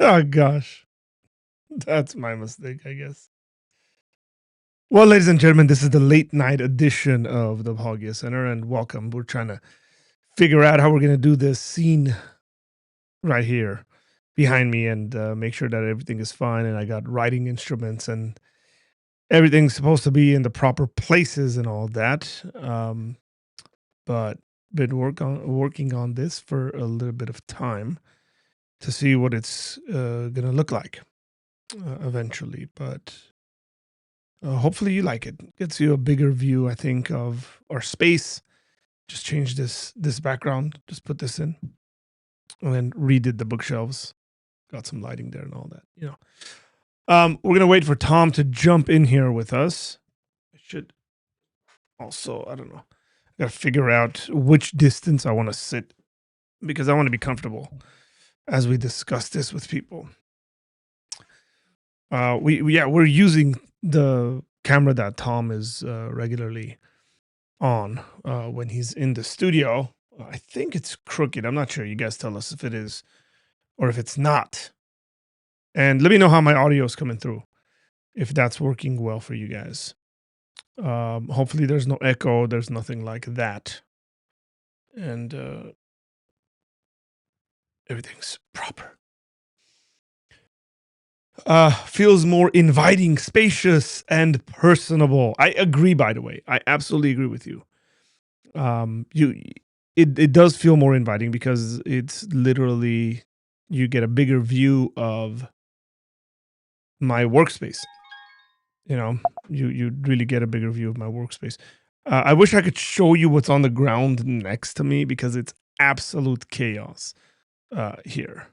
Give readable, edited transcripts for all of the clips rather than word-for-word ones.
Oh gosh, that's my mistake, I guess. Well, ladies and gentlemen, this is the late night edition of the Apologia Center, and welcome. We're trying to figure out how we're going to do this scene right here behind me and make sure that everything is fine. And I got writing instruments and everything's supposed to be in the proper places and all that. But been working on this for a little bit of time to see what it's going to look like eventually. But hopefully you like it. Gets you a bigger view, I think, of our space. Just change this background. Just put this in, and then redid the bookshelves. Got some lighting there and all that. We're gonna wait for Tom to jump in here with us. I should also, I don't know. I gotta figure out which distance I want to sit because I want to be comfortable as we discuss this with people. We're using the camera that Tom is regularly on when he's in the studio. I think it's crooked. I'm not sure. You guys tell us if it is or if it's not. And let me know how my audio is coming through, if that's working well for you guys. Hopefully there's no echo. There's nothing like that. And everything's proper. Feels more inviting, spacious, and personable. I agree, by the way. I absolutely agree with you. It does feel more inviting because it's literally, you get a bigger view of my workspace. You really get a bigger view of my workspace. I wish I could show you what's on the ground next to me because it's absolute chaos here.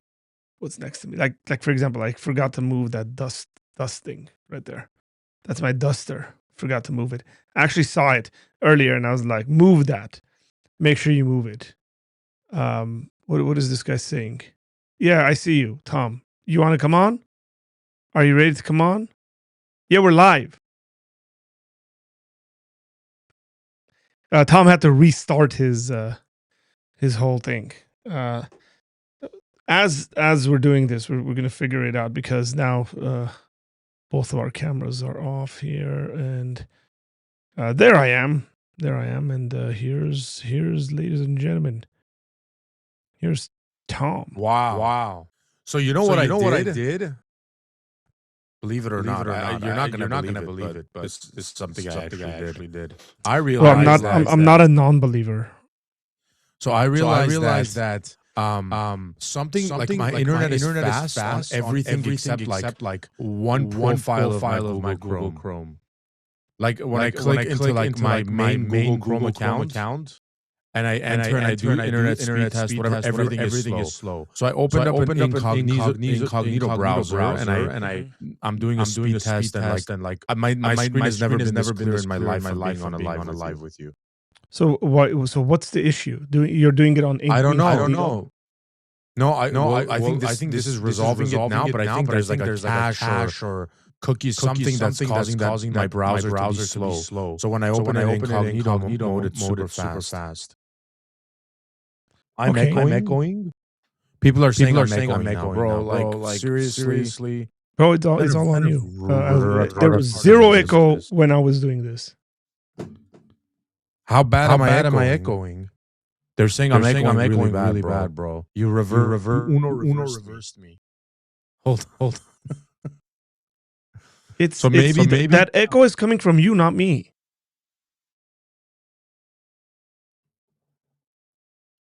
What's next to me? Like for example, I forgot to move that dust thing right there. That's my duster. Forgot to move it. I actually saw it earlier and I was like, move that. Make sure you move it. What is this guy saying? Yeah, I see you, Tom. You want to come on? Are you ready to come on? Yeah, we're live. Tom had to restart his whole thing. As we're doing this, we're gonna figure it out because now both of our cameras are off here, and there I am, and here's ladies and gentlemen, here's Tom. Wow. So you know what I did? Believe it or not, you're not gonna believe it, but this is something I actually did. I realized I'm not a non-believer. So I realized that something like my internet is fast on everything except like one profile of my Google Chrome. Like when I click into like my main Google Chrome account and I enter and I do internet speed test, whatever, everything is slow. So I opened up an incognito browser and I'm doing a speed test and like my screen has never been this clear in my life from being on a live with you. So what's the issue? You're doing it on? I don't know. No, I think this is resolving it now, but I think there's like a cache or cookies, something that's causing my browser to be slow. So when I open it in incognito mode, it's super fast. I'm echoing. People are saying I'm echoing, bro. Like seriously, bro. It's all on you. There was zero echo when I was doing this. How bad am I echoing? They're saying I'm echoing really bad, bro. You reversed me. Hold. So maybe that echo is coming from you, not me.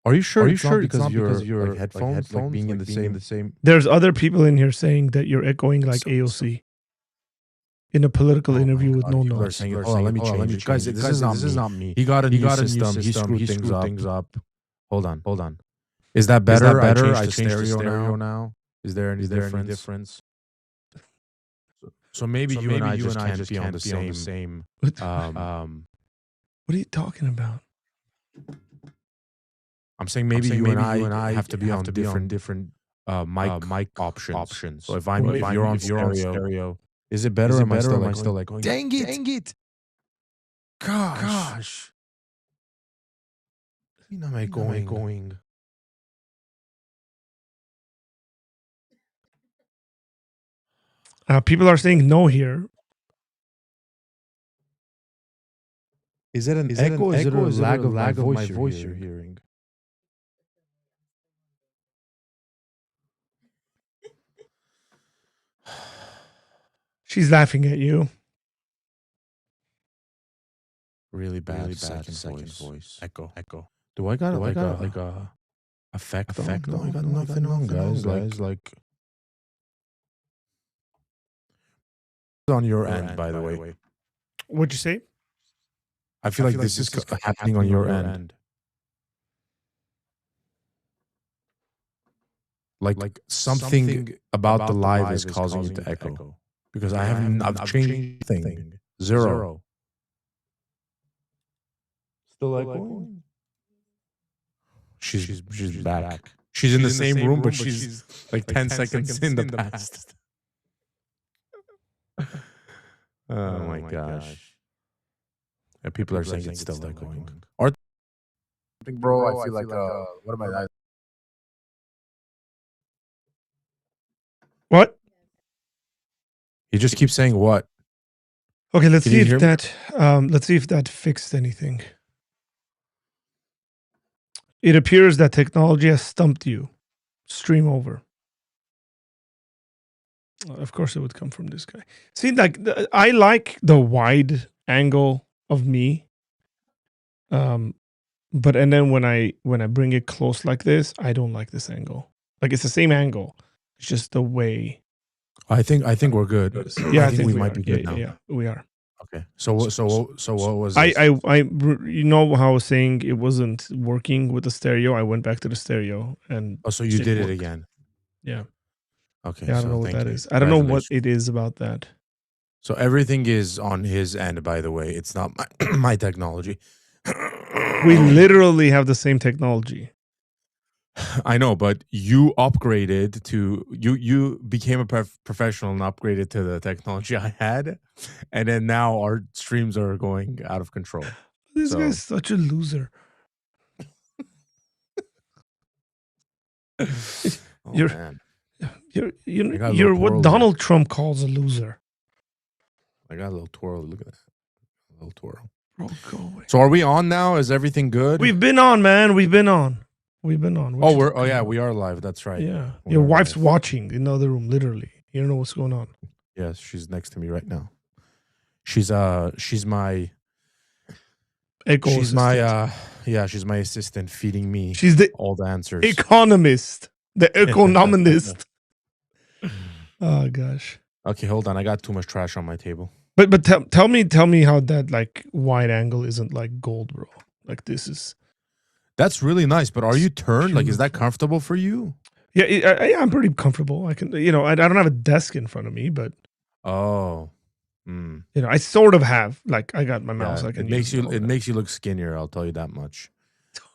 Are you sure? Because your like headphones like being in the same. There's other people in here saying that you're echoing like AOC in a political interview with no notes. Let me change. Guys, this is not me. He got a new system. He screwed things up. Hold on. Is that better? I changed the stereo now. Is there any difference? So maybe you and I just can't be on the same. What are you talking about? I'm saying maybe you and I have to be on different mic options. So if you're on stereo, is it better? Or am I still like going? Dang it! Gosh. Am I going? People are saying no here. Is it an echo? Is it a lag of my voice you're hearing? She's laughing at you. Really bad second voice. Echo. Do I got like a effect? No, I got nothing on, guys. Like on your end, by the way. What'd you say? I feel like this is happening on your end. Like something about the live is causing it to echo. Because I've changed thing. Zero. Still echoing? She's back. She's in the same room, but she's like 10 seconds in the past. Oh my gosh. Yeah, people are saying it's still echoing. Or bro, I feel like what am I? What? You just keep saying what? Okay, let's see if that fixed anything. It appears that technology has stumped you. Stream over. Of course, it would come from this guy. See, like I like the wide angle of me, but and then when I bring it close like this, I don't like this angle. Like it's the same angle, it's just the way. I think we're good. Yeah, I think we might be good now. Yeah, we are. Okay. So what was this? You know how I was saying it wasn't working with the stereo? I went back to the stereo and so you did it again. Yeah. Okay. Yeah, I don't know what that is. I don't know what it is about that. So everything is on his end, by the way. It's not my technology. We literally have the same technology. I know, but you upgraded to you became a professional and upgraded to the technology I had, and then now our streams are going out of control. This guy's such a loser. You're what Donald Trump calls a loser. I got a little twirl. Look at that. A little twirl. Bro, go away. So are we on now? Is everything good? We've been on, man. We've been on. We are live. That's right. Yeah. Your wife's watching in the other room, literally. You don't know what's going on. Yes, she's next to me right now. She's my she's my assistant feeding me all the answers. Economist. The economist. Oh gosh. Okay, hold on. I got too much trash on my table. But tell me how that like wide angle isn't like gold, bro. Like this is. That's really nice. But are you turned? Like, is that comfortable for you? Yeah, I'm pretty comfortable. I can, I don't have a desk in front of me, but. Oh. I sort of have. Like, I got my mouse. I can. It makes you look skinnier. I'll tell you that much.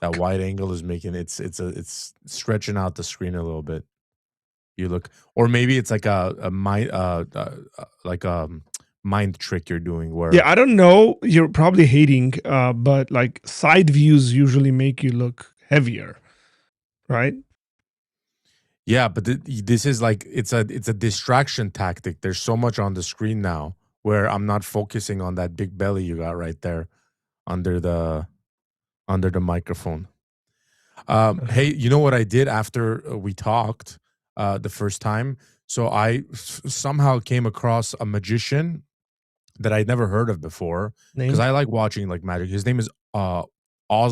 That wide angle is making it's stretching out the screen a little bit. You look, or maybe it's like a mind trick you're doing where. Yeah, I don't know. You're probably hating, but like side views usually make you look heavier, right? Yeah, but this is like it's a distraction tactic. There's so much on the screen now where I'm not focusing on that big belly you got right there under the microphone. Hey, you know what I did after we talked the first time? So I somehow came across a magician that I'd never heard of before because I like watching like magic. His name is Oz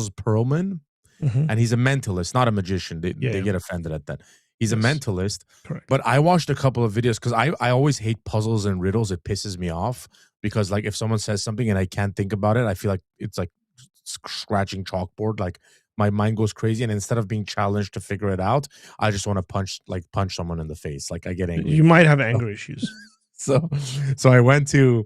Perlman, and he's a mentalist, not a magician. They get offended at that. He's a mentalist. Correct. But I watched a couple of videos because I always hate puzzles and riddles. It pisses me off because like if someone says something and I can't think about it, I feel like it's like scratching chalkboard. Like my mind goes crazy, and instead of being challenged to figure it out, I just want to punch someone in the face. Like I get angry. You might have anger issues. So I went to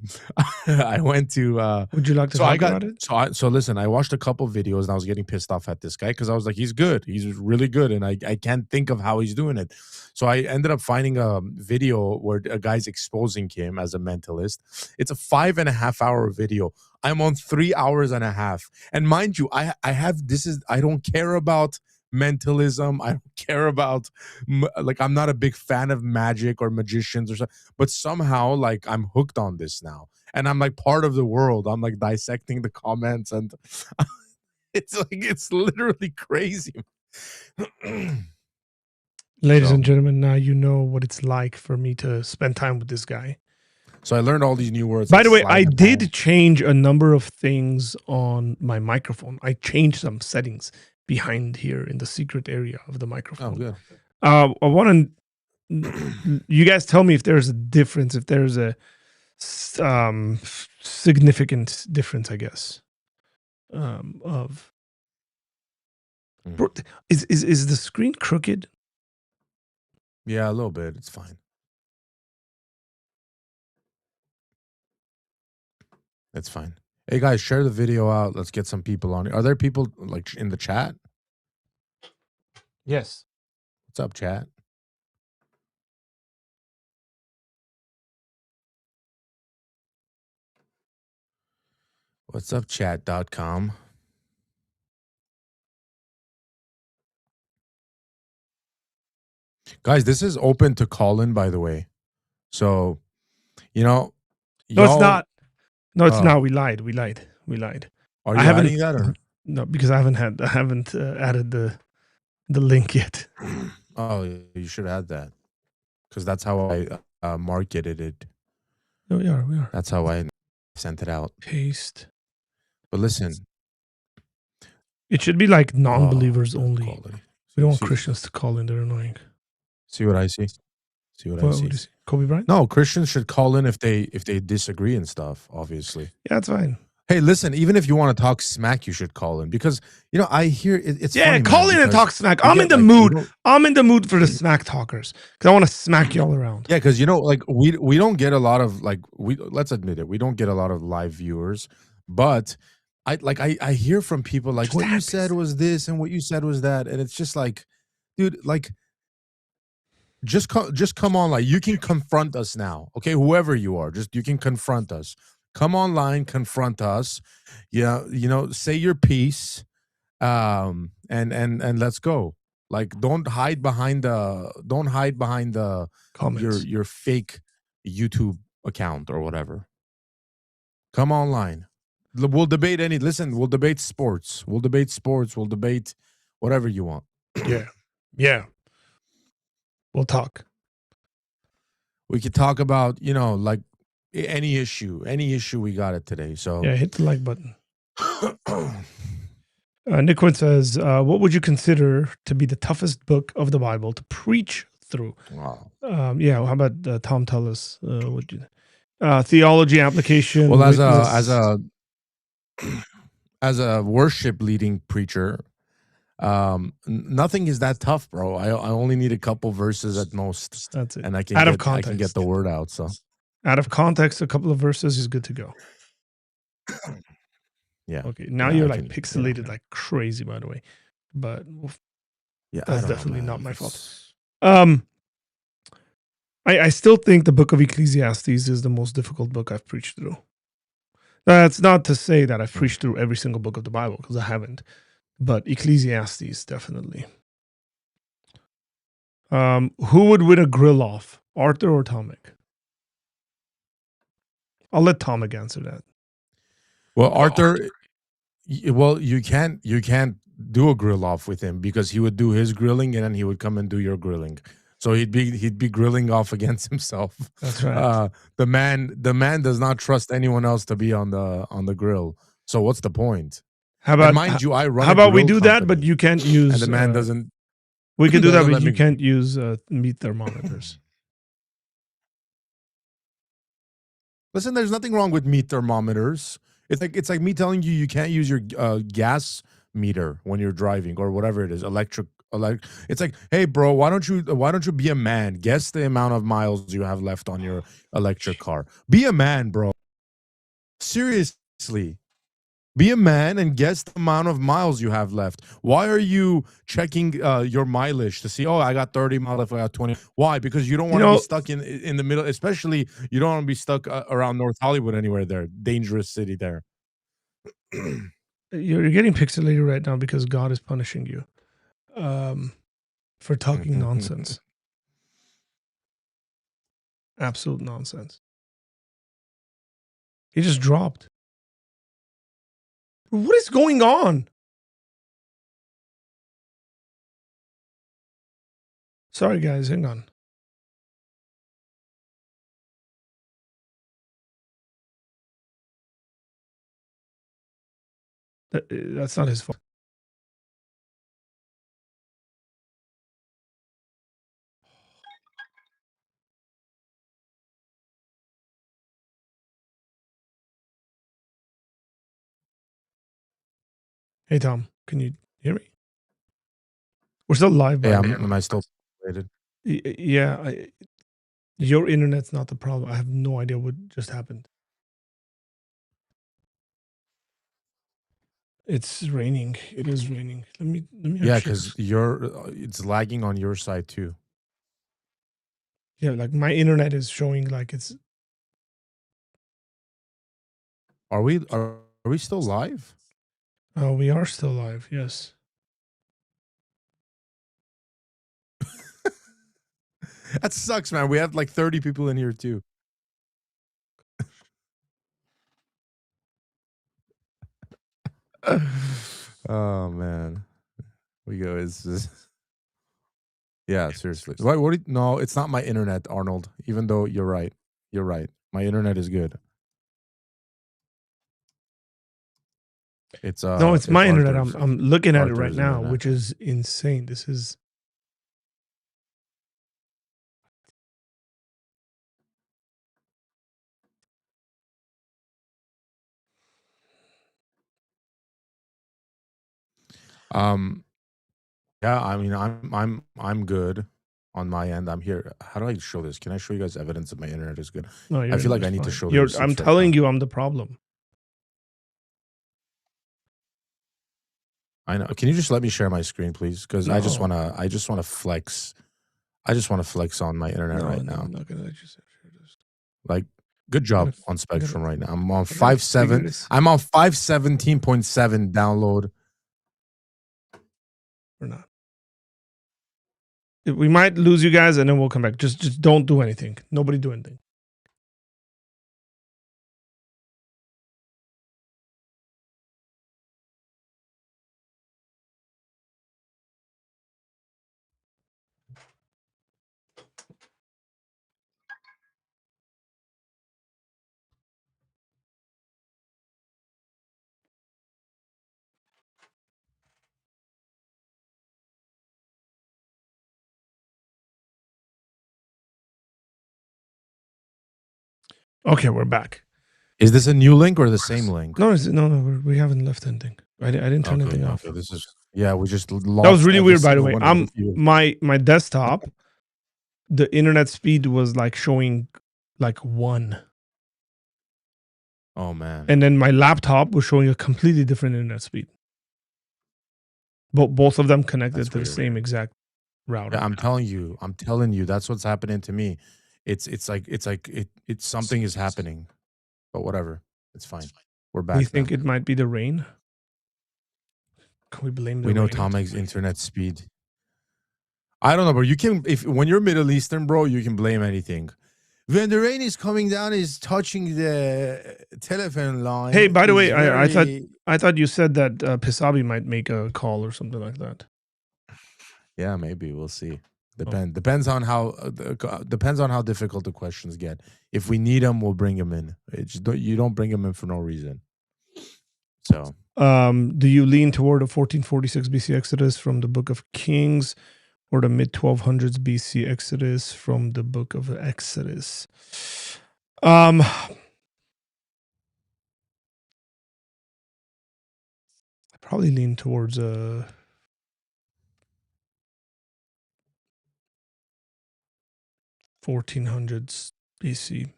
would you like to talk about it? So listen, I watched a couple videos and I was getting pissed off at this guy because I was like, he's good. He's really good. And I can't think of how he's doing it. So I ended up finding a video where a guy's exposing him as a mentalist. It's a 5.5 hour video. I'm on 3 hours and a half. And mind you, I don't care about mentalism. I don't care about like I'm not a big fan of magic or magicians or something. But somehow like I'm hooked on this now, and I'm like part of the world. I'm like dissecting the comments, and it's literally crazy. Ladies and gentlemen, now you know what it's like for me to spend time with this guy. So I learned all these new words. By the way, I did change a number of things on my microphone. I changed some settings behind here in the secret area of the microphone. Oh, good. I want to. You guys tell me if there's a difference, if there's a significant difference, I guess. Of is the screen crooked? Yeah, a little bit. It's fine. It's fine. Hey guys, share the video out. Let's get some people on. Are there people like in the chat? Yes. What's up, chat? What's up, chat.com? Guys, this is open to call in, by the way. So, you know. No, it's not. No, it's not. We lied. Are you adding that or? No, because I haven't added the link yet. Oh, you should add that. Because that's how I marketed it. No, we are. That's how I sent it out. Paste. But listen. It should be like non-believers only. Quality. We don't want Christians to call in. They're annoying. See what I see? See what I see? Kobe Bryant? No, Christians should call in if they disagree and stuff, obviously. Yeah, that's fine. Hey, listen, even if you want to talk smack, you should call in because, you know, I hear it's funny, call in and talk smack. I'm in the mood. I'm in the mood for the smack talkers because I want to smack you all around. Yeah, because, you know, like we don't get a lot of like let's admit it. We don't get a lot of live viewers, but I hear from people like what you said was this and what you said was that. And it's just like, dude, like just come on. Like you can confront us now. Okay. Whoever you are, you can confront us. Come online, confront us. Yeah, you know, say your piece, and let's go. Like, don't hide behind the comments. Your fake YouTube account or whatever. Come online. We'll debate we'll debate sports. We'll debate whatever you want. Yeah. We'll talk. We could talk about, you know, like any issue we got it today. So yeah, hit the like button. Nick says, what would you consider to be the toughest book of the Bible to preach through? Wow. Yeah, how about Tom tell us what you theology application? Well, as a worship leading preacher, nothing is that tough, bro. I only need a couple verses at most. That's it. And I can get the word out. So out of context, a couple of verses is good to go. Yeah. Okay. Now you're like pixelated like crazy, by the way. But yeah, that's definitely not my fault. I still think the book of Ecclesiastes is the most difficult book I've preached through. That's not to say that I've preached through every single book of the Bible, because I haven't. But Ecclesiastes, definitely. Who would win a grill off, Arthur or Tomic? I'll let Tomic answer that. Well, Arthur, well, you can't do a grill off with him because he would do his grilling and then he would come and do your grilling. So he'd be grilling off against himself. That's right. The man does not trust anyone else to be on the grill. So what's the point? How about, and mind you, I run. How about we do that, but you can't use. And the man doesn't. We can do that, but you can't use meat thermometers. Listen, there's nothing wrong with meat thermometers. It's like me telling you you can't use your gas meter when you're driving or whatever it is, electric. It's like, hey, bro, why don't you be a man? Guess the amount of miles you have left on your electric car. Be a man, bro. Seriously. Be a man and guess the amount of miles you have left. Why are you checking your mileage to see, oh, I got 30 miles left, I got 20. Why? Because you don't want to be stuck in the middle, especially you don't want to be stuck around North Hollywood anywhere there. Dangerous city there. You're getting pixelated right now because God is punishing you. for talking nonsense. Absolute nonsense. He just dropped. What is going on? Sorry, guys. Hang on. That's not his fault. Hey, Tom, can you hear me? We're still live. Hey, am I still rated? Yeah. Your internet's not the problem. I have no idea what just happened. It's raining. It is raining. Let me. Yeah, because it's lagging on your side too. Yeah, like my internet is showing like it's. Are we still live? Oh, we are still live. Yes. That sucks, man. We have like 30 people in here too. Oh man, we go. Yeah, seriously. No, it's not my internet, Arnold. Even though you're right, My internet is good. It's no, it's my internet. I'm looking at it right now, internet. which is insane. This is. Yeah, I mean, I'm good on my end. I'm here. How do I show this? Can I show you guys evidence that my internet is good? No, I feel like I need to show. I'm telling you, I'm the problem. I know. Can you just let me share my screen, please? Because I just wanna flex. I just want to flex on my internet right now. I'm not gonna let you share this. Like, good job on Spectrum right now. I'm on 5.7. I'm on 517.7 download. We're not. We might lose you guys, and then we'll come back. Just don't do anything. Nobody do anything. Okay, we're back. Is this a new link or the same link? No, we haven't left anything. I didn't turn anything off. This is we just lost. That was really weird, by the way. My desktop, the internet speed was like showing like 1. Oh man! And then my laptop was showing a completely different internet speed. But both of them connected to the same exact router. Yeah, I'm telling you, that's what's happening to me. It's something is happening, but whatever, it's fine. We're back. Do you think it might be the rain? Can we blame the rain? We know Tomek's internet speed. I don't know, bro. You can when you're Middle Eastern, bro, you can blame anything. When the rain is coming down, is touching the telephone line. Hey, by the way, I thought you said that Pisabi might make a call or something like that. Yeah, maybe we'll see. Depends on how difficult the questions get. If we need them, we'll bring them in. You don't bring them in for no reason. So, do you lean toward a 1446 BC Exodus from the Book of Kings, or the mid 1200s BC Exodus from the Book of Exodus? I probably lean towards 1400s BC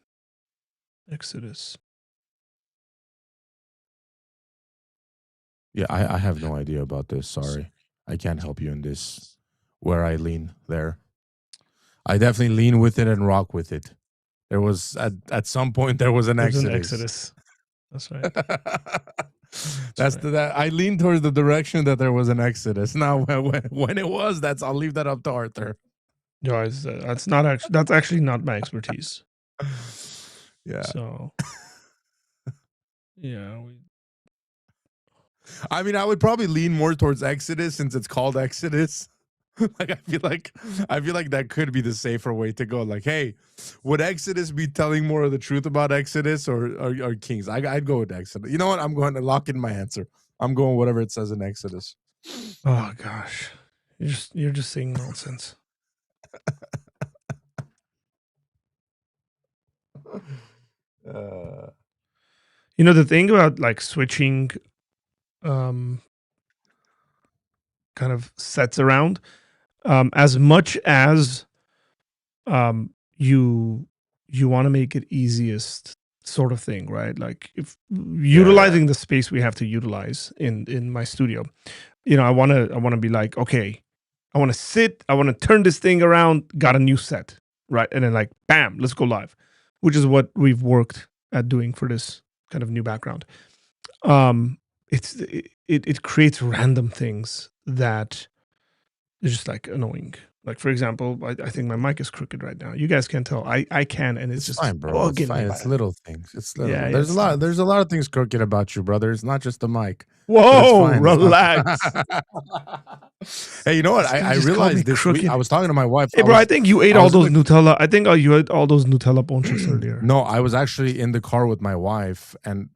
Exodus. Yeah, I have no idea about this. Sorry. I can't help you in this. Where I lean there. I definitely lean with it and rock with it. There was at some point there was an Exodus. That's right. That I lean towards the direction that there was an Exodus. Now, when it was, I'll leave that up to Arthur. Guys, that's actually not my expertise. Yeah. So, yeah. I mean, I would probably lean more towards Exodus since it's called Exodus. Like I feel like that could be the safer way to go. Like, hey, would Exodus be telling more of the truth about Exodus or Kings? I'd go with Exodus. You know what? I'm going to lock in my answer. I'm going whatever it says in Exodus. Oh gosh, you're just saying nonsense. You know, the thing about like switching kind of sets around, as much as you want to make it easiest sort of thing, right? Like if utilizing the space we have to utilize in my studio, you know, I want to be like, okay, I want to sit, I want to turn this thing around, got a new set, right? And then like, bam, let's go live, which is what we've worked at doing for this kind of new background. It creates random things that is just like annoying. Like for example, I think my mic is crooked right now. You guys can't tell. I can, and it's just fine, bro. It's fine. It's little things. It's little. Yeah, there's a lot of things crooked about you, brother. It's not just the mic. Whoa, relax. Hey, you know what? I realized this week. I was talking to my wife. Hey, bro, I think you ate all those Nutella. I think you ate all those Nutella ponchos earlier. No, I was actually in the car with my wife, and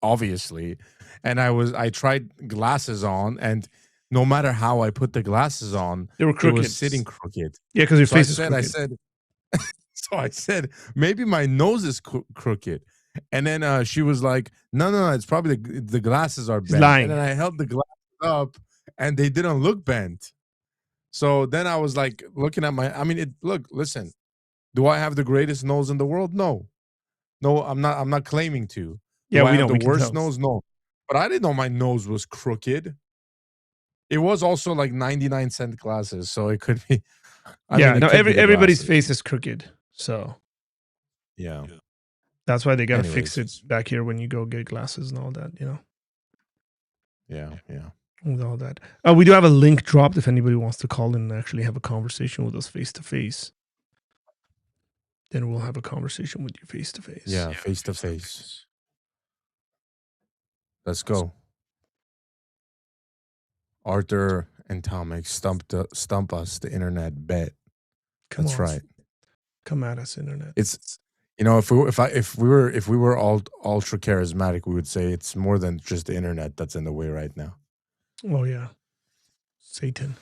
obviously, and I tried glasses on, and no matter how I put the glasses on, they were crooked. It was sitting crooked. Yeah, because your face is crooked. So I said, maybe my nose is crooked. And then she was like, no, it's probably the glasses are bent. Lying. And then I held the glasses up, and they didn't look bent. So then I was like looking at listen, do I have the greatest nose in the world? No, I'm not claiming to. Yeah, do I have the worst nose? No. But I didn't know my nose was crooked. It was also like 99-cent glasses, so it could be. Everybody's face is crooked, so yeah. That's why they gotta fix it back here when you go get glasses and all that, you know. Yeah. With all that, we do have a link dropped if anybody wants to call in and actually have a conversation with us face to face. Then we'll have a conversation with you face to face. Yeah, face to face. Let's go. Arthur and Tomic stump us, the internet bet. That's right. Come at us, internet. It's, you know, if we were all ultra charismatic, we would say it's more than just the internet that's in the way right now. Oh yeah, Satan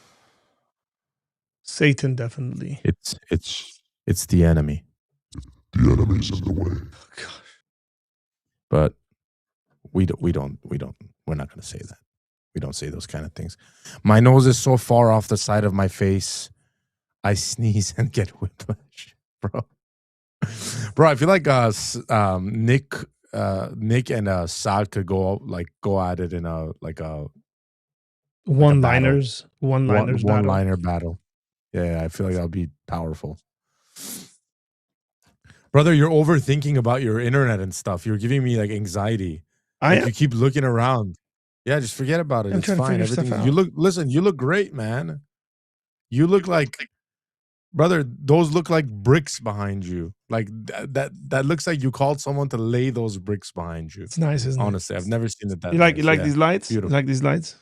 definitely. It's the enemy. The enemy's in the way. Oh, gosh. But we're not going to say that. We don't say those kind of things. My nose is so far off the side of my face, I sneeze and get whiplash, bro. Bro, I feel like Nick and Saad could go at it in a one-liners battle. Yeah, I feel like that'll be powerful. Brother, you're overthinking about your internet and stuff. You're giving me like anxiety. You keep looking around. Yeah, just forget about it. It's fine. Everything. You look great, man. You look like, brother, those look like bricks behind you. Like that looks like you called someone to lay those bricks behind you. It's nice, isn't it? Honestly, I've never seen it that. You like these lights? Beautiful. You like these lights?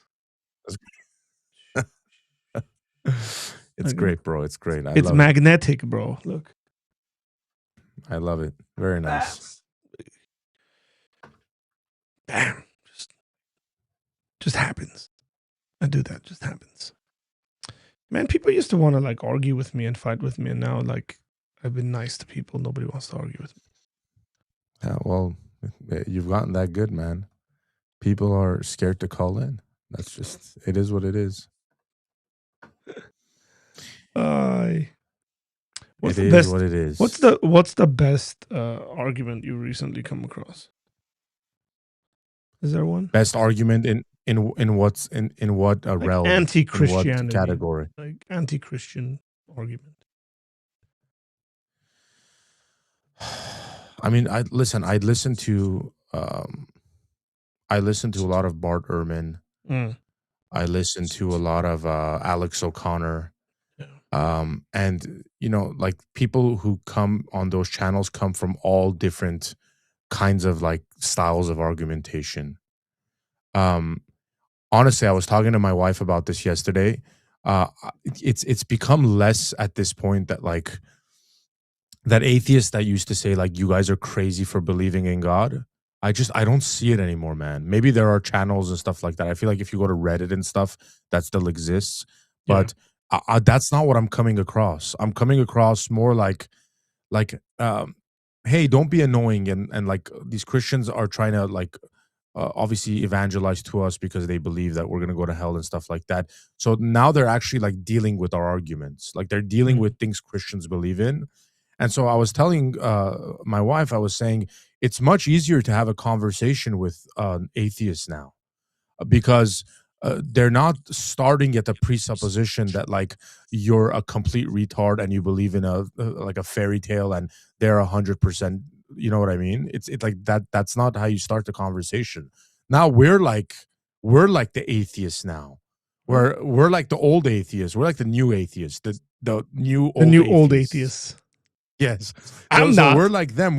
It's great, bro. It's great. It's magnetic, bro. Look. I love it. Very nice. Bam. Just happens. I do that. Just happens. Man, people used to want to like argue with me and fight with me, and now like I've been nice to people. Nobody wants to argue with me. Yeah, well, you've gotten that good, man. People are scared to call in. That's just, it is what it is. What it is. What's the best argument you recently come across? Is there one? Best argument in what like realm? Anti-Christianity. In what category? Like anti-Christian argument. I mean, I'd listen to I listen to a lot of Bart Ehrman. Mm. I listen to a lot of Alex O'Connor. And like people who come on those channels come from all different kinds of like styles of argumentation. Honestly, I was talking to my wife about this yesterday. It's become less at this point that like that atheist that used to say like you guys are crazy for believing in God. I don't see it anymore, man. Maybe there are channels and stuff like that. I feel like if you go to Reddit and stuff, that still exists, but that's not what I'm coming across. I'm coming across more like hey, don't be annoying, and like these Christians are trying to like obviously evangelize to us because they believe that we're going to go to hell and stuff like that. So now they're actually like dealing with our arguments, like they're dealing with things Christians believe in. And so I was telling my wife, I was saying it's much easier to have a conversation with atheists now because they're not starting at the presupposition that like you're a complete retard and you believe in a like a fairy tale and they're 100%. You know what I mean? It's like that. That's not how you start the conversation. Now we're like the atheists now. We're like the old atheists. We're like the new atheists. The new old atheists. Yes, I'm so not. we're like them.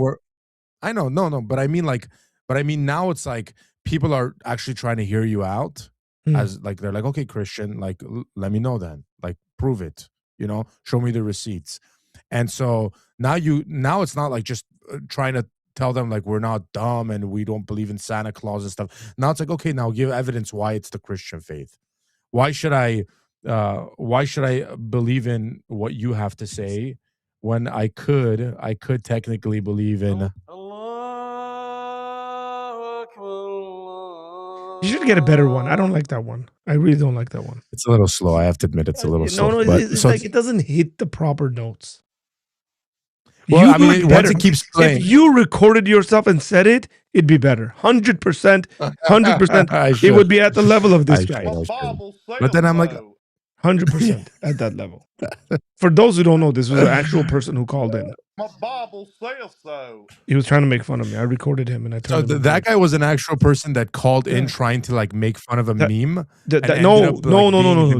I know, no, but I mean now it's like people are actually trying to hear you out as like they're like, okay, Christian, like let me know then, like prove it, show me the receipts. And so now it's not like just trying to tell them like we're not dumb and we don't believe in Santa Claus and stuff. Now it's like, okay, now give evidence why it's the Christian faith. Why should I believe in what you have to say when I could technically believe in You should get a better one. I don't like that one. I really don't like that one. It's a little slow. I have to admit it's a little slow. No, it's like it doesn't hit the proper notes. Well, I mean, once it keeps playing. If you recorded yourself and said it, it'd be better. 100%, 100%. It would be at the level of this guy. But then I'm like, 100% at that level. For those who don't know, this was an actual person who called in. My Bible says so. He was trying to make fun of me. I recorded him and I turned so that guy was an actual person that called in trying to like make fun of a meme. No.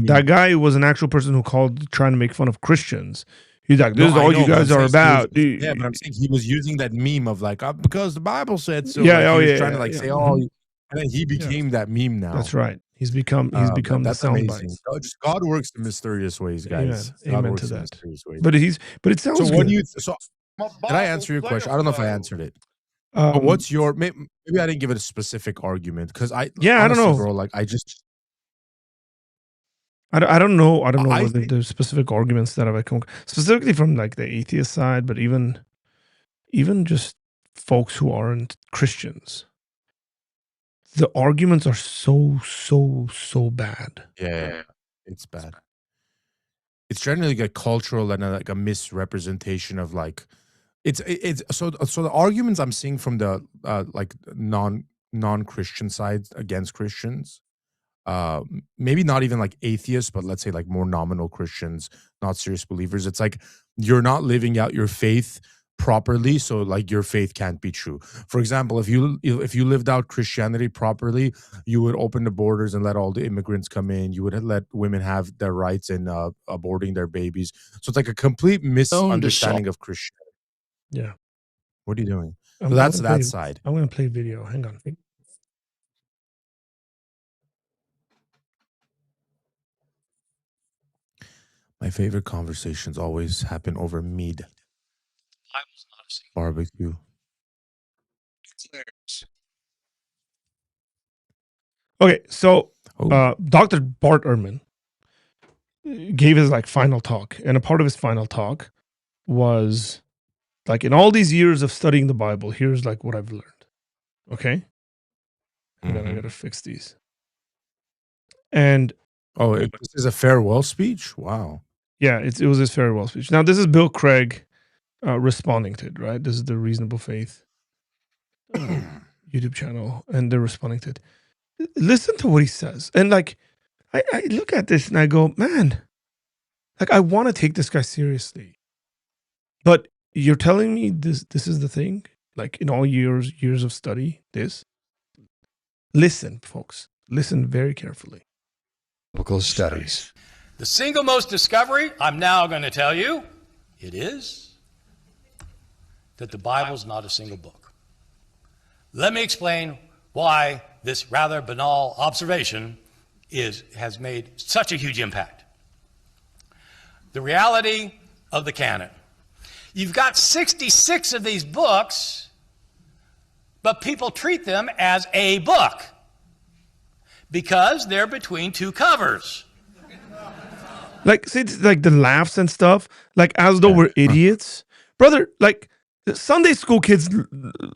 That guy was an actual person who called trying to make fun of Christians. He's like, this is all you guys are about. But I'm saying he was using that meme of like, because the Bible said so. Yeah, like, he was trying to like say, and then he became that meme now. That's right. He's become the soundbite. God works in mysterious ways, guys. Amen to that. But it sounds so good. Did I answer your question? I don't know if I answered it. But what's your maybe I didn't give it a specific argument because I don't know, bro. Like I don't know whether there's specific arguments that I've come specifically from like the atheist side, but even just folks who aren't Christians. The arguments are so bad. Yeah, it's bad. It's generally like a cultural and like a misrepresentation of like it's so the arguments I'm seeing from the like non-Christian side against Christians, maybe not even like atheists, but let's say like more nominal Christians, not serious believers. It's like you're not living out your faith properly, so like your faith can't be true. For example, if you lived out Christianity properly, you would open the borders and let all the immigrants come in. You would let women have their rights in aborting their babies. So it's like a complete misunderstanding of Christianity. Yeah. What are you doing? So that's that side. I'm going to play video. Hang on. My favorite conversations always happen over mead. Barbecue. Okay, so Dr. Bart Ehrman gave his like final talk, and a part of his final talk was like, in all these years of studying the Bible, here's like what I've learned. Okay, and then I gotta fix these. And this is a farewell speech. Wow. Yeah, it was his farewell speech. Now this is Bill Craig responding to it, right? This is the Reasonable Faith YouTube channel, and they're responding to it. Listen to what he says, and like, I look at this and I go, man, like I want to take this guy seriously, but you're telling me this is the thing, like in all years of study, this, Listen, folks. Listen very carefully. Biblical studies. The single most discovery, I'm now going to tell you, it is that the Bible is not a single book. Let me explain why this rather banal observation has made such a huge impact. The reality of the canon. You've got 66 of these books, but people treat them as a book because they're between two covers. Like, see, like the laughs and stuff, like as though we're idiots. Brother, like Sunday school kids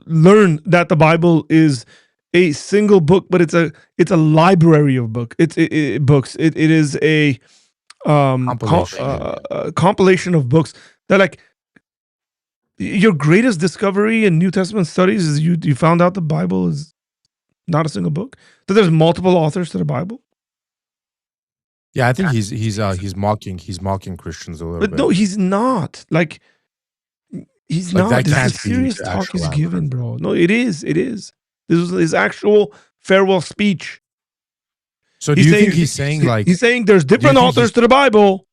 learn that the Bible is a single book, but it's a library of books. It is a compilation of books that, like, your greatest discovery in New Testament studies is you found out the Bible is not a single book, that there's multiple authors to the Bible. Yeah, I think he's mocking Christians a little bit. But no, he's not. Like, he's not. That This can't is be serious the talk actual he's given, bro. No, it is. This is his actual farewell speech. So do you think he's saying, like, he's saying there's different authors to the Bible?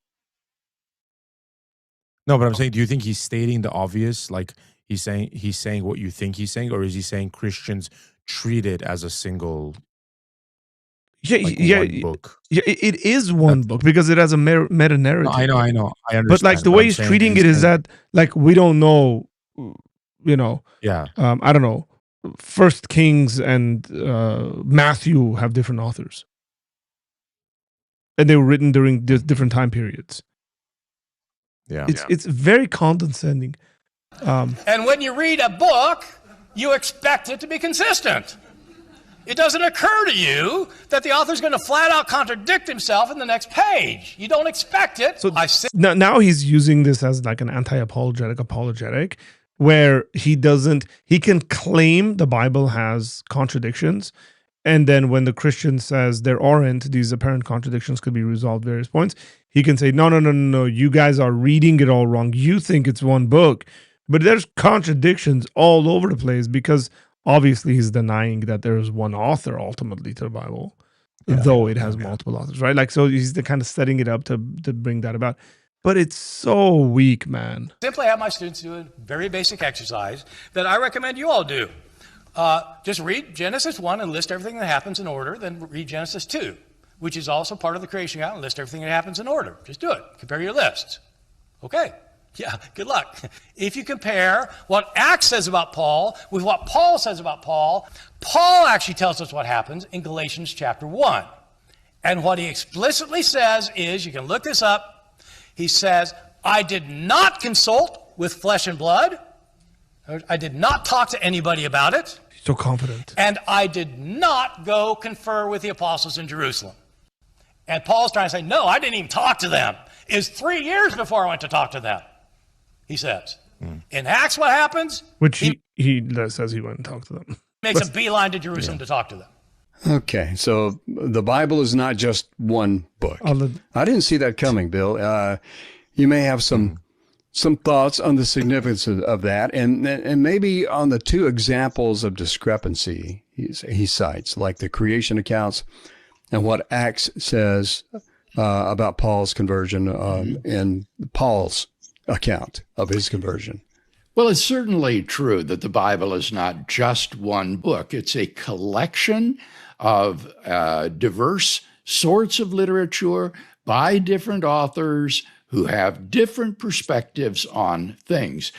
No, but I'm saying, do you think he's stating the obvious? Like, he's saying what you think he's saying, or is he saying Christians treat it as a single? One book? Yeah, it is one book because it has a meta narrative. No, I know. I understand. But like the way he's treating it is that, like, we don't know, Yeah. I don't know. First Kings and Matthew have different authors, and they were written during different time periods. Yeah. It's very condescending. And when you read a book, you expect it to be consistent. It doesn't occur to you that the author's going to flat out contradict himself in the next page. You don't expect it. So now he's using this as like an apologetic, where he can claim the Bible has contradictions. And then when the Christian says there aren't, these apparent contradictions could be resolved at various points, he can say, no, you guys are reading it all wrong. You think it's one book, but there's contradictions all over the place because obviously he's denying that there's one author ultimately to the Bible, though it has multiple authors, right? Like, so he's kind of setting it up to bring that about. But it's so weak, man. Simply have my students do a very basic exercise that I recommend you all do. Just read Genesis 1 and list everything that happens in order, then read Genesis 2, which is also part of the creation account, and list everything that happens in order. Just do it. Compare your lists. Okay. Yeah, good luck. If you compare what Acts says about Paul with what Paul says about Paul, Paul actually tells us what happens in Galatians chapter 1. And what he explicitly says is, you can look this up, he says, I did not consult with flesh and blood. I did not talk to anybody about it. So confident. And I did not go confer with the apostles in Jerusalem. And Paul's trying to say, no, I didn't even talk to them. It was 3 years before I went to talk to them, he says. In Acts, what happens? Which he says he went and talked to them. Makes a beeline to Jerusalem to talk to them. Okay, so the Bible is not just one book. I didn't see that coming, Bill. You may have some thoughts on the significance of that, and maybe on the two examples of discrepancy he cites, like the creation accounts and what Acts says about Paul's conversion and Paul's account of his conversion. Well, it's certainly true that the Bible is not just one book. It's a collection of diverse sorts of literature by different authors who have different perspectives on things.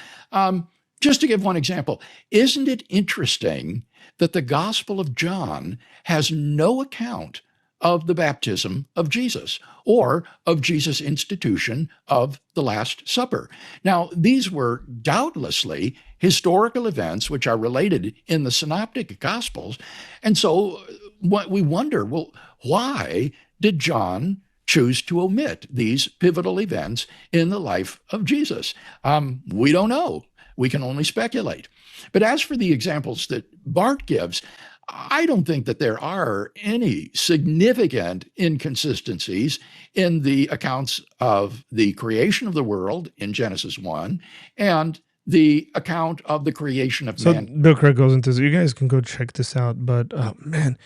Just to give one example, isn't it interesting that the Gospel of John has no account of the baptism of Jesus or of Jesus' institution of the Last Supper? Now, these were doubtlessly historical events which are related in the synoptic Gospels. And so what we wonder, well, why did John choose to omit these pivotal events in the life of Jesus? We don't know. We can only speculate. But as for the examples that Bart gives, I don't think that there are any significant inconsistencies in the accounts of the creation of the world in Genesis 1 and the account of the creation of man. So Bill Craig goes into this. You guys can go check this out. But man,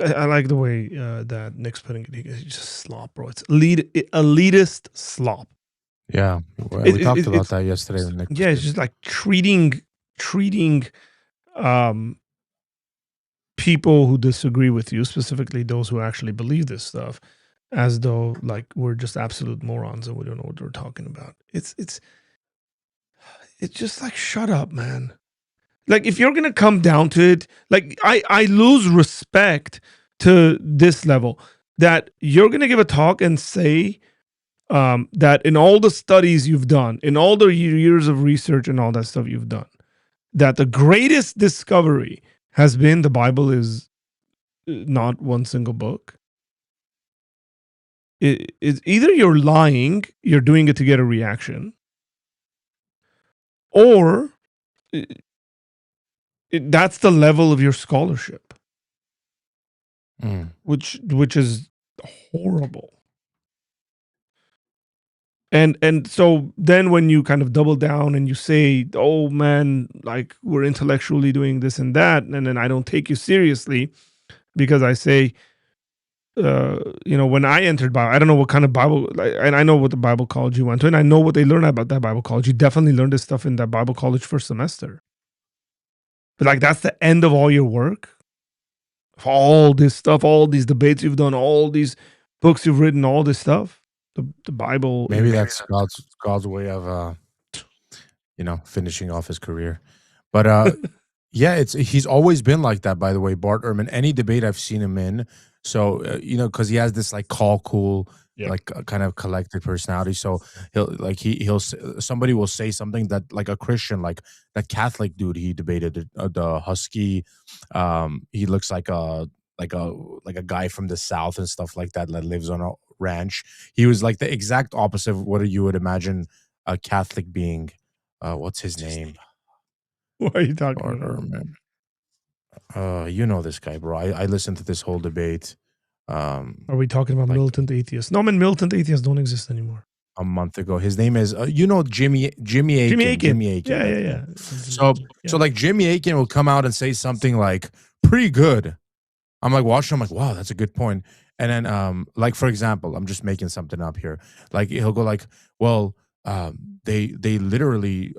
I like the way that Nick's putting it. It's just slop, bro. It's elitist slop. Yeah, we talked about that yesterday. When Nick it's just like treating people who disagree with you, specifically those who actually believe this stuff, as though like we're just absolute morons and we don't know what we're talking about. It's just like, shut up, man. Like, if you're gonna come down to it, like I lose respect to this level that you're gonna give a talk and say that in all the studies you've done, in all the years of research and all that stuff you've done, that the greatest discovery has been the Bible is not one single book. It's either you're lying, you're doing it to get a reaction, or that's the level of your scholarship, which is horrible. And so then when you kind of double down and you say, oh man, like we're intellectually doing this and that, and then I don't take you seriously because I say, when I entered Bible, I don't know what kind of Bible, and I know what the Bible college you went to, and I know what they learned about that Bible college. You definitely learned this stuff in that Bible college first semester. But like, that's the end of all your work? All this stuff, all these debates you've done, all these books you've written, all this stuff? The Bible. Maybe that's God's way of finishing off his career. But yeah, he's always been like that, by the way, Bart Ehrman. Any debate I've seen him in, so because he has this like cool, like kind of collected personality. So he'll somebody will say something that like a Christian, like that Catholic dude he debated, the husky, he looks like a guy from the South and stuff like that lives on a ranch. He was like the exact opposite of what you would imagine a Catholic being. What's his name? What are you talking about? You know this guy, bro. I listened to this whole debate. Are we talking about militant atheists? No, man, militant atheists don't exist anymore. A month ago, his name is Jimmy Akin. Jimmy Akin. Yeah. So like Jimmy Akin will come out and say something like pretty good. I'm like watching. I'm like, wow, that's a good point. And then, like for example, I'm just making something up here. Like he'll go like, well, they literally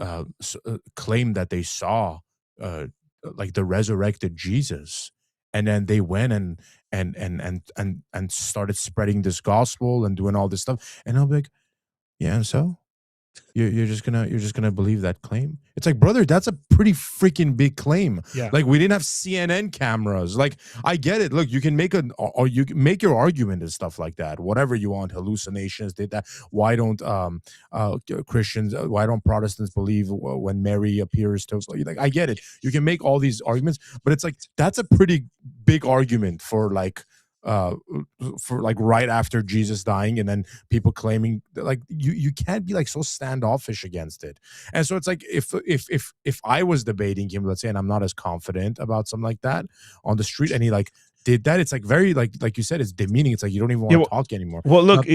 claim that they saw like the resurrected Jesus, and then they went and started spreading this gospel and doing all this stuff. And I'll be like, yeah, and so you're just gonna believe that claim? It's like, brother, that's a pretty freaking big claim. Yeah. Like, we didn't have CNN cameras. Like, I get it. Look, you can make you can make your argument and stuff like that. Whatever you want. Hallucinations did that. Why don't Christians? Why don't Protestants believe when Mary appears to? Like, I get it. You can make all these arguments, but it's like that's a pretty big argument for like right after Jesus dying, and then people claiming like you can't be like so standoffish against it. And so it's like if I was debating him, let's say, and I'm not as confident about something like that on the street, and he like did that, it's like very like you said, it's demeaning. It's like you don't even want to talk anymore. Well, look,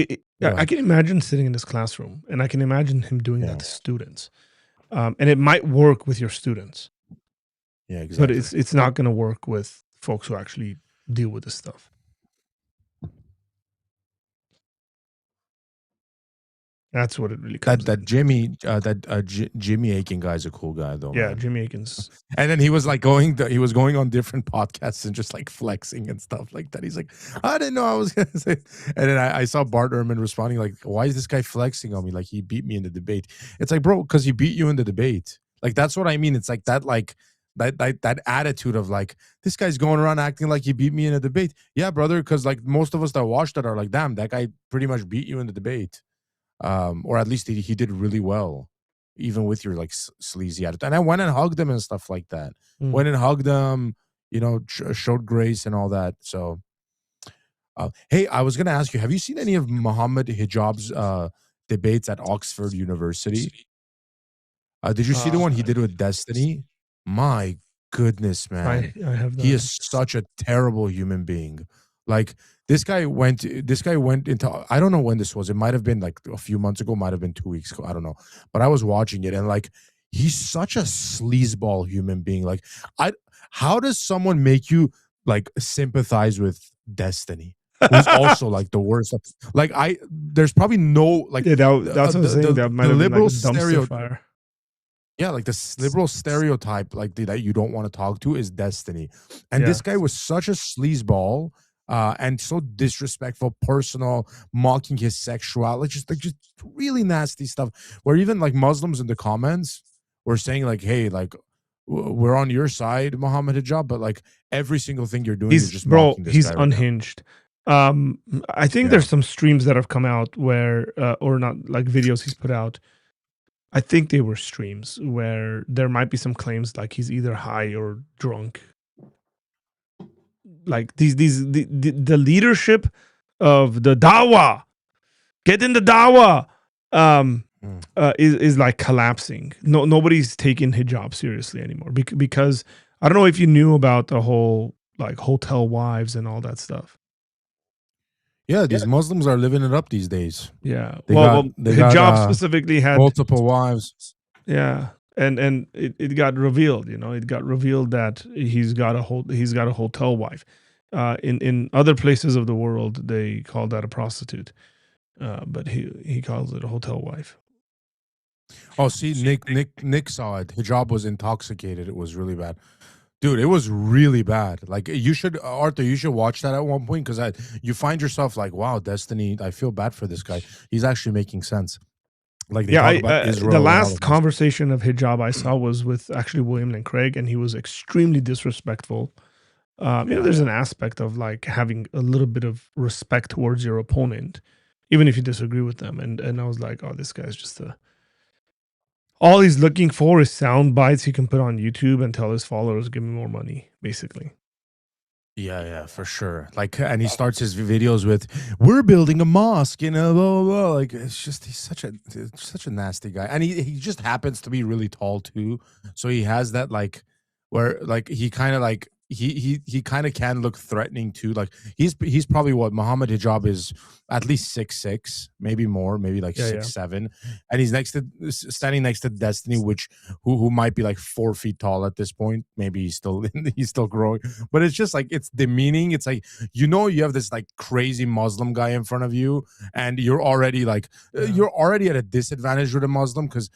I can imagine sitting in this classroom, and I can imagine him doing that to students, and it might work with your students. Yeah, exactly. But it's not going to work with folks who actually deal with this stuff. That's what it really comes. Jimmy Akin guy's a cool guy, though. Yeah, man. Jimmy Akin's. And then he was like going on different podcasts and just like flexing and stuff like that. He's like, I didn't know I was gonna say. And then I saw Bart Ehrman responding like, why is this guy flexing on me? Like, he beat me in the debate. It's like, bro, because he beat you in the debate. Like, that's what I mean. It's like that, like that attitude of like, this guy's going around acting like he beat me in a debate. Yeah, brother, because like most of us that watched it are like, damn, that guy pretty much beat you in the debate. Or at least he did really well, even with your like sleazy attitude. And I went and hugged him and stuff like that. Went and hugged him, showed grace and all that. So, hey, I was gonna ask you, have you seen any of Muhammad Hijab's debates at Oxford University? Did you see the one he did with Destiny? My goodness, man, I have that. He is such a terrible human being. Like, this guy went into, I don't know when this was. It might have been like a few months ago, might have been 2 weeks ago. I don't know. But I was watching it, and like, he's such a sleazeball human being. Like, how does someone make you like sympathize with Destiny, who's also like the worst. Like there's probably no like that's what I'm saying. That might have been like a dumpster fire. Yeah, like this liberal stereotype, like that you don't want to talk to is Destiny, and this guy was such a sleazeball, and so disrespectful, personal, mocking his sexuality, just really nasty stuff. Where even like Muslims in the comments were saying like, "Hey, like we're on your side, Muhammad Hijab," but like every single thing you're doing is just mocking this he's guy unhinged. I think there's some streams that have come out where, or not, like videos he's put out. I think they were streams where there might be some claims like he's either high or drunk. Like the leadership of the Dawah, get in the Dawah, is like collapsing. Nobody's taking hijab seriously anymore because I don't know if you knew about the whole like hotel wives and all that stuff. Yeah, these Muslims are living it up these days. Yeah, hijab specifically had multiple wives. Yeah, and it got revealed. It got revealed that he's got a hotel wife. In other places of the world, they call that a prostitute, but he calls it a hotel wife. Oh, see, Nick saw it. Hijab was intoxicated. It was really bad. Dude, it was really bad. Like you should, Arthur, you should watch that at one point because you find yourself like, wow, Destiny. I feel bad for this guy. He's actually making sense. Like they talk about Israel. The last conversation of hijab I saw was with actually William Lane Craig, and he was extremely disrespectful. There's an aspect of like having a little bit of respect towards your opponent, even if you disagree with them. And I was like, oh, this guy's just all he's looking for is sound bites he can put on YouTube and tell his followers, give me more money, basically. Yeah, for sure. Like, and he starts his videos with, "We're building a mosque," blah, blah, blah. Like, it's just he's such a nasty guy, and he just happens to be really tall too. So he has that like, where like he kind of like he kind of can look threatening too. Like he's probably what Muhammad Hijab is, at least 6'6", maybe more, maybe like 6'7", and he's standing next to Destiny, which who might be like 4 feet tall at this point. Maybe he's still growing, but it's just like it's demeaning. It's like you have this like crazy Muslim guy in front of you, and you're already like you're already at a disadvantage with a Muslim because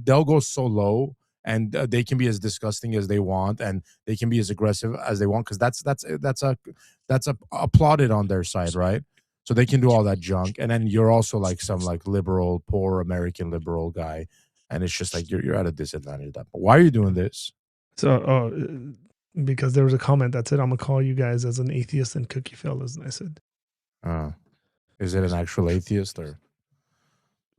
they'll go so low. And they can be as disgusting as they want, and they can be as aggressive as they want, because that's applauded on their side, right? So they can do all that junk, and then you're also like some like liberal, poor American liberal guy, and it's just like you're at a disadvantage at that point. Why are you doing this? So, because there was a comment that said, "I'm gonna call you guys as an atheist and cookie fellas," and I said, "Is it an actual atheist or?"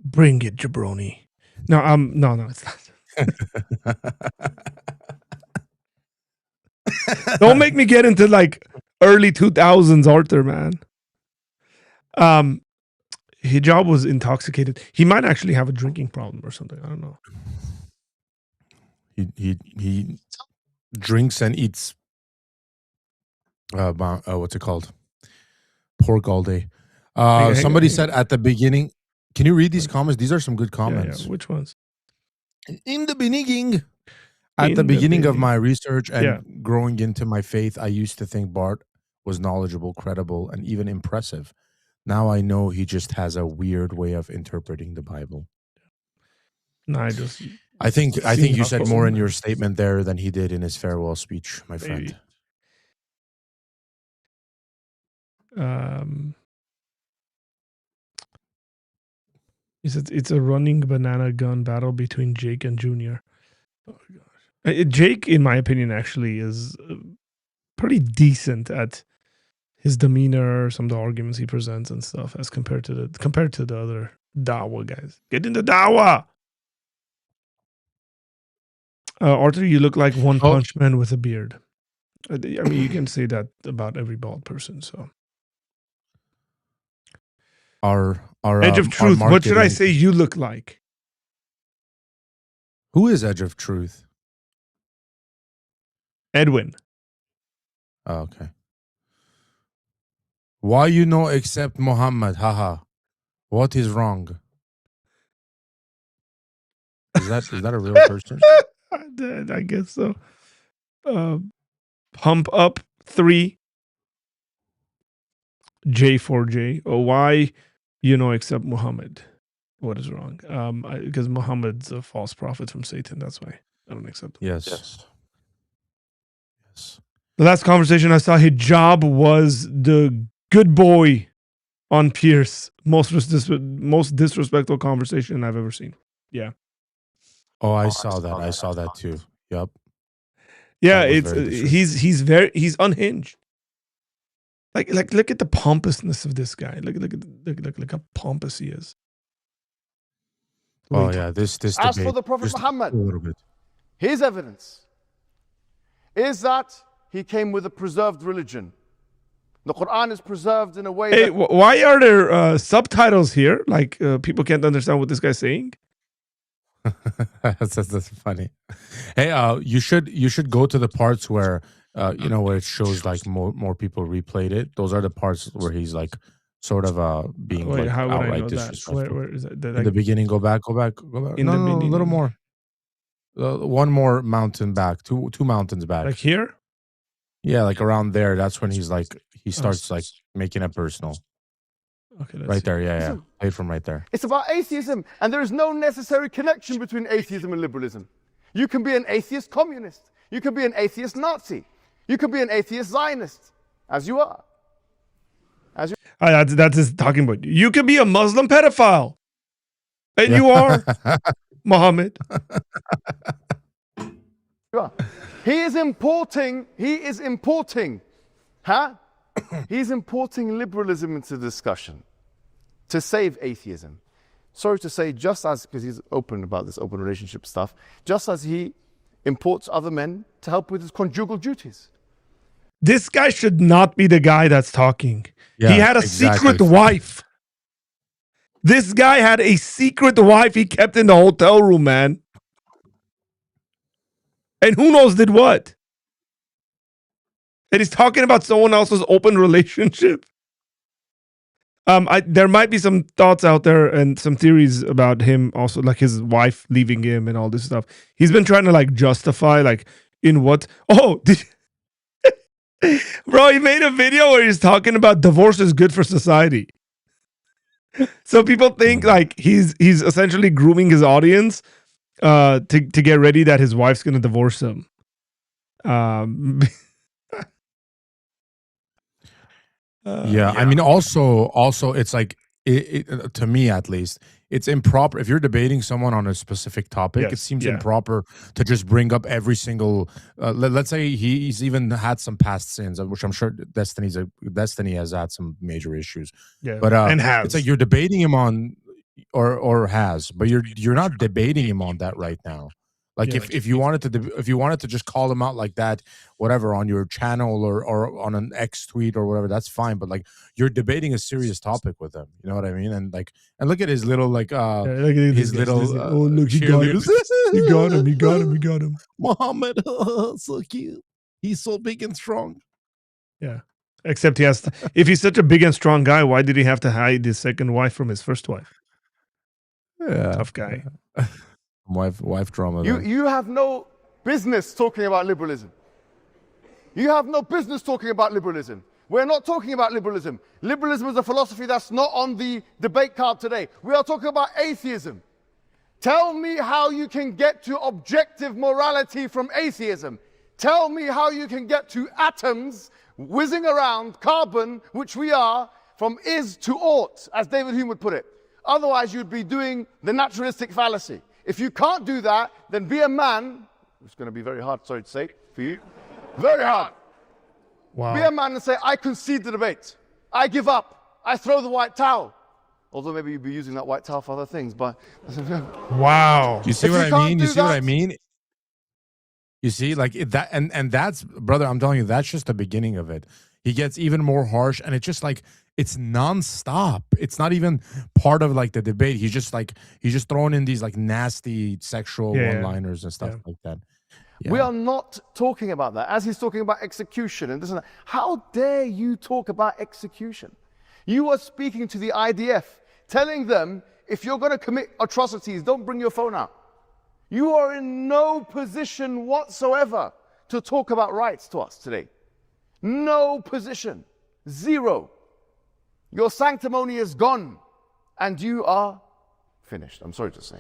Bring it, jabroni. No, no, it's not. Don't make me get into like early 2000s Arthur, man. Hijab was intoxicated. He might actually have a drinking problem or something. I don't know. He drinks and eats what's it called? Pork all day. Somebody said at the beginning. Can you read these comments? These are some good comments. Yeah. Which ones? In the beginning, at the beginning of my research and growing into my faith, I used to think Bart was knowledgeable, credible, and even impressive. Now I know he just has a weird way of interpreting the Bible. No, I think you said more in your statement there than he did in his farewell speech, my friend. He said it's a running banana gun battle between Jake and Junior. Oh gosh, Jake, in my opinion, actually is pretty decent at his demeanor, some of the arguments he presents and stuff, as compared to the other Dawah guys. Get into Dawah. Arthur, you look like One Punch Man with a beard. I mean, you can say that about every bald person. So, our Edge of Truth. What should I say? You look like. Who is Edge of Truth? Edwin. Oh, okay. Why you no accept Muhammad? Haha. What is wrong? Is that a real person? I guess so. Pump up 3 J4J. Oh, why accept Muhammad? What is wrong? Because Muhammad's a false prophet from Satan. That's why I don't accept him. Yes. The last conversation I saw, Hijab was the good boy on Pierce. Most disrespectful conversation I've ever seen. Yeah. Oh, I saw that. I saw that too. Yep. Yeah, he's unhinged. Like look at the pompousness of this guy. Look how pompous he is. Oh yeah, this As debate, for the Prophet just Muhammad, a little bit. his evidence is that he came with a preserved religion. The Quran is preserved in a way Hey, that... why are there subtitles here? Like people can't understand what this guy's saying. That's funny. Hey, you should go to the parts where where it shows like more people replayed it. Those are the parts where he's like sort of being Wait, like how would I outright know that? disrespectful. Where is that? In the beginning, go back. In No, the a little beginning. more. One more mountain back, two mountains back. Like here? Yeah, like around there. That's when he starts like making it personal. Okay, Right there, yeah. Play from right there. It's about atheism, and there is no necessary connection between atheism and liberalism. You can be an atheist communist. You can be an atheist Nazi. You can be an atheist Zionist, as you are. That's his talking about. You could be a Muslim pedophile. And you are, Muhammad. You are. He is importing, He's importing liberalism into the discussion to save atheism. Sorry to say, just as, because he's open about this open relationship stuff, just as he imports other men to help with his conjugal duties. This guy should not be the guy that's talking. Yeah, he had a secret wife. This guy had a secret wife he kept in the hotel room, man. And who knows did what? And he's talking about someone else's open relationship. There might be some thoughts out there and some theories about him also, like his wife leaving him and all this stuff. He's been trying to like justify like in what? Oh, bro, he made a video where he's talking about divorce is good for society. So people think like he's essentially grooming his audience to get ready that his wife's gonna divorce him. Yeah, I mean, also, it's like it to me at least, it's improper if you're debating someone on a specific topic. Yes, it seems yeah. improper to just bring up every single. Let's say he's even had some past sins, which I'm sure Destiny has had some major issues. Yeah, but and has. it's like you're debating him on, or has, but you're not debating him on that right now. Like Yeah. if you wanted to just call him out like that, whatever, on your channel or on an X tweet or whatever, that's fine. But like you're debating a serious topic with him, you know what I mean? And look at his little like look at his little oh look, he got him. He got him. Muhammad, so cute. He's so big and strong. Yeah. Except he has to, if he's such a big and strong guy, why did he have to hide his second wife from his first wife? Yeah, Tough guy. Wife drama. You have no business talking about liberalism. You have no business talking about liberalism. We're not talking about liberalism. Liberalism is a philosophy that's not on the debate card today. We are talking about atheism. Tell me how you can get to objective morality from atheism. Tell me how you can get to atoms whizzing around, carbon, which we are, from is to ought, as David Hume would put it. Otherwise, you'd be doing the naturalistic fallacy. If you can't do that, then be a man. It's going to be very hard, sorry to say, for you. Very hard. Wow. Be a man and say, I concede the debate. I give up. I throw the white towel. Although maybe you'd be using that white towel for other things, but... Wow. You see If what you I mean? can't You do see what I that- mean? You see, like that, and that's, brother, I'm telling you, that's just the beginning of it. He gets even more harsh, and it's just like, it's nonstop. It's not even part of like the debate. He's just throwing in these like nasty sexual one-liners and stuff like that. Yeah. We are not talking about that. As he's talking about execution and this and that. How dare you talk about execution? You are speaking to the IDF, telling them, if you're going to commit atrocities, don't bring your phone out. You are in no position whatsoever to talk about rights to us today. No position. Zero. Your sanctimony is gone. And you are finished. I'm sorry to say.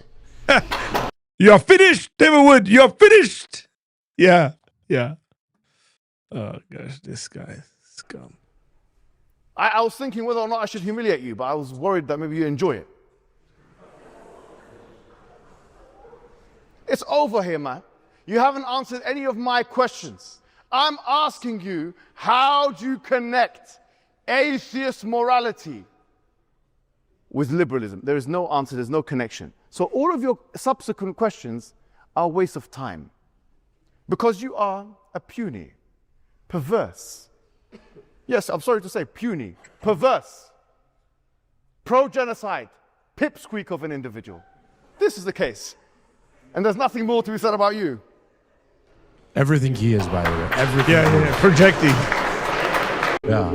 You're finished, David Wood. You're finished. Yeah. Oh, gosh, this guy. Scum. I was thinking whether or not I should humiliate you, but I was worried that maybe you enjoy it. It's over here, man. You haven't answered any of my questions. I'm asking you, how do you connect atheist morality with liberalism? There is no answer, there's no connection. So all of your subsequent questions are a waste of time. Because you are a puny, perverse, yes, I'm sorry to say puny, perverse, pro-genocide, pipsqueak of an individual. This is the case. And there's nothing more to be said about you. Everything he is, by the way. Everything. Yeah. Projecting. Yeah.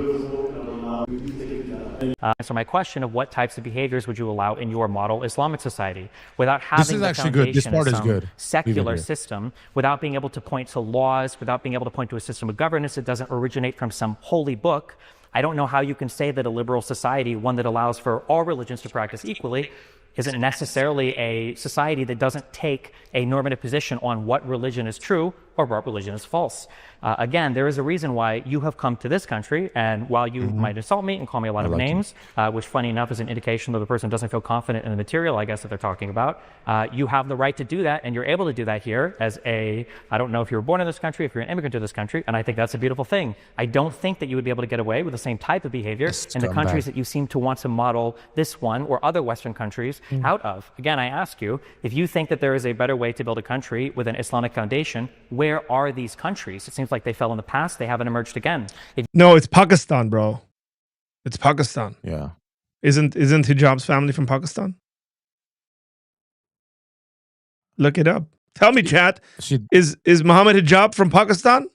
So my question of what types of behaviors would you allow in your model Islamic society without having the foundation of some secular system, without being able to point to laws, without being able to point to a system of governance that doesn't originate from some holy book? I don't know how you can say that a liberal society, one that allows for all religions to practice equally, isn't necessarily a society that doesn't take a normative position on what religion is true or what religion is false. Again, there is a reason why you have come to this country, and while you might insult me and call me a lot of names, which funny enough is an indication that the person doesn't feel confident in the material, I guess, that they're talking about, you have the right to do that, and you're able to do that here as I don't know if you were born in this country, if you're an immigrant to this country, and I think that's a beautiful thing. I don't think that you would be able to get away with the same type of behavior in the countries that you seem to want to model this one or other Western countries out of. Again, I ask you, if you think that there is a better way to build a country with an Islamic foundation, where are these countries? It seems like they fell in the past. They haven't emerged again. No, it's Pakistan, bro. It's Pakistan. Yeah. Isn't Hijab's family from Pakistan? Look it up. Tell me, chat. Is Muhammad Hijab from Pakistan?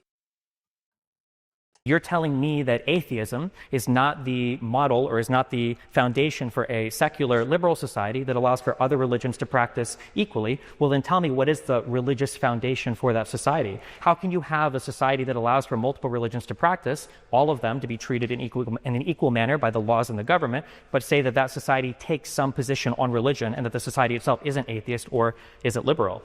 You're telling me that atheism is not the model or is not the foundation for a secular liberal society that allows for other religions to practice equally. Well, then tell me, what is the religious foundation for that society? How can you have a society that allows for multiple religions to practice, all of them to be treated in an equal manner by the laws and the government, but say that that society takes some position on religion and that the society itself isn't atheist or isn't liberal?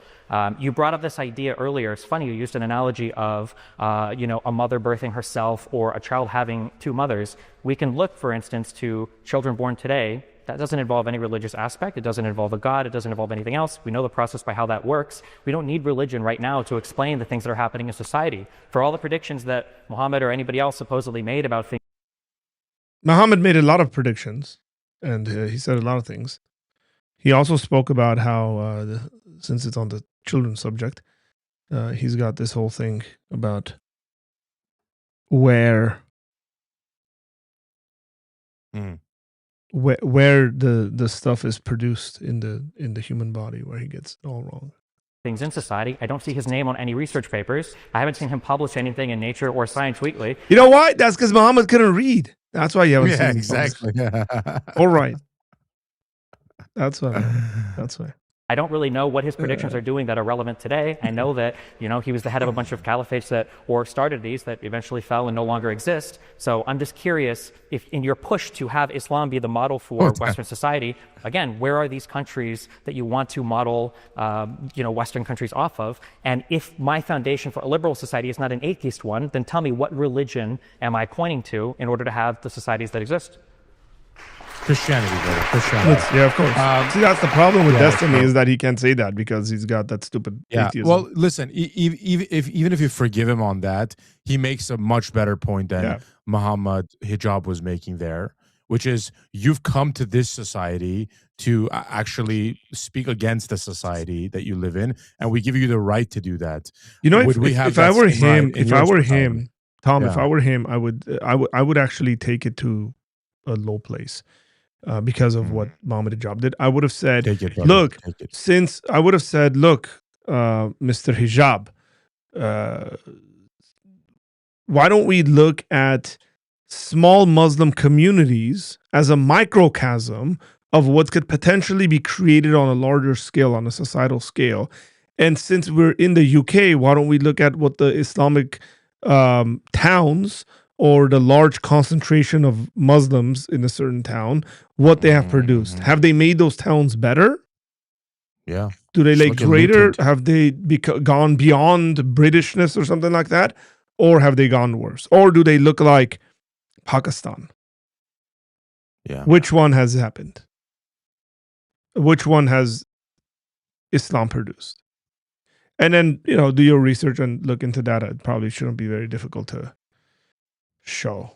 You brought up this idea earlier. It's funny, you used an analogy of a mother birthing herself or a child having two mothers. We can look, for instance, to children born today. That doesn't involve any religious aspect. It doesn't involve a God. It doesn't involve anything else. We know the process by how that works. We don't need religion right now to explain the things that are happening in society. For all the predictions that Muhammad or anybody else supposedly made about things. Muhammad made a lot of predictions, and he said a lot of things. He also spoke about how, since it's on the children's subject, he's got this whole thing about where the stuff is produced in the human body, where he gets it all wrong. Things in society. I don't see his name on any research papers. I haven't seen him publish anything in Nature or Science Weekly. You know why? That's because Muhammad couldn't read. That's why you haven't seen him. Exactly. All right. That's why. That's why. I don't really know what his predictions are doing that are relevant today. I know that, he was the head of a bunch of caliphates or started these that eventually fell and no longer exist. So I'm just curious if in your push to have Islam be the model for Western society, again, where are these countries that you want to model, Western countries off of? And if my foundation for a liberal society is not an atheist one, then tell me, what religion am I pointing to in order to have the societies that exist? Christianity, brother. Christianity. Yeah, of course. See, that's the problem with Destiny is that he can't say that because he's got that stupid atheism. Well, listen, even if you forgive him on that, he makes a much better point than Muhammad Hijab was making there, which is you've come to this society to actually speak against the society that you live in, and we give you the right to do that. If I were him, Tom, if I were him, I would actually take it to a low place. Because of what Muhammad Hijab did, I would have said, look, Mr. Hijab, why don't we look at small Muslim communities as a microcosm of what could potentially be created on a larger scale, on a societal scale? And since we're in the UK, why don't we look at what the Islamic towns or the large concentration of Muslims in a certain town, what they have produced. Have they made those towns better? Yeah. Do they like greater? Have they gone beyond Britishness or something like that? Or have they gone worse? Or do they look like Pakistan? Yeah. Which one has happened? Which one has Islam produced? And then, do your research and look into that. It probably shouldn't be very difficult to show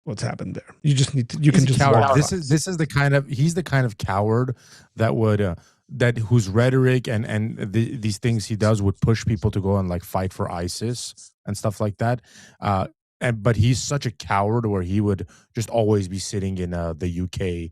what's happened there. You just need to, you can just coward. This is the kind of, he's the kind of coward that would, whose rhetoric and these things he does would push people to go and like fight for ISIS and stuff like that. But he's such a coward where he would just always be sitting in the UK,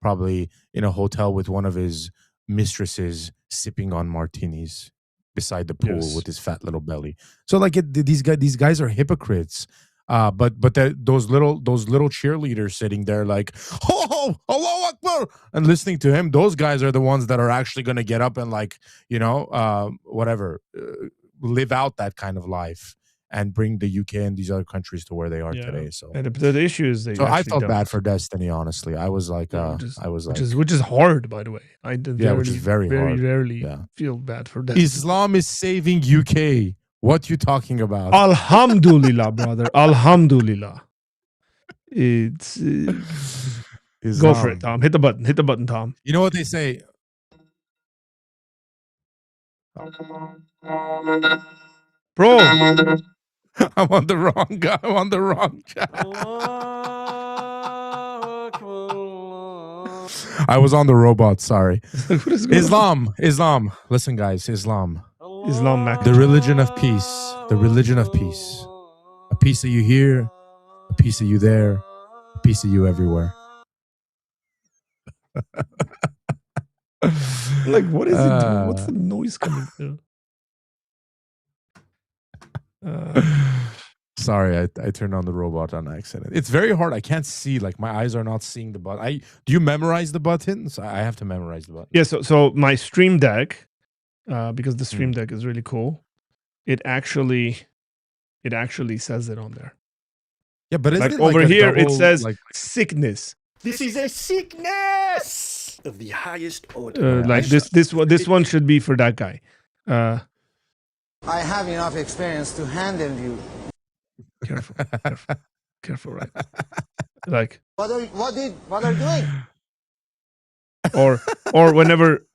probably in a hotel with one of his mistresses sipping on martinis beside the pool with his fat little belly. So like these guys are hypocrites. But those little cheerleaders sitting there like, oh, Allahu Akbar, and listening to him, those guys are the ones that are actually going to get up and like, live out that kind of life and bring the UK and these other countries to where they are today. So, and the issue is I felt bad for Destiny. Honestly, I was like, which is hard, by the way. Which is very hard. Rarely feel bad for Destiny. Islam is saving UK. What you talking about? Alhamdulillah, brother. Alhamdulillah. It's go for it, Tom. Hit the button, Tom. You know what they say? Bro, I'm on the wrong guy. I'm on the wrong channel. I was on the robot. Sorry. Islam. Listen, guys. Islam. The religion of peace. The religion of peace. A piece of you here, a piece of you there, a piece of you everywhere. Like, what is it doing? What's the noise coming through? Sorry, I turned on the robot on accident. It's very hard. I can't see. Like, my eyes are not seeing the button. Do you memorize the buttons? I have to memorize the button. Yeah, so my Stream Deck, because the Stream Deck is really cool, it actually says it on there. Yeah, but like over here it says like, sickness. This is a sickness of the highest order. This one should be for that guy. I have enough experience to handle you. Careful, right? Like what are you doing? Or whenever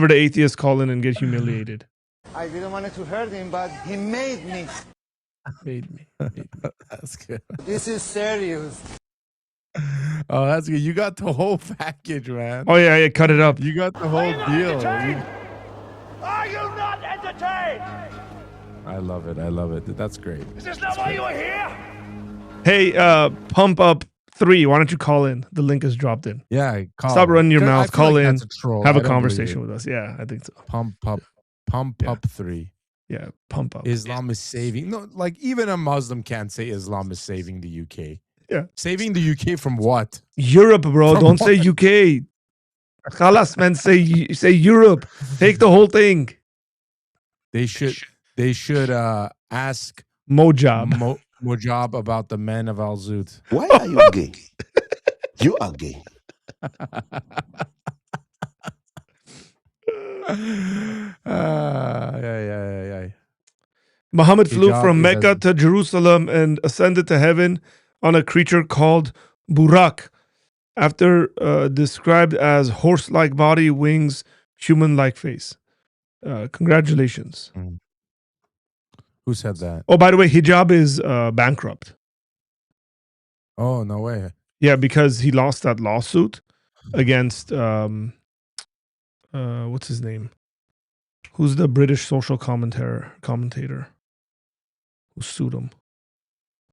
the atheists call in and get humiliated. I didn't want to hurt him, but he made me. Made me. That's good. This is serious. Oh, that's good. You got the whole package, man. Oh yeah, cut it up. You got the whole deal. Are you not entertained? I love it. That's great. Is this not why you are here? Hey, Pump Up 3, why don't you call in? The link is dropped in. Yeah, stop running your mouth. Call in. Have a conversation with us. Yeah, I think so. Pump Up 3. Yeah, Pump Up. Islam is saving. No, like even a Muslim can't say Islam is saving the UK. Yeah, saving the UK from what? Europe, bro. Don't say UK. Khalas, man. Say Europe. Take the whole thing. They should ask Mojab about the men of Al Zut. Why are you gay? You are gay. Yeah. Muhammad flew from Mecca to Jerusalem and ascended to heaven on a creature called Burak, after described as horse-like body, wings, human-like face. Congratulations. Who said that? Oh, by the way, hijab is bankrupt. Oh, no way. Yeah, because he lost that lawsuit against what's his name? Who's the British social commentator who sued him?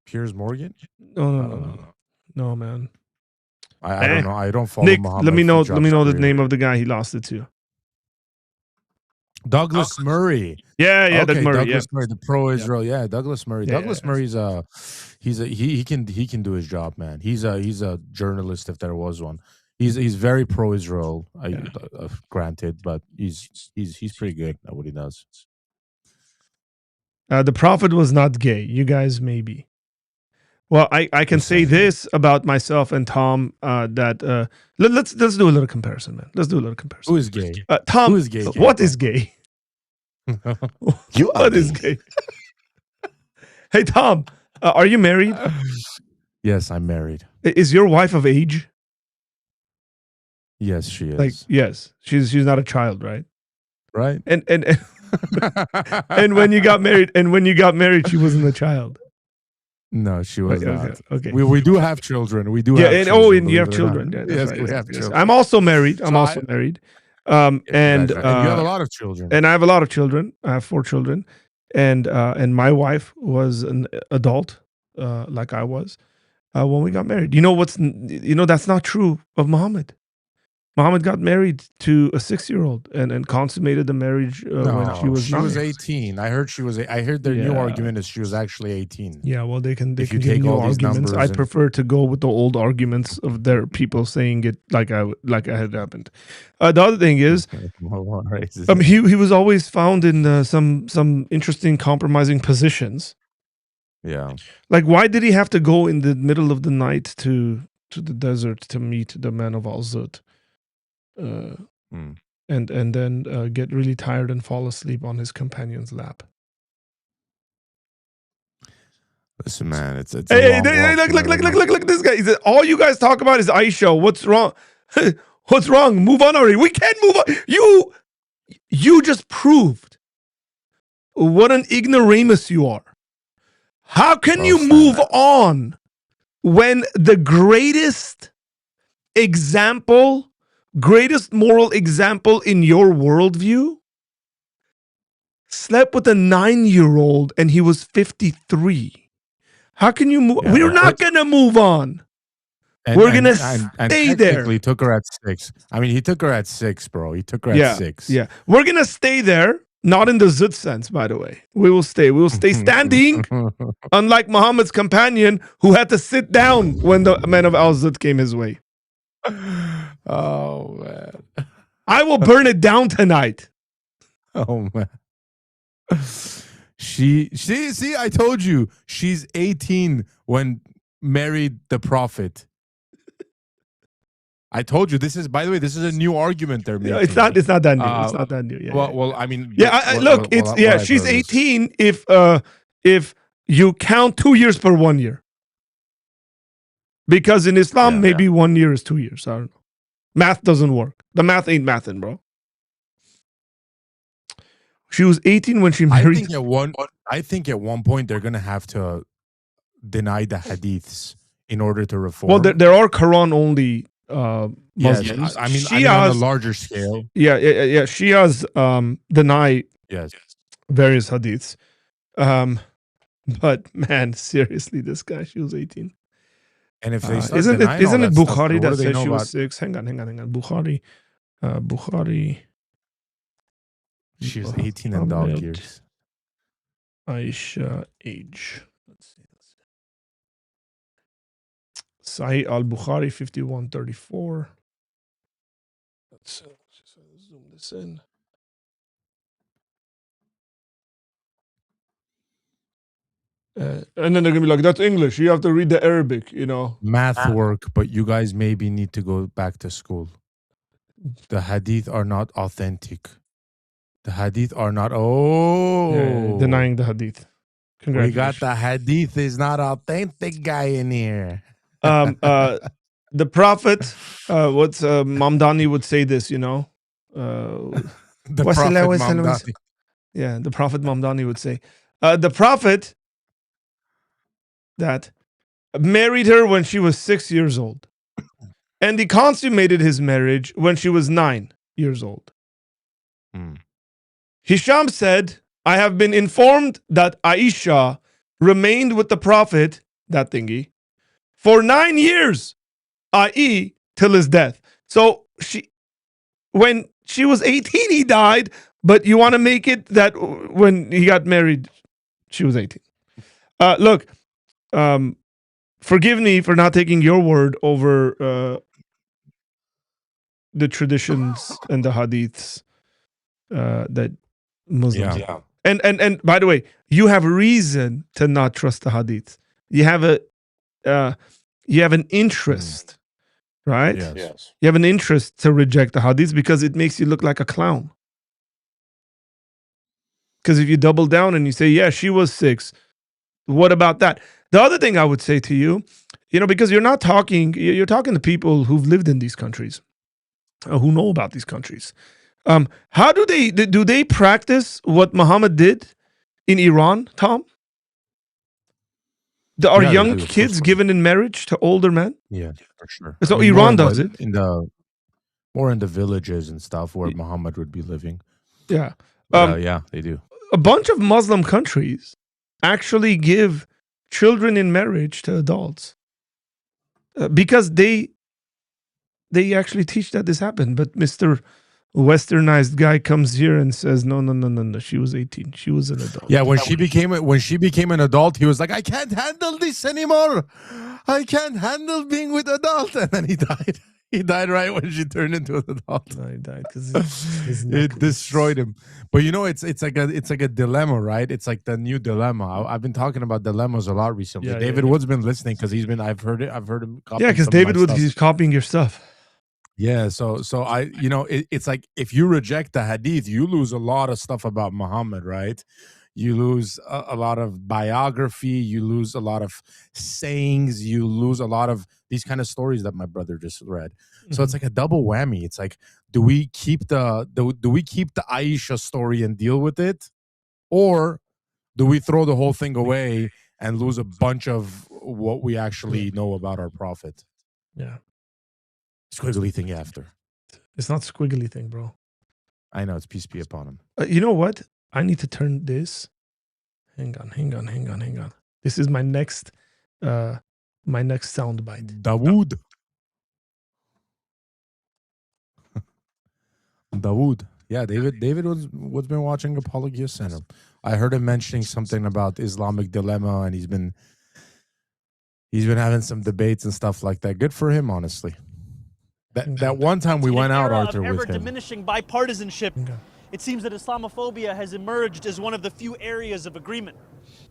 Piers Morgan? No, man. I don't know. I don't follow Nick, Muhammad. let me know the name of the guy he lost it to. Douglas Murray. Yeah, okay, Doug Murray. Douglas Murray, the pro-Israel. Yeah, Douglas Murray. Douglas Murray's he can do his job, man. He's a journalist if there was one. He's very pro-Israel, granted, but he's pretty good at what he does. The Prophet was not gay. You guys maybe. Well, I can say this about myself and Tom that let's do a little comparison, man. Let's do a little comparison. Who is gay? Tom, who is gay? What is gay? What is gay? Hey, Tom, are you married? Yes, I'm married. Is your wife of age? Yes, she is. Like, yes, she's not a child, right? Right. And and when you got married, she wasn't a child. No, she was not. Okay. We do have children. We do. Yeah, have and children, and you have children. Yeah, yes, right. we have children. I'm also married. I'm also married. And and you have a lot of children. And I have a lot of children. I have 4 children, and my wife was an adult, like I was, when we got married. You know that's not true of Muhammad. Muhammad got married to a 6-year-old and consummated the marriage when she was 9. She was 18. I heard their new argument is she was actually 18. Yeah, well, they can you give take new all these arguments. I numbers prefer to go with the old arguments of their people saying it like I had happened. The other thing is, he was always found in some interesting compromising positions. Yeah. Like, why did he have to go in the middle of the night to the desert to meet the man of Al-Zut? And then get really tired and fall asleep on his companion's lap. Listen, man, it's look at this guy. He said, all you guys talk about is Aisha. What's wrong? What's wrong? Move on already. We can't move on. You just proved what an ignoramus you are. How can you move on when the greatest moral example in your worldview slept with a 9-year-old and he was 53? How can you move? We're not going to move on. We're going to stay there. He took her at 6. I mean, he took her at 6, bro. He took her at 6. Yeah. We're going to stay there. Not in the Zut sense, by the way. We will stay standing, unlike Muhammad's companion who had to sit down when the man of Al-Zut came his way. Oh, man. I will burn it down tonight. Oh, man. See, I told you. She's 18 when married the Prophet. I told you this is. By the way, this is a new argument they're making. It's not that new. It's not that new. Yeah, well, I mean, she's 18 if you count 2 years per 1 year. Because in Islam, maybe 1 year is 2 years. I don't know. Math doesn't work. The math ain't mathin', bro. She was 18 when she married. I think at one point they're gonna have to deny the hadiths in order to reform. Well, there are Quran only Muslims. I mean on a larger scale. Yeah. Shias deny various hadiths. But man, seriously, this guy, she was 18. And if they isn't it Bukhari that says she was 6? Hang on. Bukhari. She was 18 and dog years. Aisha age. Let's see. Sahih al-Bukhari 5134. Let's zoom this in. And then they're gonna be like, "That's English. You have to read the Arabic." Math work, but you guys maybe need to go back to school. The hadith are not authentic. The hadith are not. Denying the hadith. We got the hadith is not authentic guy in here. The Prophet, what's Mamdani would say this, The Prophet Mamdani. Yeah, the Prophet Mamdani would say, the Prophet that married her when she was 6 years old, and he consummated his marriage when she was 9 years old. Hisham said, I have been informed that Aisha remained with the Prophet, that thingy, for 9 years, i.e., till his death. So when she was 18, he died, but you want to make it that when he got married, she was 18. Look, forgive me for not taking your word over the traditions and the hadiths that Muslims. Yeah. And by the way, you have reason to not trust the hadith. You have an interest, right? Yes. You have an interest to reject the hadith because it makes you look like a clown. Because if you double down and you say, yeah, she was 6, what about that? The other thing I would say to you, because you're talking to people who've lived in these countries, who know about these countries. How do they practice what Muhammad did in Iran, Tom? Are young kids given in marriage to older men? Yeah, for sure. So Iran does it more in the villages and stuff where Muhammad would be living. Yeah, yeah, they do. A bunch of Muslim countries actually give children in marriage to adults because they actually teach that this happened. But Mr. Westernized guy comes here and says, no, she was 18. She was an adult. Yeah, when she became an adult, he was like, I can't handle this anymore. I can't handle being with adult. And then he died. He died right when she turned into an adult. No, he died because it destroyed him. But it's like a dilemma, right? It's like the new dilemma. I've been talking about dilemmas a lot recently. Yeah, David Wood's been listening because I've heard him. Yeah, because David Wood, he's copying your stuff. Yeah, so it's like if you reject the hadith, you lose a lot of stuff about Muhammad, right? You lose a lot of biography, you lose a lot of sayings, you lose a lot of these kind of stories that my brother just read. So it's like a double whammy. It's like, do we keep the Aisha story and deal with it, or do we throw the whole thing away and lose a bunch of what we actually know about our prophet? Yeah. Squiggly thing after. It's not squiggly thing, bro. I know, it's peace be upon him. You know what? I need to turn this. Hang on. This is my next sound bite. Dawood. Dawood. Yeah, David was been watching Apologia Center. I heard him mentioning something about Islamic dilemma, and he's been having some debates and stuff like that. Good for him, honestly. That one time we went out, Arthur, with him. Ever diminishing bipartisanship, it seems that Islamophobia has emerged as one of the few areas of agreement.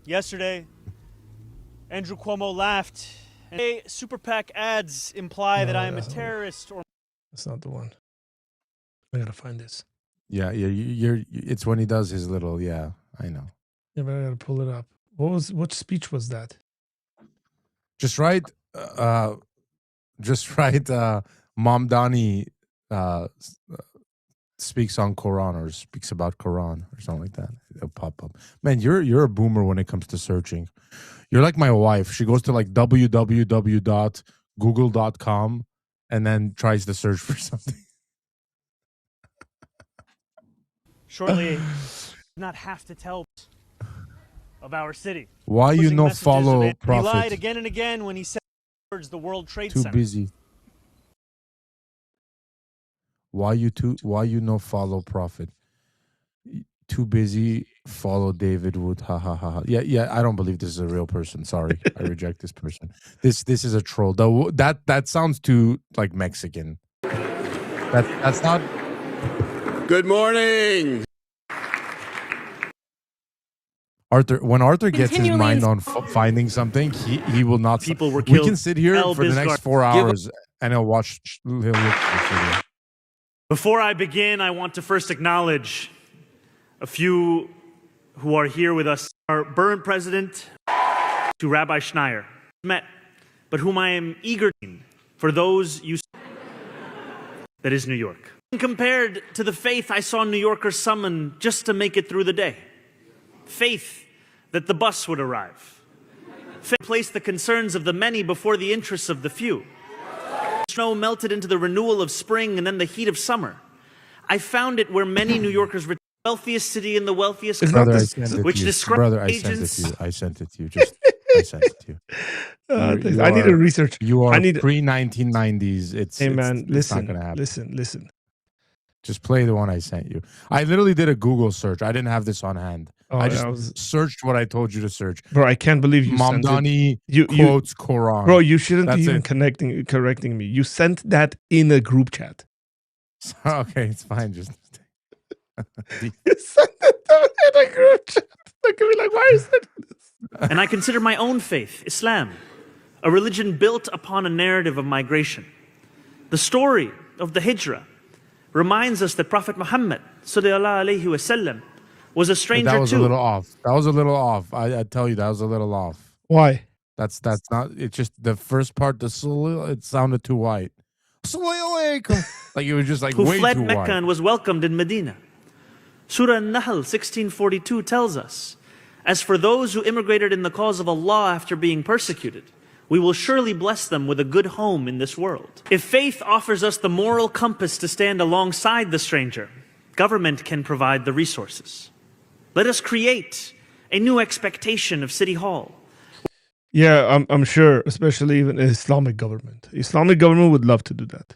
Yesterday, Andrew Cuomo laughed. And Super PAC ads imply that I am a terrorist. That's not the one. I gotta find this. Yeah, it's when he does his little. Yeah, I know. Yeah, but I gotta pull it up. What speech was that? Just write. Mamdani speaks on Quran or speaks about Quran or something like that. It'll pop up. Man, you're a boomer when it comes to searching. You're like my wife. She goes to like www.google.com and then tries to search for something. Shortly, not have to tell of our city. Why you no follow Prophet? He lied again and again when he said words the World Trade Center. Too busy. Why you no follow Prophet? Too busy follow David Wood. Ha ha ha ha. Yeah. I don't believe this is a real person. Sorry, I reject this person. This is a troll. That sounds too like Mexican. That's not. Good morning. When Arthur gets his mind on finding something, he will not. People were killed. We can sit here for the next 4 hours and he'll watch. He'll look at this video. Before I begin, I want to first acknowledge a few who are here with us. Our Bern president, to Rabbi Schneier, met, but whom I am eager to for those you that is New York. Compared to the faith I saw New Yorkers summon just to make it through the day. Faith that the bus would arrive. Faith placed the concerns of the many before the interests of the few. Snow melted into the renewal of spring and then the heat of summer. I found it where many New Yorkers return the wealthiest city in the wealthiest country, which describes agents. I sent it to you. I sent it to you. I need to research. You are pre-1990s. Hey man, listen, not gonna happen. Listen. Just play the one I sent you. I literally did a Google search. I didn't have this on hand. I just searched what I told you to search. Bro, I can't believe you Mamdani quotes Quran. Bro, you shouldn't be even correcting me. You sent that in a group chat. Okay, it's fine. Just you sent it in a group chat. Look at me like, why is that? And I consider my own faith, Islam, a religion built upon a narrative of migration. The story of the Hijrah reminds us that Prophet Muhammad sallallahu alaihi wasallam was a stranger too. That was a little off. That was a little off. I tell you, that was a little off. Why? That's not. It's just the first part. It sounded too white. Like it was just like who way fled too Mecca white. and was welcomed in Medina. Surah An-Nahl 1642 tells us, as for those who immigrated in the cause of Allah after being persecuted, we will surely bless them with a good home in this world. If faith offers us the moral compass to stand alongside the stranger, government can provide the resources. Let us create a new expectation of City Hall. Yeah, I'm sure, especially even an Islamic government. Islamic government would love to do that.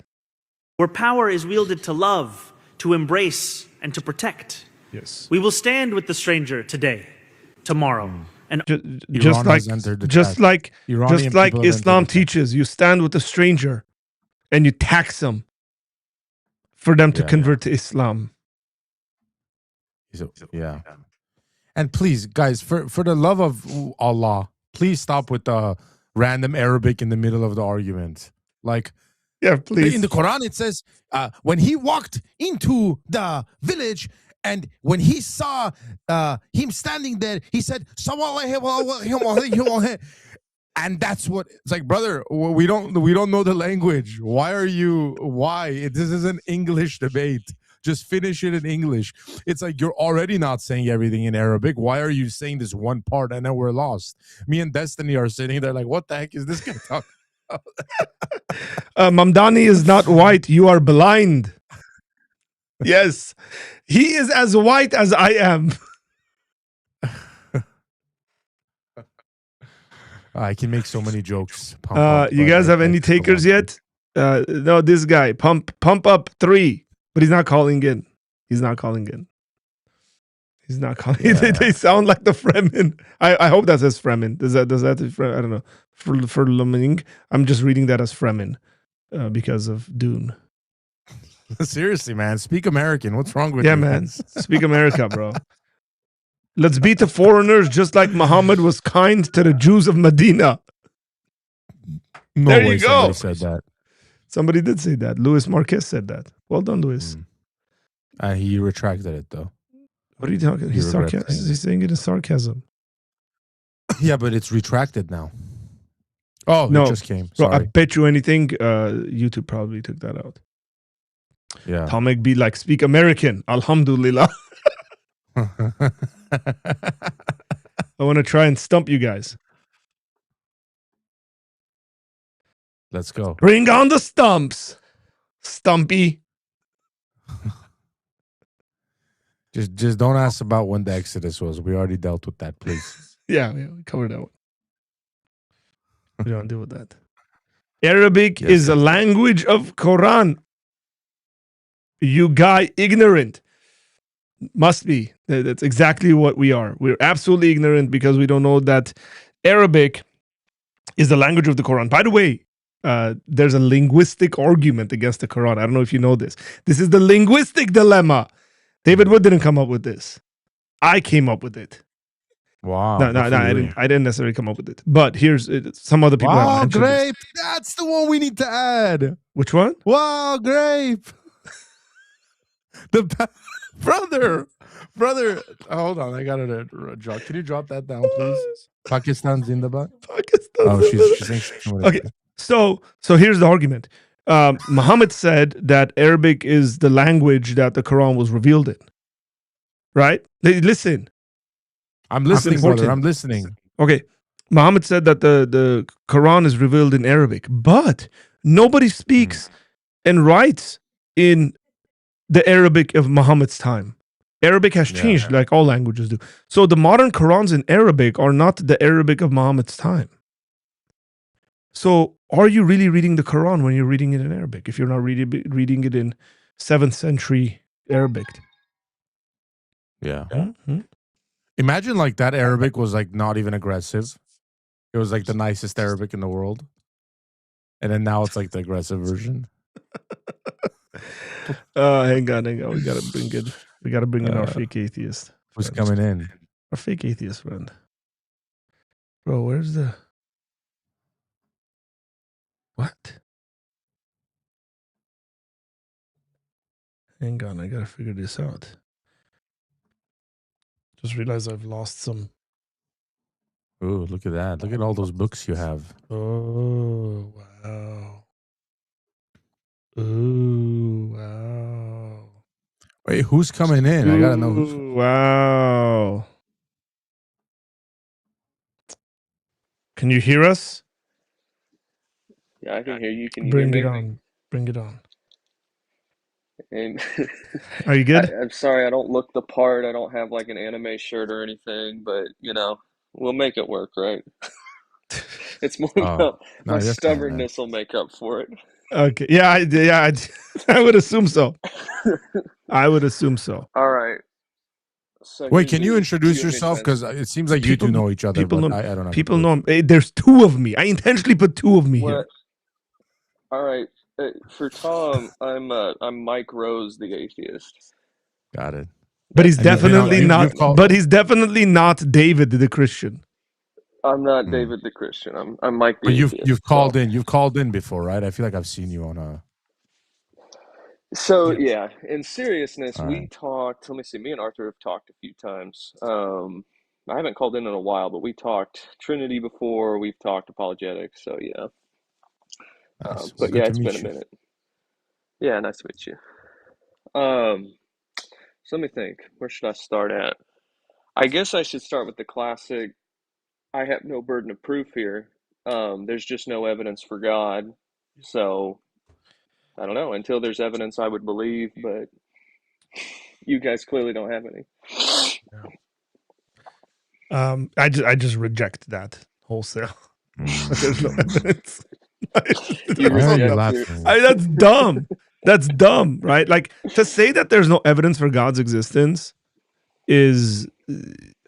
Where power is wielded to love, to embrace, and to protect. Yes. We will stand with the stranger today, tomorrow. And just like Islam teaches, you stand with a stranger and you tax them for them to convert to Islam. Yeah. And please, guys, for the love of Allah, please stop with the random Arabic in the middle of the argument. Like, yeah, please. In the Quran, it says, when he walked into the village and when he saw him standing there, he said, and that's what it's like, brother. We don't know the language. Why? This is an English debate. Just finish it in English. It's like you're already not saying everything in Arabic. Why are you saying this one part? And then we're lost. Me and Destiny are sitting there like, what the heck is this guy talking about? Mamdani is not white. You are blind. Yes. He is as white as I am. I can make so many jokes. You guys have any takers yet? No, this guy. Pump up 3. But he's not calling in. He's not calling. Yeah. They sound like the Fremen. I hope that says Fremen. Does that I don't know. For Leming, I'm just reading that as Fremen because of Dune. Seriously, man. Speak American. What's wrong with you? Yeah, man. Speak America, bro. Let's beat the foreigners just like Muhammad was kind to the Jews of Medina. No there way you go. Somebody said that. Somebody did say that. Luis Marquez said that. Well done, Luis. He retracted it, though. What are you talking? He's saying it in sarcasm. Yeah, but it's retracted now. Oh, no, it just came. Bro, Sorry. I bet you anything, YouTube probably took that out. Yeah. Tomek be like, speak American. Alhamdulillah. I want to try and stump you guys. Let's go. Bring on the stumps. Stumpy. Just don't ask about when the Exodus was. We already dealt with that, please. Yeah, we covered that one. We don't deal with that. Arabic is a language of Quran. You guy ignorant. Must be. That's exactly what we are. We're absolutely ignorant because we don't know that Arabic is the language of the Quran. By the way, there's a linguistic argument against the Quran. I don't know if you know this. This is the linguistic dilemma. David Wood didn't come up with this. I came up with it. Wow. No, I didn't necessarily come up with it. But here's some other people. Wow, grape. That's the one we need to add. Which one? Wow, grape. Brother. Hold on, I got to drop. Can you drop that down, please? Pakistan Zindabad. She's saying okay. So here's the argument. Muhammad said that Arabic is the language that the Quran was revealed in. Right? Listen. I'm listening, brother. I'm listening. Okay. Muhammad said that the Quran is revealed in Arabic, but nobody speaks and writes in the Arabic of Muhammad's time. Arabic has changed like all languages do. So the modern Qurans in Arabic are not the Arabic of Muhammad's time. So are you really reading the Quran when you're reading it in Arabic if you're not reading it in 7th century Arabic? Yeah. Mm-hmm. Imagine like that Arabic was like not even aggressive. It was like the nicest Arabic in the world. And then now it's like the aggressive version. Hang on. We gotta bring in our fake atheist. Who's coming in? Our fake atheist friend. Bro, where's the... What? Hang on, I gotta figure this out. Just realized I've lost some... Oh, look at that. Look at all those books you have. Oh, wow. Ooh, wow. Wait, who's coming in? I gotta know who's... Wow. Can you hear us? Yeah, I can hear you. Can you Bring hear it me? on. Bring it on. And Are you good? I'm sorry, I don't look the part. I don't have like an anime shirt or anything, but you know, we'll make it work, right? It's more about my stubbornness will make up for it. Okay. Yeah, I would assume so. I would assume so. All right. So wait, can you introduce yourself? Because it seems like you two know each other, but I don't know. People know. There's two of me. I intentionally put two of me here. All right. For Tom, I'm Mike Rose, the atheist. Got it. But he's definitely not. But he's definitely not David the Christian. I'm not David the Christian. I'm Mike the atheist. But you've called in. You've called in before, right? I feel like I've seen you on a... So yeah, in seriousness, we talked. Let me see. Me and Arthur have talked a few times. I haven't called in a while, but we talked Trinity before. We've talked apologetics. So yeah. Nice. But yeah, it's been a minute. Yeah, nice to meet you. So let me think. Where should I start at? I guess I should start with the classic. I have no burden of proof here. There's just no evidence for God. So I don't know. Until there's evidence, I would believe, but you guys clearly don't have any. I just reject that wholesale. There's no evidence. That's dumb. That's dumb, right? Like, to say that there's no evidence for God's existence is,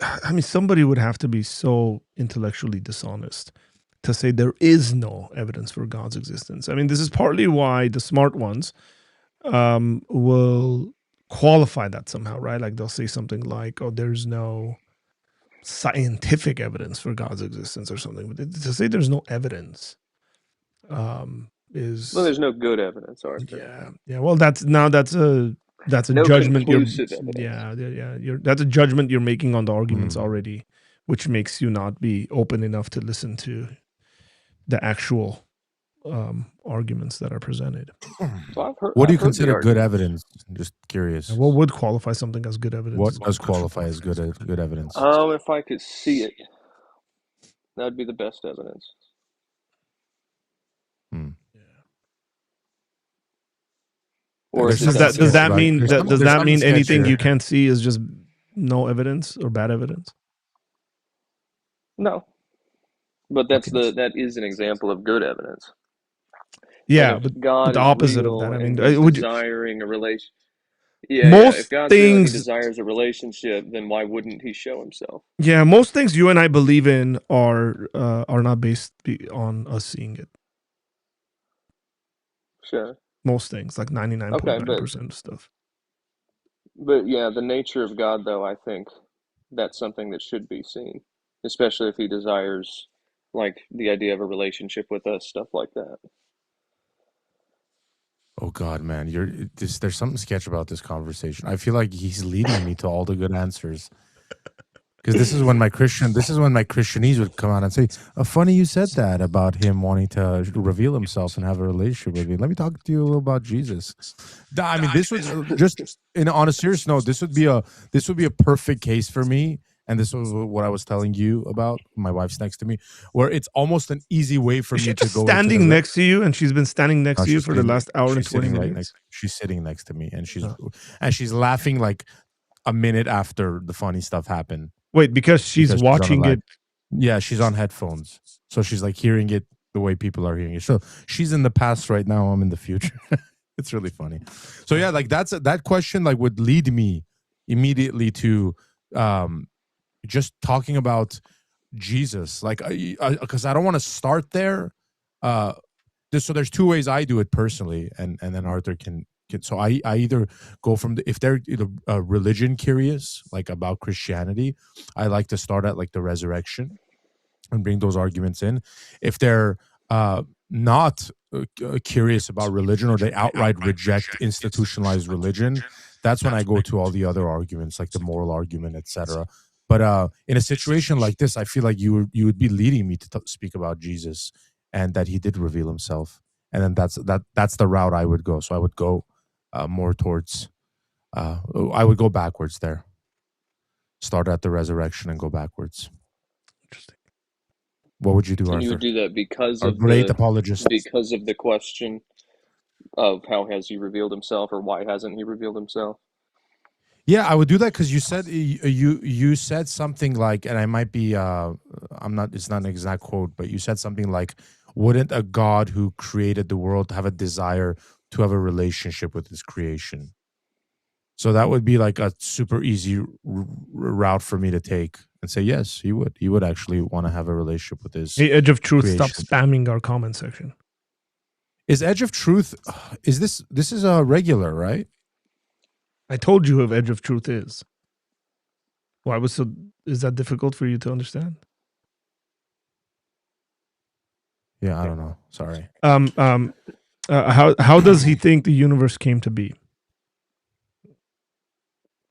I mean, somebody would have to be so intellectually dishonest to say there is no evidence for God's existence. I mean, this is partly why the smart ones will qualify that somehow, right? Like, they'll say something like, oh, there's no scientific evidence for God's existence or something. But to say there's no evidence is... Well, there's no good evidence, Arthur. Yeah. Well, that's a no judgment. That's a judgment you're making on the arguments already, which makes you not be open enough to listen to the actual arguments that are presented. So what do you consider good evidence? Just curious. What would qualify something as good evidence? What does qualify as good evidence? If I could see it, that'd be the best evidence. Or does that mean anything you can't see is just no evidence or bad evidence? No, but that is an example of good evidence. Yeah, but God the opposite of that. I mean, desiring a relation. Yeah, if God's real, He desires a relationship, then why wouldn't He show Himself? Yeah, most things you and I believe in are not based on us seeing it. Sure. Most things, like 99.9% of stuff. But yeah, the nature of God, though, I think that's something that should be seen, especially if He desires, like, the idea of a relationship with us, stuff like that. Oh God, man, there's something sketch about this conversation. I feel like he's leading me to all the good answers. Because this is when my Christianese would come out and say, funny you said that about him wanting to reveal himself and have a relationship with me. Let me talk to you a little about Jesus. I mean, this was just on a serious note, this would be a perfect case for me. And this was what I was telling you about. My wife's next to me, where it's almost an easy way for me to go. Standing next to you, and she's been standing next to you for the last hour and 20 minutes. She's sitting next to me, and she's laughing like a minute after the funny stuff happened. Wait, because she's watching it. Yeah, she's on headphones, so she's like hearing it the way people are hearing it. So she's in the past right now. I'm in the future. It's really funny. So yeah, like that question like would lead me immediately to just talking about Jesus, like because I don't want to start there. So there's two ways I do it personally, and then Arthur can So I either go from if they're religion curious, like about Christianity, I like to start at like the resurrection and bring those arguments in. If they're not curious about religion, or they outright reject institutionalized religion, that's when I go to all the other arguments, like the moral argument, etc. But in a situation like this, I feel like you would be leading me to speak about Jesus and that he did reveal himself, and then that's the route I would go. So I would go more towards, I would go backwards there. Start at the resurrection and go backwards. Interesting. What would you do, Arthur? And you would do that because of great apologist. Because of the question of how has he revealed himself, or why hasn't he revealed himself? Yeah, I would do that because you said you said something like, and I might be it's not an exact quote, but you said something like, wouldn't a God who created the world have a desire to have a relationship with his creation? So that would be like a super easy route for me to take and say, yes, he would. He would actually want to have a relationship with his Edge of Truth, creation. stop spamming our comment section. Is Edge of Truth, is this is a regular, right? I told you who Edge of Truth is. Is that difficult for you to understand? Yeah, I don't know. Sorry. How does he think the universe came to be?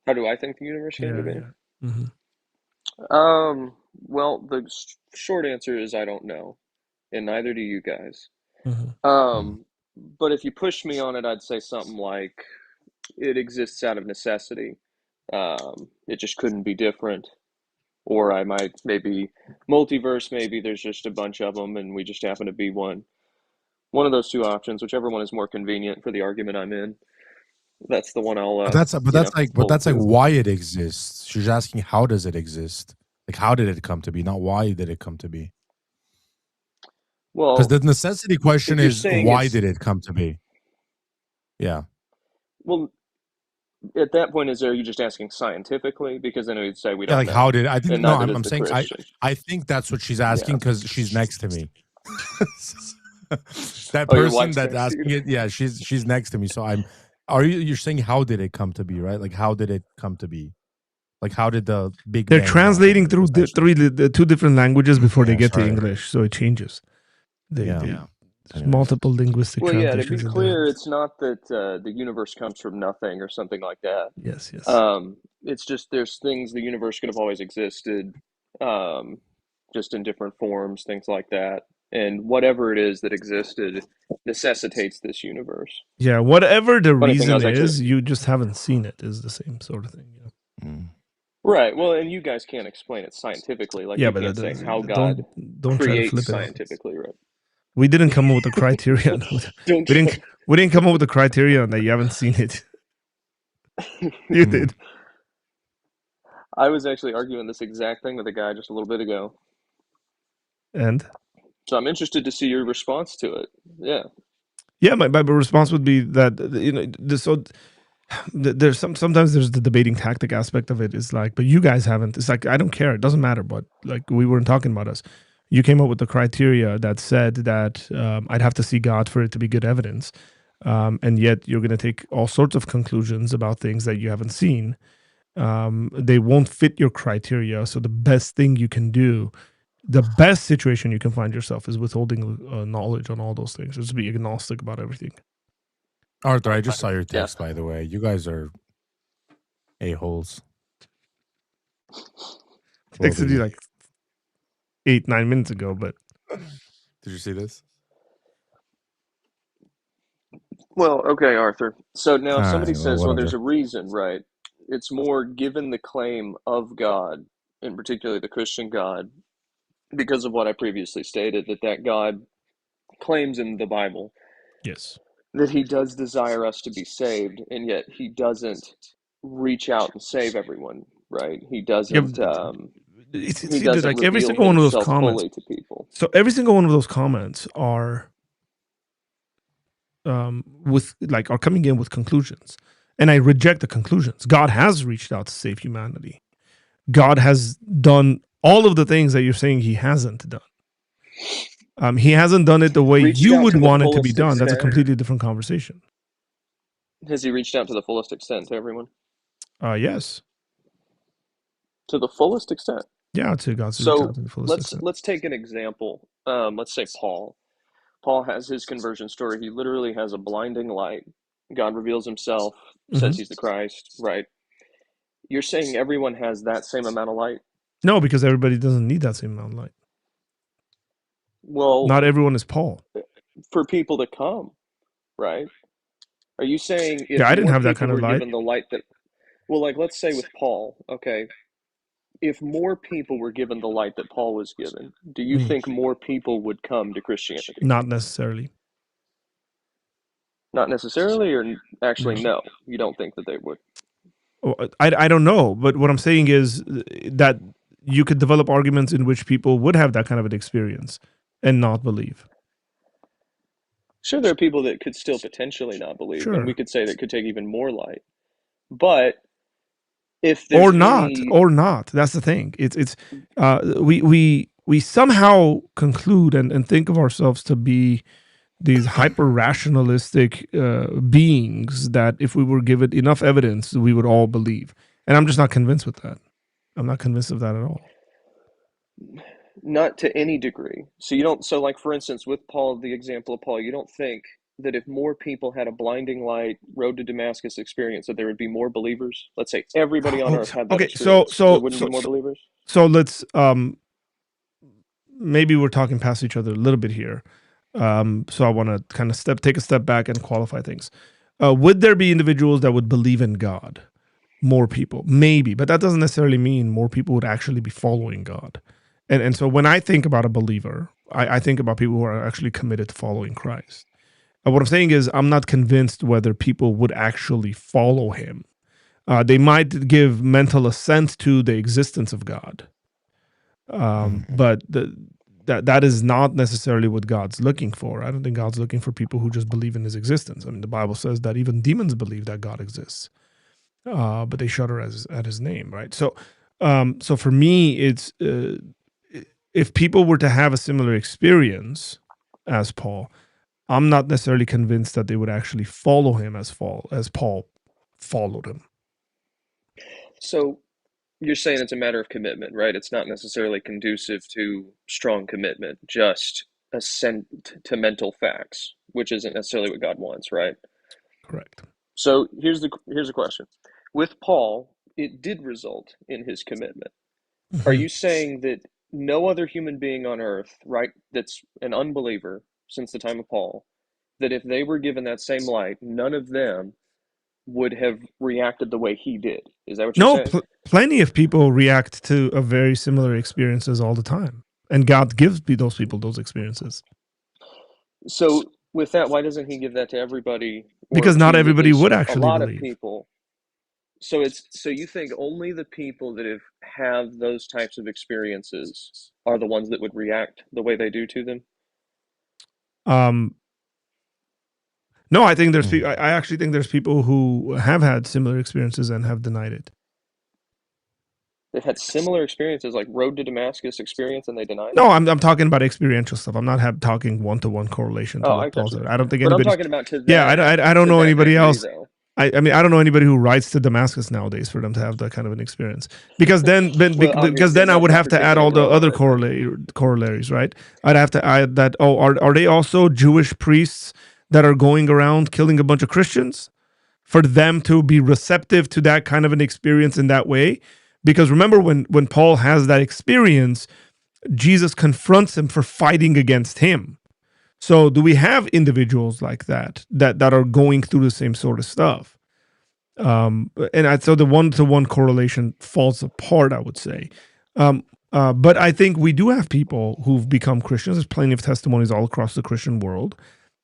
How do I think the universe came to be? Yeah. Mm-hmm. Well, the short answer is I don't know, and neither do you guys. Mm-hmm. But if you push me on it, I'd say something like, it exists out of necessity. It just couldn't be different. Or I might maybe multiverse, maybe there's just a bunch of them and we just happen to be one. One of those two options, whichever one is more convenient for the argument I'm in. That's the one I'll. That's like why it exists. She's asking, how does it exist? Like, how did it come to be? Not why did it come to be? Well, because the necessity question is, why did it come to be? Yeah. Well, at that point, are you just asking scientifically? Because then we'd say we don't. Yeah, like know. how did I think? No, I'm saying Christian. I think that's what she's asking because she's next to me. That your person that's asking it, yeah, she's next to me. So you're saying how did it come to be, right? Like how did it come to be? Like how did the big? They're translating through the two different languages before they get to English, so it changes. There's multiple linguistic translations. To be clear, it's not that the universe comes from nothing or something like that. Yes. It's just there's things the universe could have always existed, just in different forms, things like that. And whatever it is that existed necessitates this universe. Yeah, whatever the reason is, you just haven't seen it, is the same sort of thing. Yeah. Right. Well, and you guys can't explain it scientifically. Like you can't say how God creates scientifically, right? We didn't come up with the criteria. we didn't come up with the criteria that you haven't seen it. You did. I was actually arguing this exact thing with a guy just a little bit ago. And? So I'm interested to see your response to it. Yeah. Yeah, my response would be that there's sometimes there's the debating tactic aspect of it. Is like, but you guys haven't. It's like, I don't care. It doesn't matter. But like, we weren't talking about us. You came up with the criteria that said that I'd have to see God for it to be good evidence. And yet you're going to take all sorts of conclusions about things that you haven't seen. They won't fit your criteria. So the best thing you can do, the best situation you can find yourself is withholding knowledge on all those things. Just be agnostic about everything. Arthur, I just saw your text, by the way. You guys are a-holes. Texted you like 8-9 minutes ago, but did you see this? Well, okay, Arthur. So now somebody says, well, there's a reason, right? It's more given the claim of God, in particular the Christian God, because of what I previously stated, that God claims in the Bible, yes, that he does desire us to be saved, and yet he doesn't reach out and save everyone, right? He doesn't. He doesn't like every single one of those comments to people. So every single one of those comments are are coming in with conclusions, and I reject the conclusions. God has reached out to save humanity. God has done all of the things that you're saying he hasn't done. He hasn't done it the way you would want it to be done. That's a completely different conversation. Has he reached out to the fullest extent to everyone? Yes. To the fullest extent. Yeah, to God's So to the fullest extent. let's take an example. Let's say Paul. Paul has his conversion story. He literally has a blinding light. God reveals himself, says he's the Christ, right? You're saying everyone has that same amount of light? No, because everybody doesn't need that same amount of light. Well, not everyone is Paul. For people to come, right? Are you saying if I didn't have that kind of light. Given the light that, well, like let's say with Paul, okay, if more people were given the light that Paul was given, do you think more people would come to Christianity? Not necessarily. Not necessarily, or actually, no, you don't think that they would? I don't know, but what I'm saying is that you could develop arguments in which people would have that kind of an experience and not believe. Sure, there are people that could still potentially not believe, Sure. and we could say that could take even more light. But if or not, that's the thing. We somehow conclude and think of ourselves to be these hyper rationalistic beings that if we were given enough evidence, we would all believe. And I'm just not convinced with that. I'm not convinced of that at all. Not to any degree. So you don't. So, like for instance, with Paul, the example of Paul, you don't think that if more people had a blinding light, road to Damascus experience, that there would be more believers? Let's say everybody on earth had that experience. So there wouldn't be more believers. So let's maybe we're talking past each other a little bit here. So I want to kind of take a step back and qualify things. Would there be individuals that would believe in God? More people, maybe, but that doesn't necessarily mean more people would actually be following God. And so when I think about a believer, I think about people who are actually committed to following Christ. And what I'm saying is I'm not convinced whether people would actually follow him. They might give mental assent to the existence of God. But that is not necessarily what God's looking for. I don't think God's looking for people who just believe in his existence. I mean, the Bible says that even demons believe that God exists, but they shudder at his name, right? So for me, it's if people were to have a similar experience as Paul, I'm not necessarily convinced that they would actually follow him as Paul followed him. So you're saying it's a matter of commitment, right? It's not necessarily conducive to strong commitment, just assent to mental facts, which isn't necessarily what God wants, right? Correct. So here's a question. With Paul, it did result in his commitment. Are you saying that no other human being on earth, right, that's an unbeliever since the time of Paul, that if they were given that same light, none of them would have reacted the way he did? Is that what you're saying? Plenty of people react to a very similar experiences all the time, and God gives those people those experiences. So with that, why doesn't he give that to everybody? Because not everybody would actually believe. A lot of people. So you think only the people that have those types of experiences are the ones that would react the way they do to them? No, I think there's I actually think there's people who have had similar experiences and have denied it. They've had similar experiences, like road to Damascus experience, and they denied it? No, I'm talking about experiential stuff. I'm not talking one-to-one correlation to what Paul said. I don't think anybody. But I'm talking about to that. Yeah, I don't know anybody else. Though. I mean, I don't know anybody who rides to Damascus nowadays for them to have that kind of an experience. Because then I would have to add all the other corollaries, right? I'd have to add that, are they also Jewish priests that are going around killing a bunch of Christians? For them to be receptive to that kind of an experience in that way? Because remember, when Paul has that experience, Jesus confronts him for fighting against him. So do we have individuals like that are going through the same sort of stuff? So the one-to-one correlation falls apart, I would say. But I think we do have people who've become Christians. There's plenty of testimonies all across the Christian world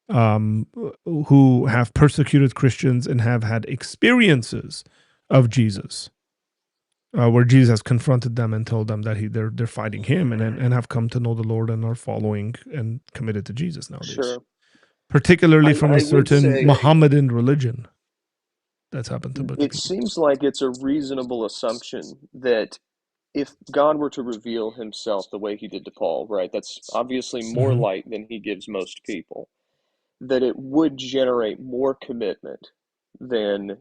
who have persecuted Christians and have had experiences of Jesus. Where Jesus has confronted them and told them that they're fighting him and have come to know the Lord and are following and committed to Jesus nowadays. Sure. Particularly from a certain Mohammedan religion. That's happened to a bunch of people. It seems like it's a reasonable assumption that if God were to reveal himself the way he did to Paul, right, that's obviously more light than he gives most people, that it would generate more commitment than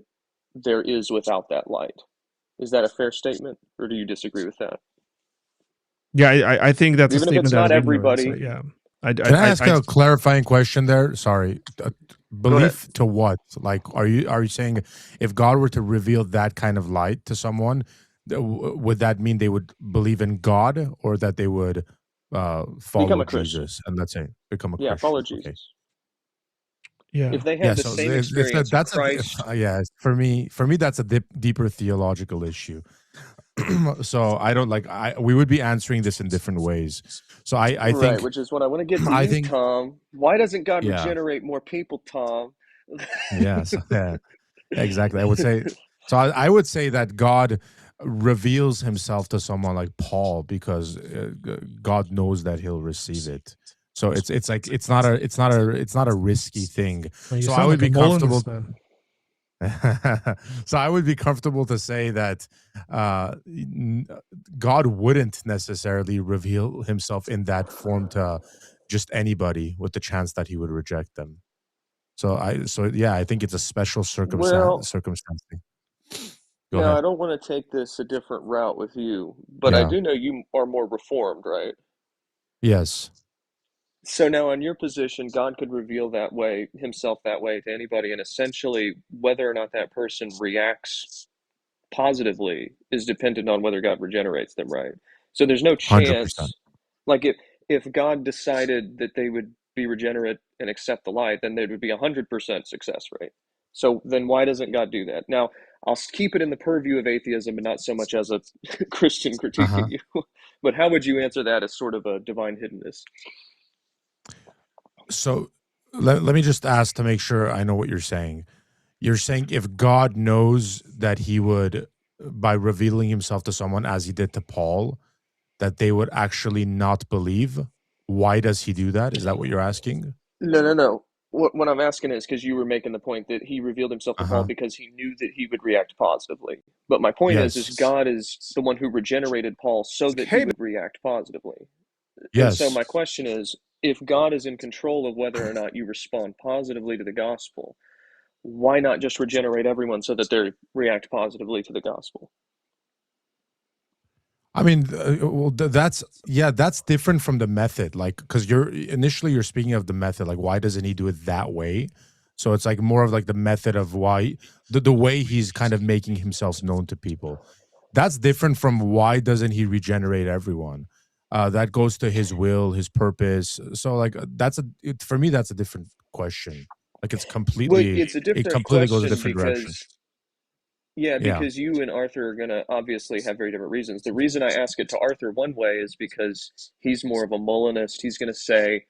there is without that light. Is that a fair statement, or do you disagree with that? Yeah, I think that's even a statement if it's out not of ignorance. everybody. Yeah. Can I ask a clarifying question there? Sorry. Belief to what? Like, are you saying if God were to reveal that kind of light to someone, would that mean they would believe in God, or that they would follow Jesus and let's say become a Christian? Follow Jesus. Okay. Yeah. If they have the same experience with Christ. For me, that's a deeper theological issue. So I don't we would be answering this in different ways. So I think, right, which is what I want to get to you, Tom. Why doesn't God regenerate more people, Tom? Yes, yeah, exactly. I would say so. I would say that God reveals himself to someone like Paul because God knows that he'll receive it. So it's not a risky thing. So I would be comfortable. So I would be comfortable to say that God wouldn't necessarily reveal himself in that form to just anybody, with the chance that he would reject them. So I think it's a special circumstance thing. Go ahead. I don't want to take this a different route with you, but I do know you are more reformed, right? Yes. So now in your position, God could reveal himself that way to anybody, and essentially whether or not that person reacts positively is dependent on whether God regenerates them, right? So there's no chance, 100%. like if God decided that they would be regenerate and accept the light, then there would be 100% success rate. So then why doesn't God do that? Now, I'll keep it in the purview of atheism and not so much as a Christian critiquing you, but how would you answer that as sort of a divine hiddenness? So let me just ask to make sure I know what you're saying. You're saying if God knows that he would, by revealing himself to someone as he did to Paul, that they would actually not believe, why does he do that? Is that what you're asking? No. What I'm asking is because you were making the point that he revealed himself to Paul because he knew that he would react positively. But my point is God is the one who regenerated Paul so that he would react positively. Yes. And so my question is, if God is in control of whether or not you respond positively to the gospel, why not just regenerate everyone so that they react positively to the gospel? I mean, that's different from the method, like, because you're speaking of the method, like, why doesn't he do it that way? So it's like more of like the method of why the way he's kind of making himself known to people. That's different from why doesn't he regenerate everyone? That goes to his will, his purpose. So like for me, that's a different question. Like it completely goes a different direction. Yeah, because you and Arthur are going to obviously have very different reasons. The reason I ask it to Arthur one way is because he's more of a Molinist. He's going to say,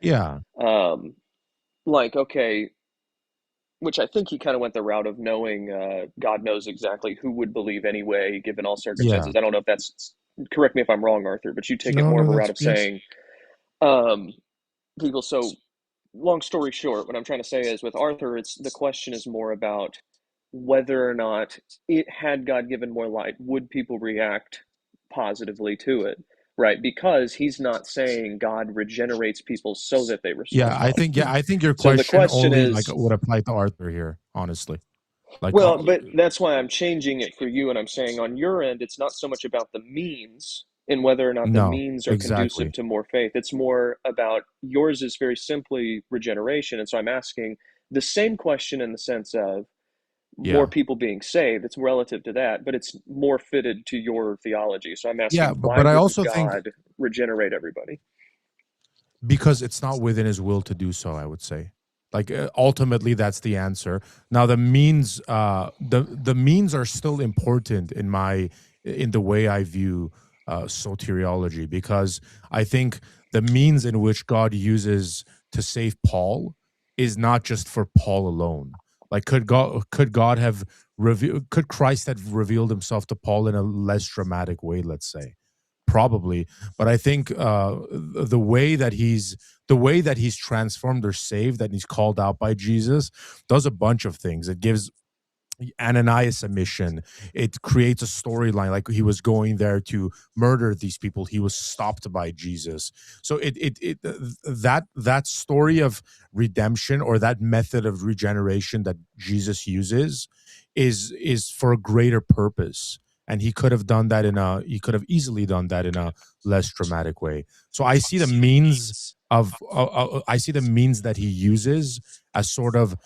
okay, which I think he kind of went the route of knowing God knows exactly who would believe anyway, given all circumstances. I don't know if that's, correct me if I'm wrong, Arthur, but you take it more of a route of saying people. So long story short, what I'm trying to say is with Arthur, the question is more about whether or not had God given more light, would people react positively to it, right? Because he's not saying God regenerates people so that they respond. I think your question only would apply to Arthur here, honestly. But that's why I'm changing it for you, and I'm saying on your end, it's not so much about the means and whether or not the means are conducive to more faith. It's more about yours is very simply regeneration, and so I'm asking the same question in the sense of more people being saved. It's relative to that, but it's more fitted to your theology. So I'm asking, why I also think God regenerate everybody? Because it's not within his will to do so, I would say. Like ultimately, that's the answer. Now, the means, the means are still important in the way I view soteriology, because I think the means in which God uses to save Paul is not just for Paul alone. Like, could Christ have revealed himself to Paul in a less dramatic way, let's say? Probably. But I think the way that he's transformed or saved, that he's called out by Jesus, does a bunch of things. It gives Ananias' mission. It creates a storyline like he was going there to murder these people. He was stopped by Jesus. So that story of redemption, or that method of regeneration that Jesus uses, is for a greater purpose. And he could have easily done that in a less dramatic way. So I see the means that he uses as sort of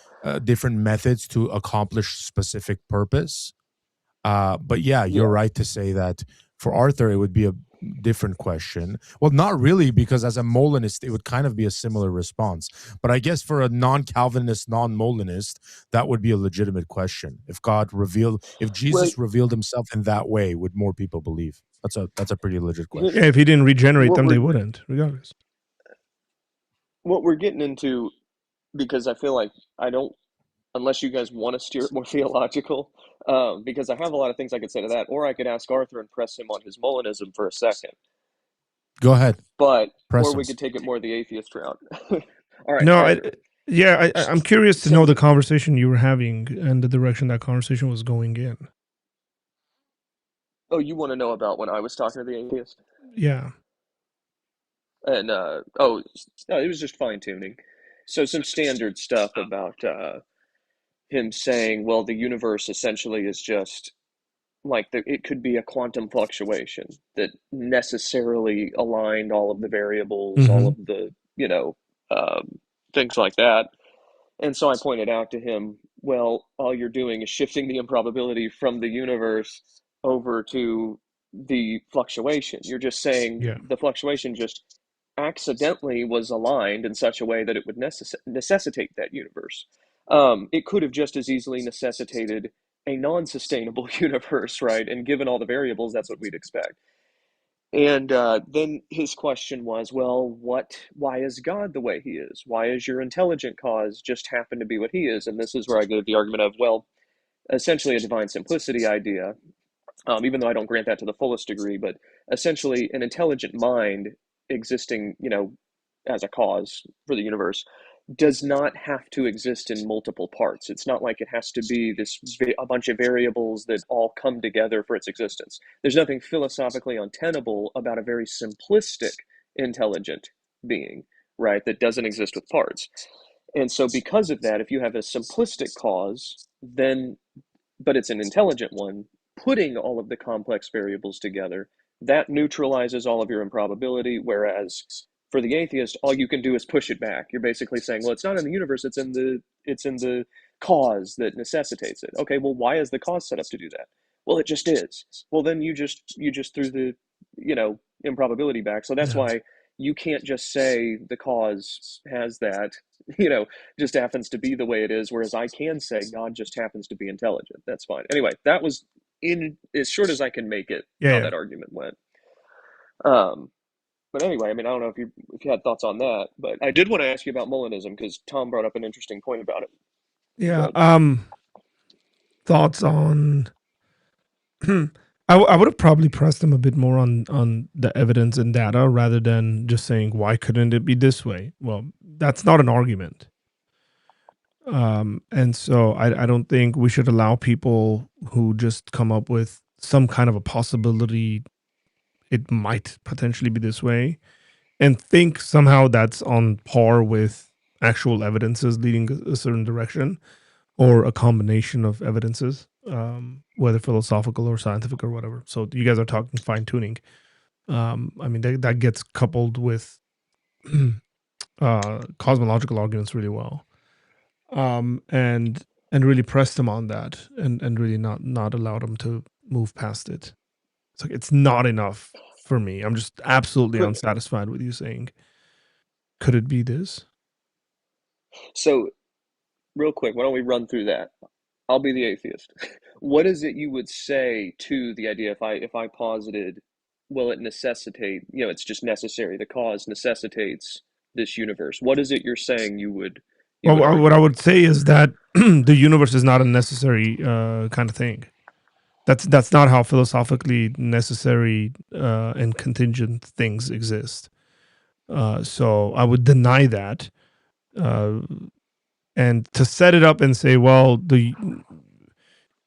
different methods to accomplish specific purpose. But yeah, you're right to say that for Arthur, it would be a different question. Well, not really, because as a Molinist, it would kind of be a similar response. But I guess for a non-Calvinist, non-Molinist, that would be a legitimate question. If Jesus revealed himself in that way, would more people believe? That's a pretty legit question. Yeah, if he didn't regenerate them, they wouldn't, regardless. What we're getting into, because I feel like unless you guys want to steer it more theological, because I have a lot of things I could say to that, or I could ask Arthur and press him on his Molinism for a second. Go ahead. We could take it more the atheist route. All right. No, I'm curious to know the conversation you were having and the direction that conversation was going in. Oh, you want to know about when I was talking to the atheist? Yeah. And it was just fine tuning. So some standard stuff about him saying, well, the universe essentially is just like it could be a quantum fluctuation that necessarily aligned all of the variables, all of the, things like that. And so I pointed out to him, well, all you're doing is shifting the improbability from the universe over to the fluctuation. You're just saying the fluctuation just accidentally was aligned in such a way that it would necessitate that universe. It could have just as easily necessitated a non-sustainable universe, right? And given all the variables, that's what we'd expect. And then his question was, well, why is God the way he is? Why is your intelligent cause just happen to be what he is? And this is where I gave the argument of, well, essentially a divine simplicity idea, even though I don't grant that to the fullest degree, but essentially an intelligent mind existing, as a cause for the universe does not have to exist in multiple parts. It's not like it has to be a bunch of variables that all come together for its existence. There's nothing philosophically untenable about a very simplistic intelligent being, right, that doesn't exist with parts. And so because of that, if you have a simplistic cause, but it's an intelligent one, putting all of the complex variables together, that neutralizes all of your improbability, whereas for the atheist, all you can do is push it back. You're basically saying, well, it's not in the universe, it's in the cause that necessitates it. Okay, well, why is the cause set up to do that? Well, it just is. Well, then you just threw the, improbability back. So that's why you can't just say the cause has that, just happens to be the way it is, whereas I can say God just happens to be intelligent. That's fine. Anyway, that was as short as I can make it how that argument went. But anyway, I mean, I don't know if you had thoughts on that, but I did want to ask you about Molinism because Tom brought up an interesting point about it. Yeah. Thoughts on? I would have probably pressed him a bit more on the evidence and data rather than just saying, why couldn't it be this way? Well, that's not an argument. And so I don't think we should allow people who just come up with some kind of a possibility it might potentially be this way and think somehow that's on par with actual evidences leading a certain direction or a combination of evidences, whether philosophical or scientific or whatever. So you guys are talking fine tuning. I mean, that gets coupled with cosmological arguments really well. And really pressed them on that and really not allowed them to move past it. It's like, it's not enough for me. I'm just absolutely unsatisfied with you saying, could it be this? So real quick, why don't we run through that? I'll be the atheist. What is it you would say to the idea if I posited, will it necessitate, it's just necessary, the cause necessitates this universe? What is it you're saying you would what I would say is that the universe is not a necessary kind of thing. That's not how philosophically necessary and contingent things exist. So I would deny that. And to set it up and say, well,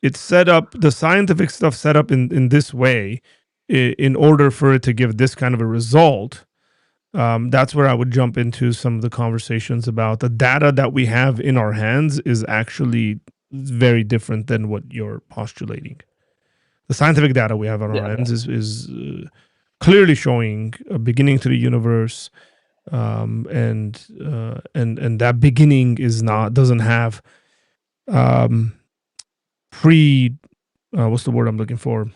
it's set up, the scientific stuff set up in this way, in order for it to give this kind of a result. That's where I would jump into some of the conversations about the data that we have in our hands is actually very different than what you're postulating. The scientific data we have on our hands is clearly showing a beginning to the universe, and that beginning doesn't have what's the word I'm looking for?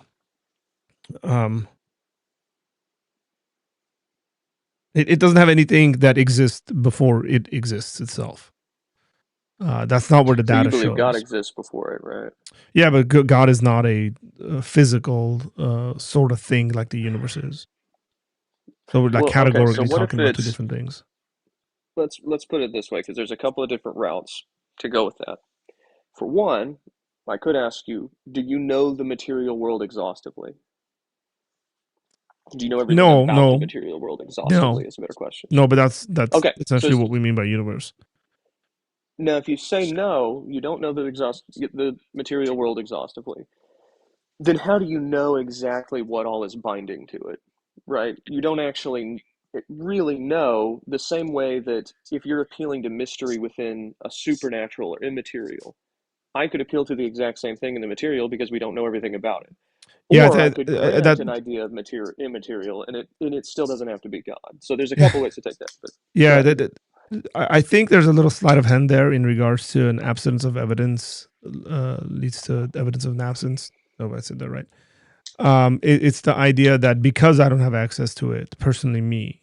It doesn't have anything that exists before it exists itself. That's not where the data shows. You believe God exists before it, right? Yeah, but God is not a physical sort of thing like the universe is. So we're like categorically talking about two different things. Let's put it this way, because there's a couple of different routes to go with that. For one, I could ask you, do you know the material world exhaustively? Do you know everything about the material world exhaustively? Is a better question. No, but that's essentially what we mean by universe. Now, if you say no, you don't know the material world exhaustively, then how do you know exactly what all is binding to it, right? You don't actually really know, the same way that if you're appealing to mystery within a supernatural or immaterial, I could appeal to the exact same thing in the material because we don't know everything about it. Or I could grant an idea of immaterial, and it still doesn't have to be God. So there's a couple ways to take that. But I think there's a little sleight of hand there in regards to an absence of evidence leads to evidence of an absence. Oh, I said that right. It's the idea that because I don't have access to it, personally me,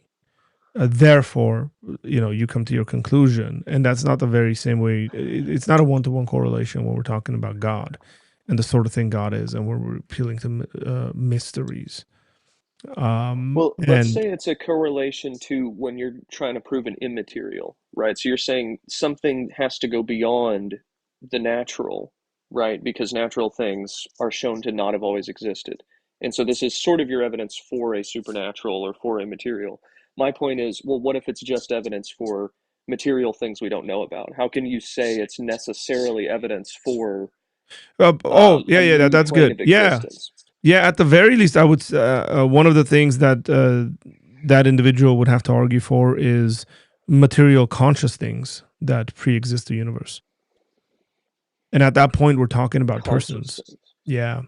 therefore, you come to your conclusion. And that's not the very same way. It's not a one-to-one correlation when we're talking about God and the sort of thing God is, and we're appealing to mysteries. Let's say it's a correlation to when you're trying to prove an immaterial, right? So you're saying something has to go beyond the natural, right? Because natural things are shown to not have always existed. And so this is sort of your evidence for a supernatural or for immaterial. My point is, well, what if it's just evidence for material things we don't know about? How can you say it's necessarily evidence for that's good. Yeah, at the very least, I would. One of the things that that individual would have to argue for is material conscious things that pre-exist the universe. And at that point, we're talking about persons. Yeah.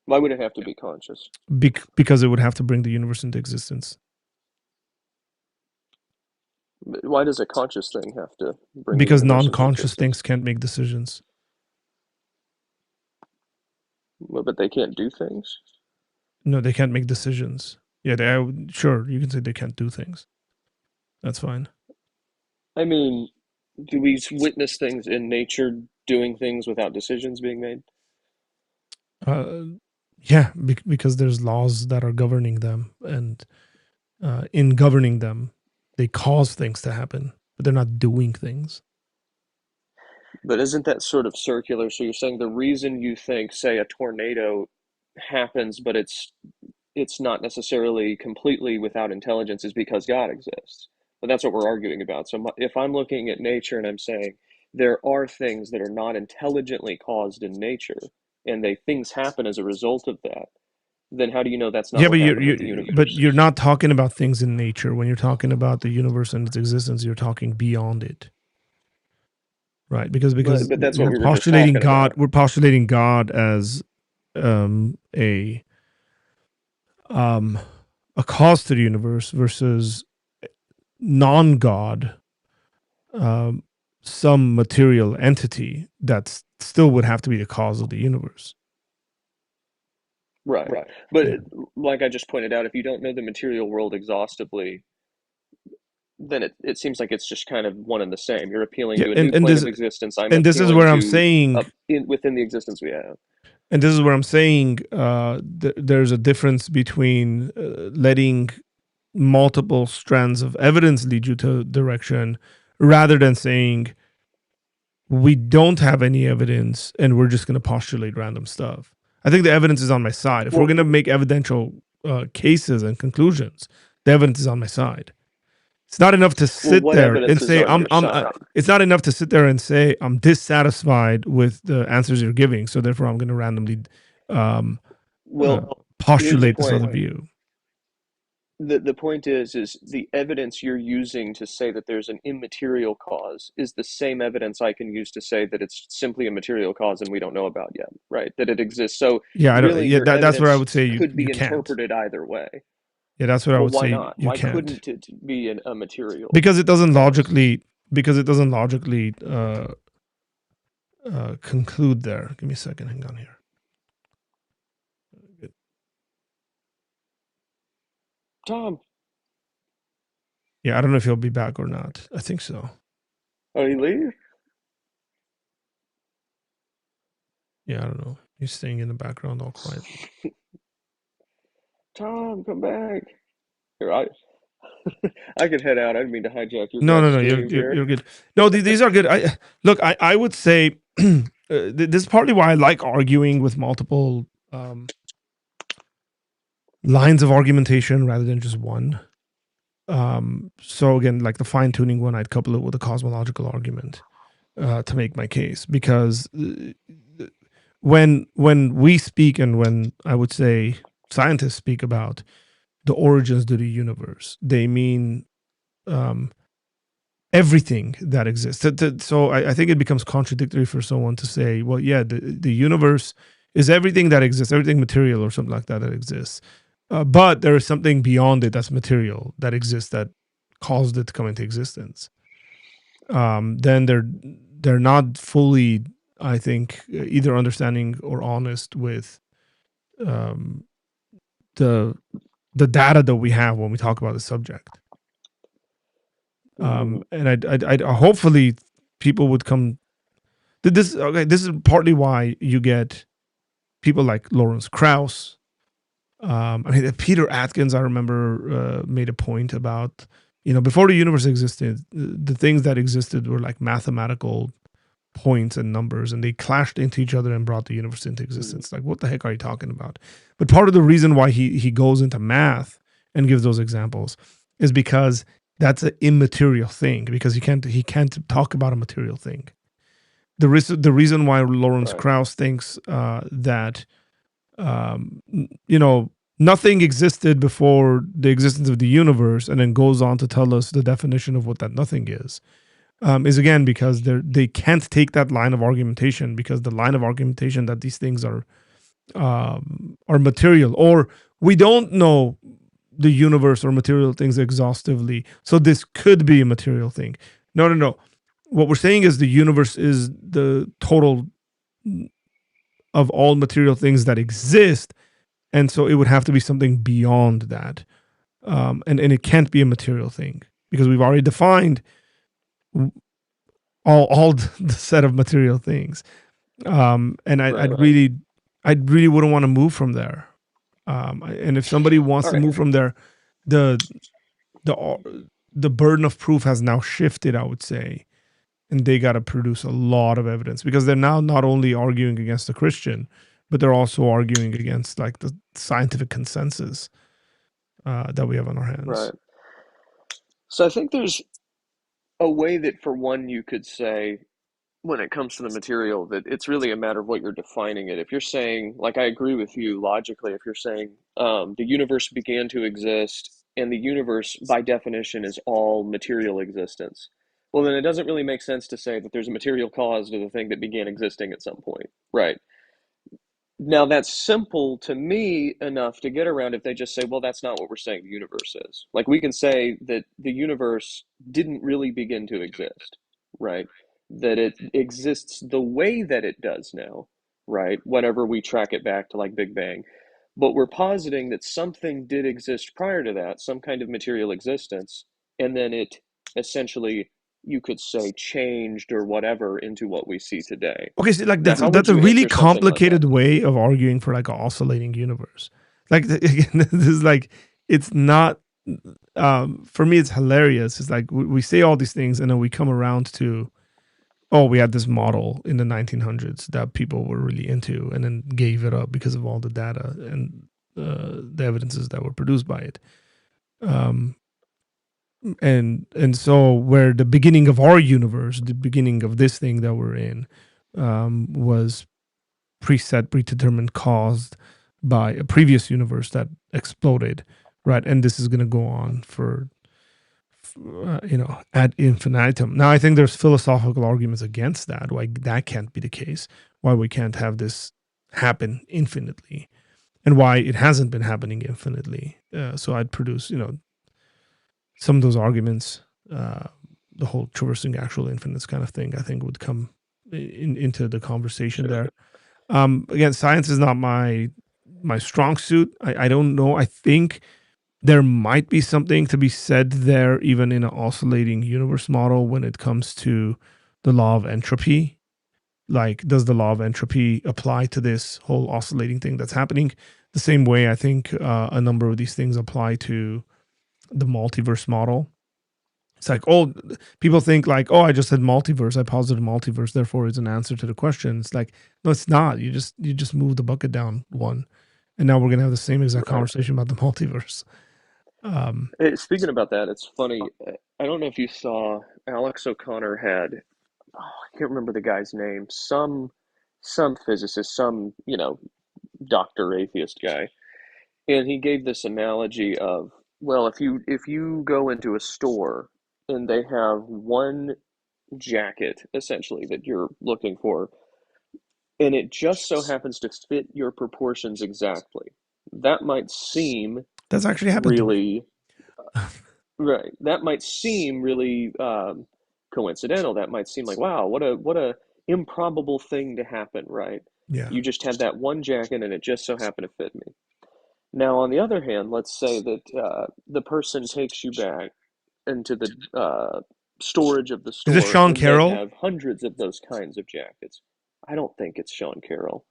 Why would it have to be conscious? Because it would have to bring the universe into existence. Why does a conscious thing have to bring? Because non-conscious things can't make decisions. Well, but they can't do things? No, they can't make decisions. Yeah, sure, you can say they can't do things. That's fine. I mean, do we witness things in nature doing things without decisions being made? Yeah, because there's laws that are governing them, and in governing them, they cause things to happen, but they're not doing things. But isn't that sort of circular? So you're saying the reason you think, say, a tornado happens, but it's not necessarily completely without intelligence, is because God exists. But that's what we're arguing about. So if I'm looking at nature and I'm saying there are things that are not intelligently caused in nature, and things happen as a result of that, then how do you know that's not what happened with the universe? But you're not talking about things in nature. When you're talking about the universe and its existence, you're talking beyond it. Right, because but that's we're postulating God. We're postulating God as a cause to the universe versus non-God, some material entity that still would have to be the cause of the universe. Right. But like I just pointed out, if you don't know the material world exhaustively, then it seems like it's just kind of one and the same. You're appealing to a new plane of existence. This is where I'm saying within the existence we have. And this is where I'm saying there's a difference between letting multiple strands of evidence lead you to direction, rather than saying we don't have any evidence and we're just going to postulate random stuff. I think the evidence is on my side. If we're going to make evidential cases and conclusions, the evidence is on my side. It's not enough to sit there and say it's not enough to sit there and say I'm dissatisfied with the answers you're giving, so therefore I'm going to randomly postulate this other view. The point is the evidence you're using to say that there's an immaterial cause is the same evidence I can use to say that it's simply a material cause and we don't know about yet, right? That it exists. So that's where I would say you could be you can't. interpreted either way. Yeah, that's what I would why say. Not? You why can't. couldn't it be a material? Because it doesn't logically. Conclude there. Give me a second. Hang on here. Tom. Yeah, I don't know if he'll be back or not. I think so. Oh, he leave? Yeah, I don't know. He's staying in the background all quiet. Tom, come back. Here, I could head out. I didn't mean to hijack your. No. You're good. No, these are good. I would say this is partly why I like arguing with multiple lines of argumentation rather than just one. So again, like the fine tuning one, I'd couple it with a cosmological argument to make my case, because when we speak and when I would say scientists speak about the origins of the universe, they mean everything that exists. So I think it becomes contradictory for someone to say, well, yeah, the universe is everything that exists, everything material or something like that exists. But there is something beyond it that's material that exists that caused it to come into existence. Then they're not fully, I think, either understanding or honest with the data that we have when we talk about the subject. And I hopefully people would come. This is partly why you get people like Lawrence Krauss. Peter Atkins, I remember, made a point about, before the universe existed, the things that existed were like mathematical points and numbers, and they clashed into each other and brought the universe into existence. Like, what the heck are you talking about? But part of the reason why he goes into math and gives those examples is because that's an immaterial thing, because he can't talk about a material thing. The reason why Lawrence Krauss thinks that nothing existed before the existence of the universe, and then goes on to tell us the definition of what that nothing is again because they can't take that line of argumentation, because the line of argumentation that these things are material, or we don't know the universe or material things exhaustively, so this could be a material thing. No. What we're saying is the universe is the total of all material things that exist, and so it would have to be something beyond that, and it can't be a material thing, because we've already defined all the set of material things, and I'd really wouldn't want to move from there. And if somebody wants to move from there, the burden of proof has now shifted, I would say, and they got to produce a lot of evidence, because they're now not only arguing against the Christian, but they're also arguing against like the scientific consensus that we have on our hands. Right. So I think there's a way that, for one, you could say, when it comes to the material, that it's really a matter of what you're defining it. If you're saying, like, I agree with you logically, if you're saying the universe began to exist, and the universe by definition is all material existence, well, then it doesn't really make sense to say that there's a material cause to the thing that began existing at some point, right? Now, that's simple to me enough to get around if they just say, well, that's not what we're saying the universe is. Like, we can say that the universe didn't really begin to exist, right? That it exists the way that it does now, right? Whenever we track it back to like Big Bang. But we're positing that something did exist prior to that, some kind of material existence, and then it essentially, you could say, changed or whatever into what we see today. Okay, so like that's a really complicated way of arguing for like an oscillating universe. Like, again, this is like, it's not, for me, it's hilarious. It's like we say all these things, and then we come around to, oh, we had this model in the 1900s that people were really into, and then gave it up because of all the data and the evidences that were produced by it. and so where the beginning of our universe, the beginning of this thing that we're in, was preset, predetermined, caused by a previous universe that exploded, right? And this is going to go on for ad infinitum. Now, I think there's philosophical arguments against that, why that can't be the case, why we can't have this happen infinitely, and why it hasn't been happening infinitely. So I'd produce, some of those arguments, the whole traversing actual infinites kind of thing, I think would come into the conversation there. Again, science is not my strong suit. I don't know. I think there might be something to be said there, even in an oscillating universe model, when it comes to the law of entropy. Like, does the law of entropy apply to this whole oscillating thing that's happening? The same way I think a number of these things apply to the multiverse model. It's like, people think like, I just said multiverse, I posited multiverse, therefore it's an answer to the question. It's like, no, it's not. You just move the bucket down one. And now we're going to have the same exact conversation about the multiverse. Hey, speaking about that, it's funny. I don't know if you saw Alex O'Connor had, I can't remember the guy's name, some physicist, some, doctor atheist guy. And he gave this analogy of, well, if you go into a store and they have one jacket essentially that you're looking for, and it just so happens to fit your proportions exactly, that might seem that's actually happened really right. That might seem really coincidental. That might seem like, wow, what a improbable thing to happen, right? Yeah. You just had that one jacket and it just so happened to fit me. Now, on the other hand, let's say that the person takes you back into the storage of the store. Is it Sean Carroll? They have hundreds of those kinds of jackets. I don't think it's Sean Carroll.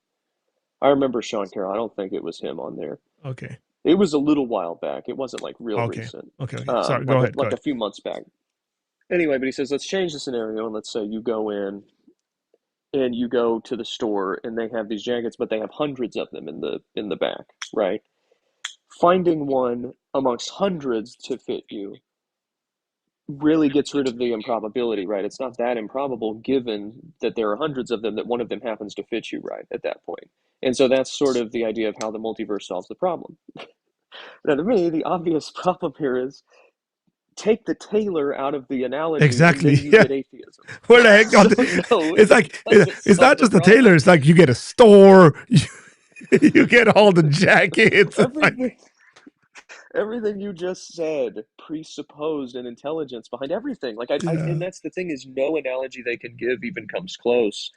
I remember Sean Carroll. I don't think it was him on there. Okay. It was a little while back. It wasn't like real recent. Okay. Sorry, go ahead. Like a few months back. Anyway, but he says, let's change the scenario, and let's say you go in and you go to the store and they have these jackets, but they have hundreds of them in the back, right? Finding one amongst hundreds to fit you really gets rid of the improbability, right? It's not that improbable given that there are hundreds of them, that one of them happens to fit you right at that point. And so that's sort of the idea of how the multiverse solves the problem. Now, to me, the obvious problem here is take the tailor out of the analogy. Exactly. And then you get atheism. Where the heck? It's like, it's not just a tailor. It's like you get a store. You get all the jackets. Everything you just said presupposed an intelligence behind everything. And that's the thing, is no analogy they can give even comes close.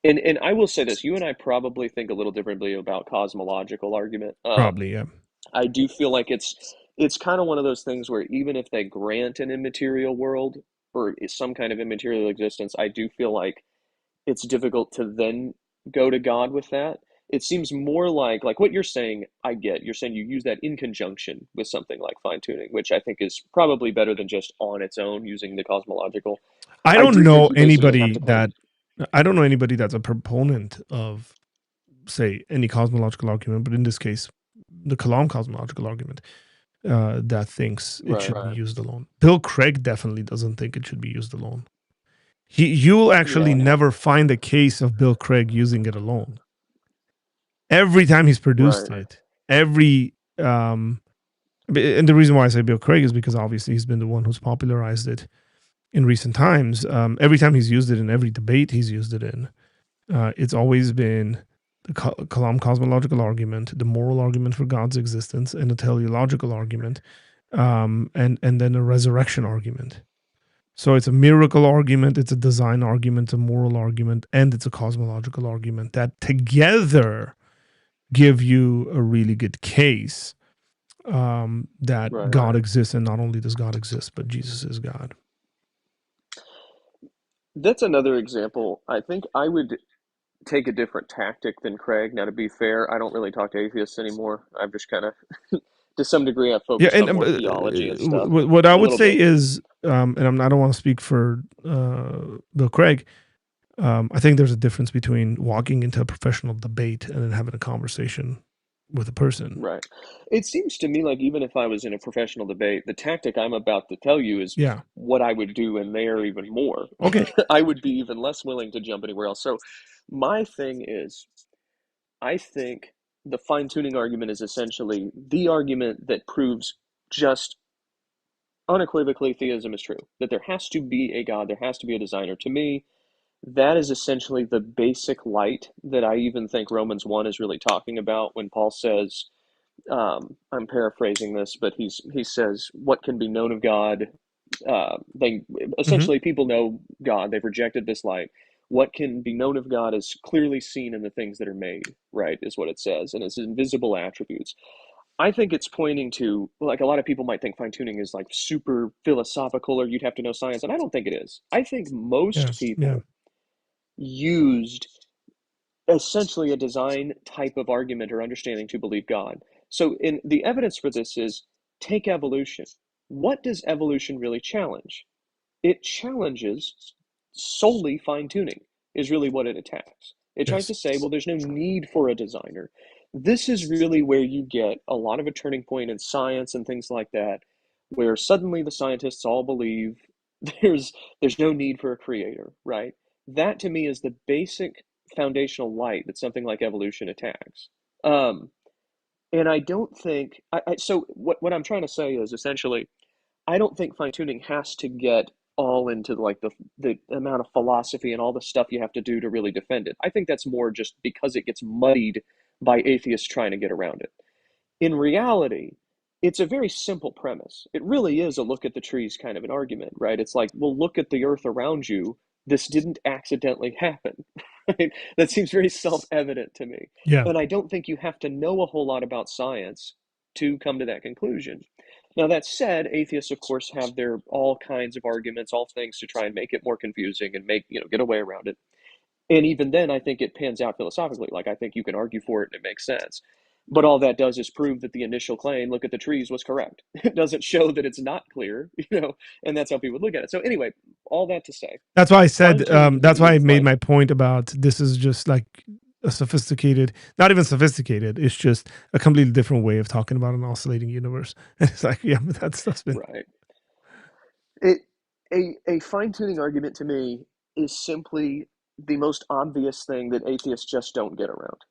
And I will say this, you and I probably think a little differently about cosmological argument. Probably, yeah. I do feel like it's kind of one of those things where even if they grant an immaterial world or some kind of immaterial existence, I do feel like it's difficult to then go to God with that. It seems more like what you're saying, I get. You're saying you use that in conjunction with something like fine-tuning, which I think is probably better than just on its own using the cosmological. I don't know anybody that's a proponent of, say, any cosmological argument, but in this case, the Kalam cosmological argument, that thinks it should be used alone. Bill Craig definitely doesn't think it should be used alone. You'll actually never find a case of Bill Craig using it alone. Every time he's produced it, and the reason why I say Bill Craig is because obviously he's been the one who's popularized it in recent times. Every time he's used it in every debate he's used it in, it's always been the Kalam cosmological argument, the moral argument for God's existence, and the teleological argument, and then a resurrection argument. So it's a miracle argument, it's a design argument, a moral argument, and it's a cosmological argument that together give you a really good case that God exists, and not only does God exist, but Jesus is God. That's another example. I think I would take a different tactic than Craig. Now, to be fair, I don't really talk to atheists anymore. I've just kind of, to some degree, I focus on more theology and stuff. What I would say is, and I don't want to speak for Bill Craig, I think there's a difference between walking into a professional debate and then having a conversation with a person. Right. It seems to me like even if I was in a professional debate, the tactic I'm about to tell you is what I would do in there even more. Okay. I would be even less willing to jump anywhere else. So my thing is, I think the fine-tuning argument is essentially the argument that proves just unequivocally theism is true, that there has to be a God, there has to be a designer. To me, that is essentially the basic light that I even think Romans 1 is really talking about when Paul says, I'm paraphrasing this, but he says, what can be known of God? Essentially, people know God. They've rejected this light. What can be known of God is clearly seen in the things that are made, right, is what it says, and it's invisible attributes. I think it's pointing to, like, a lot of people might think fine-tuning is like super philosophical or you'd have to know science, and I don't think it is. I think most people used essentially a design type of argument or understanding to believe God. So in the evidence for this is, take evolution. What does evolution really challenge? It challenges solely fine-tuning is really what it attacks. It tries to say, well, there's no need for a designer. This is really where you get a lot of a turning point in science and things like that, where suddenly the scientists all believe there's no need for a creator, right? That to me is the basic foundational light that something like evolution attacks. And I don't think, so what I'm trying to say is essentially, I don't think fine-tuning has to get all into like the amount of philosophy and all the stuff you have to do to really defend it. I think that's more just because it gets muddied by atheists trying to get around it. In reality, it's a very simple premise. It really is a look at the trees kind of an argument, right? It's like, well, look at the earth around you. This didn't accidentally happen. Right? That seems very self-evident to me. Yeah. And I don't think you have to know a whole lot about science to come to that conclusion. Now, that said, atheists, of course, have their all kinds of arguments, all things to try and make it more confusing and get away around it. And even then, I think it pans out philosophically. Like, I think you can argue for it and it makes sense. But all that does is prove that the initial claim, look at the trees, was correct. It doesn't show that it's not clear, and that's how people would look at it. So anyway, all that to say. That's why I said, that's why I made my point about this is just like a sophisticated, not even sophisticated, it's just a completely different way of talking about an oscillating universe. And it's like, yeah, but that stuff's been... Right. A fine-tuning argument to me is simply the most obvious thing that atheists just don't get around.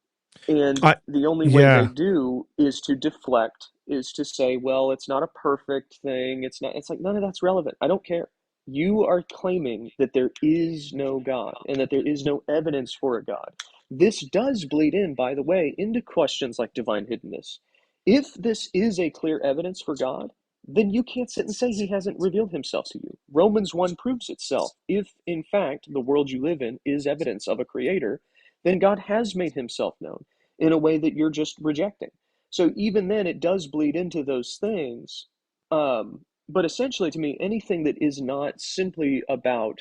And the only way they do is to deflect, is to say, well, it's not a perfect thing. It's like, none of that's relevant. I don't care. You are claiming that there is no God and that there is no evidence for a God. This does bleed in, by the way, into questions like divine hiddenness. If this is a clear evidence for God, then you can't sit and say he hasn't revealed himself to you. Romans 1 proves itself. If, in fact, the world you live in is evidence of a creator, then God has made himself known in a way that you're just rejecting. So even then, it does bleed into those things. But essentially, to me, anything that is not simply about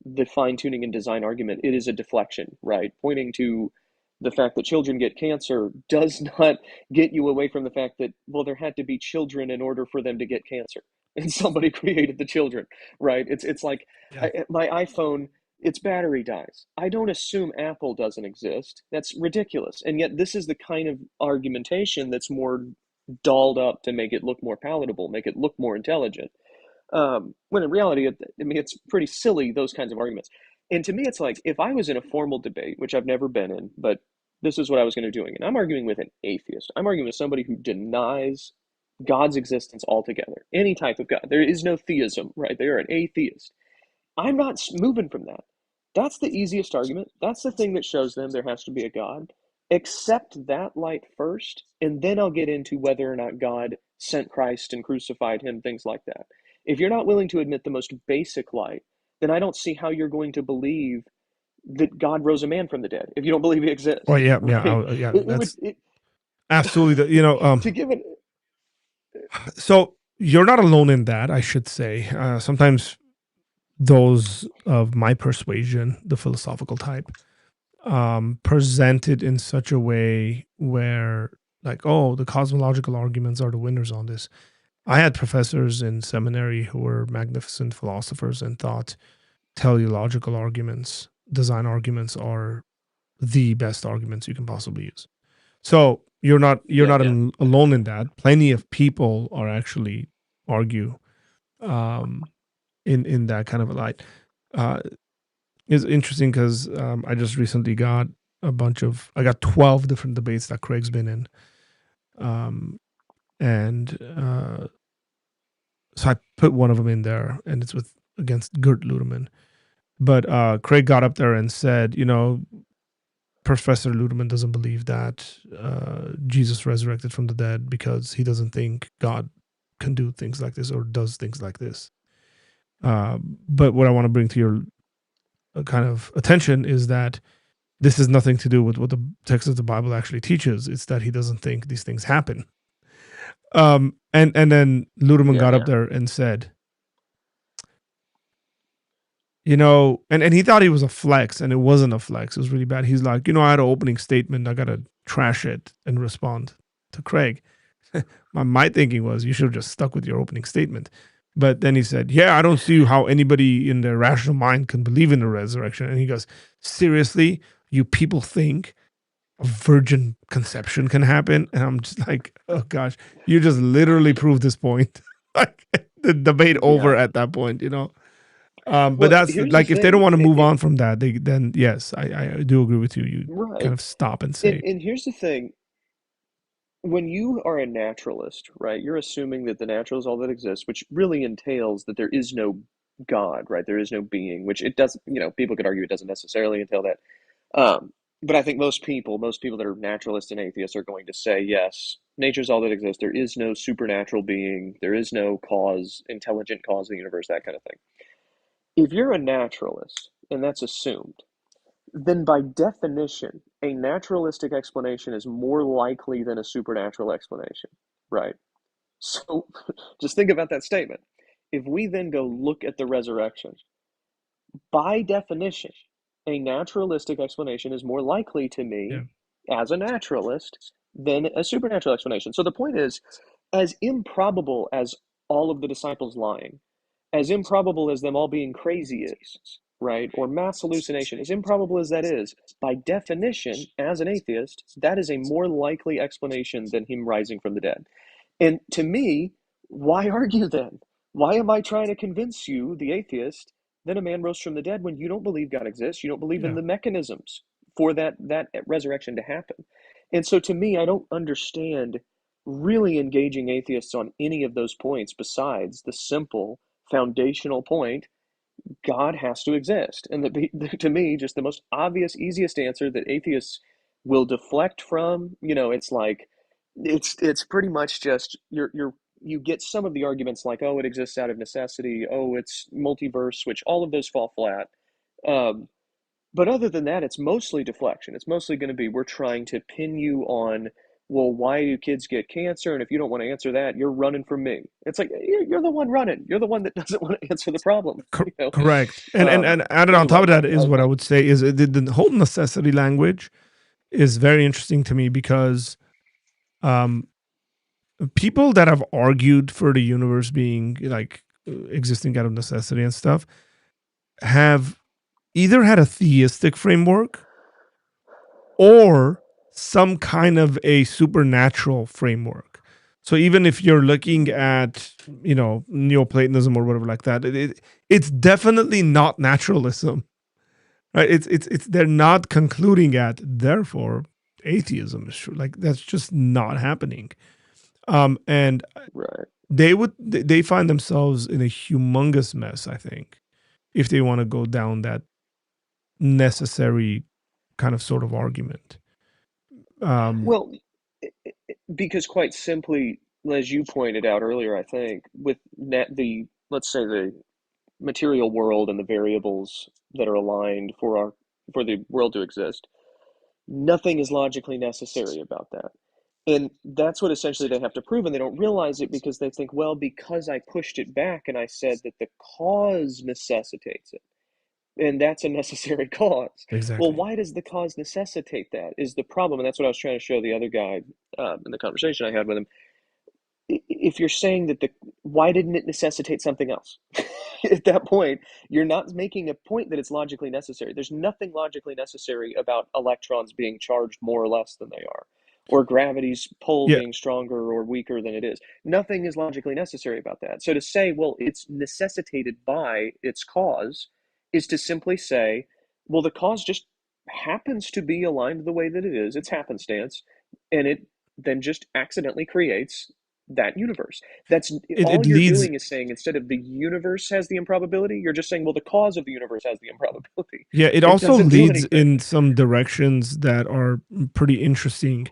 the fine-tuning and design argument, it is a deflection, right? Pointing to the fact that children get cancer does not get you away from the fact that, well, there had to be children in order for them to get cancer. And somebody created the children, right? It's like my iPhone, its battery dies. I don't assume Apple doesn't exist. That's ridiculous. And yet this is the kind of argumentation that's more dolled up to make it look more palatable, make it look more intelligent. When in reality, it's pretty silly, those kinds of arguments. And to me, it's like, if I was in a formal debate, which I've never been in, but this is what I was going to be doing, and I'm arguing with an atheist. I'm arguing with somebody who denies God's existence altogether, any type of God. There is no theism, right? They are an atheist. I'm not moving from that. That's the easiest argument. That's the thing that shows them there has to be a God. Accept that light first, and then I'll get into whether or not God sent Christ and crucified him, things like that. If you're not willing to admit the most basic light, then I don't see how you're going to believe that God rose a man from the dead if you don't believe he exists. Well, yeah, right? Absolutely. To give it. So you're not alone in that, I should say. Sometimes those of my persuasion, the philosophical type, presented in such a way where, like, oh, the cosmological arguments are the winners on this. I had professors in seminary who were magnificent philosophers and thought teleological arguments, design arguments, are the best arguments you can possibly use. So you're not alone in that. Plenty of people are actually argue in that kind of a light. It's interesting because I just recently got I got 12 different debates that Craig's been in. So I put one of them in there, and it's against Gert Ludemann. But Craig got up there and said, Professor Ludemann doesn't believe that Jesus resurrected from the dead because he doesn't think God can do things like this or does things like this. But what I want to bring to your kind of attention is that this has nothing to do with what the text of the Bible actually teaches. It's that he doesn't think these things happen. And then Ludemann got up there and said, and he thought he was a flex, and it wasn't a flex. It was really bad. He's like, I had an opening statement. I got to trash it and respond to Craig. My thinking was you should have just stuck with your opening statement. But then he said, I don't see how anybody in their rational mind can believe in the resurrection. And he goes, seriously, you people think a virgin conception can happen? And I'm just like, oh gosh, you just literally proved this point. Like the debate over at that point, But that's like, if they don't want to move on from that, then yes, I do agree with you. You kind of stop and say. And here's the thing. When you are a naturalist, right, you're assuming that the natural is all that exists, which really entails that there is no God, right? There is no being, which it does, people could argue it doesn't necessarily entail that. But I think most people that are naturalists and atheists are going to say, yes, nature's all that exists. There is no supernatural being. There is no intelligent cause of the universe, that kind of thing. If you're a naturalist, and that's assumed, then by definition, a naturalistic explanation is more likely than a supernatural explanation, right? So just think about that statement. If we then go look at the resurrection, by definition, a naturalistic explanation is more likely to me as a naturalist than a supernatural explanation. So the point is, as improbable as all of the disciples lying, as improbable as them all being crazy is, right, or mass hallucination, as improbable as that is, by definition, as an atheist, that is a more likely explanation than him rising from the dead. And to me, why argue then? Why am I trying to convince you, the atheist, that a man rose from the dead when you don't believe God exists? You don't believe in the mechanisms for that resurrection to happen. And so to me, I don't understand really engaging atheists on any of those points besides the simple foundational point, God has to exist. And to me, just the most obvious, easiest answer that atheists will deflect from, it's like, it's pretty much just you get some of the arguments like, oh, it exists out of necessity, oh, it's multiverse, which all of those fall flat. But other than that, it's mostly deflection. It's mostly going to be, we're trying to pin you on, well, why do kids get cancer? And if you don't want to answer that, you're running from me. It's like, you're the one running. You're the one that doesn't want to answer the problem. Correct. And added on top of that is what I would say is the whole necessity language is very interesting to me because people that have argued for the universe being like existing out of necessity and stuff have either had a theistic framework or some kind of a supernatural framework. So even if you're looking at, Neoplatonism or whatever like that, it's definitely not naturalism, right? It's they're not concluding at, therefore atheism is true. Like that's just not happening. And they find themselves in a humongous mess, I think, if they want to go down that necessary kind of sort of argument. Well, because quite simply, as you pointed out earlier, I think with let's say the material world and the variables that are aligned for the world to exist, nothing is logically necessary about that. And that's what essentially they have to prove, and they don't realize it because they think, well, because I pushed it back and I said that the cause necessitates it, and that's a necessary cause. Exactly. Well, why does the cause necessitate that is the problem, and that's what I was trying to show the other guy in the conversation I had with him. If you're saying that why didn't it necessitate something else? At that point, you're not making a point that it's logically necessary. There's nothing logically necessary about electrons being charged more or less than they are, or gravity's pull being stronger or weaker than it is. Nothing is logically necessary about that. So to say, well, it's necessitated by its cause, is to simply say, well, the cause just happens to be aligned the way that it is. It's happenstance, and it then just accidentally creates that universe. That's all you're doing is saying, instead of the universe has the improbability, you're just saying, well, the cause of the universe has the improbability. Yeah, it also leads in some directions that are pretty interesting.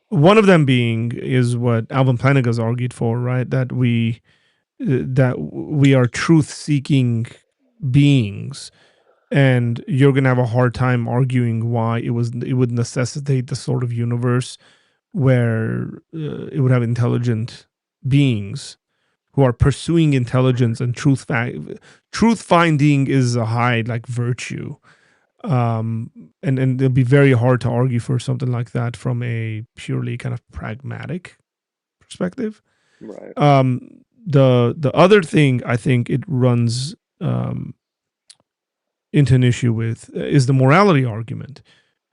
One of them being is what Alvin Plantinga has argued for, right? That we are truth-seeking beings, and you're going to have a hard time arguing why it would necessitate the sort of universe where it would have intelligent beings who are pursuing intelligence and truth finding is a high virtue, and it'll be very hard to argue for something like that from a purely kind of pragmatic perspective. Right. The other thing I think it runs into an issue with is the morality argument.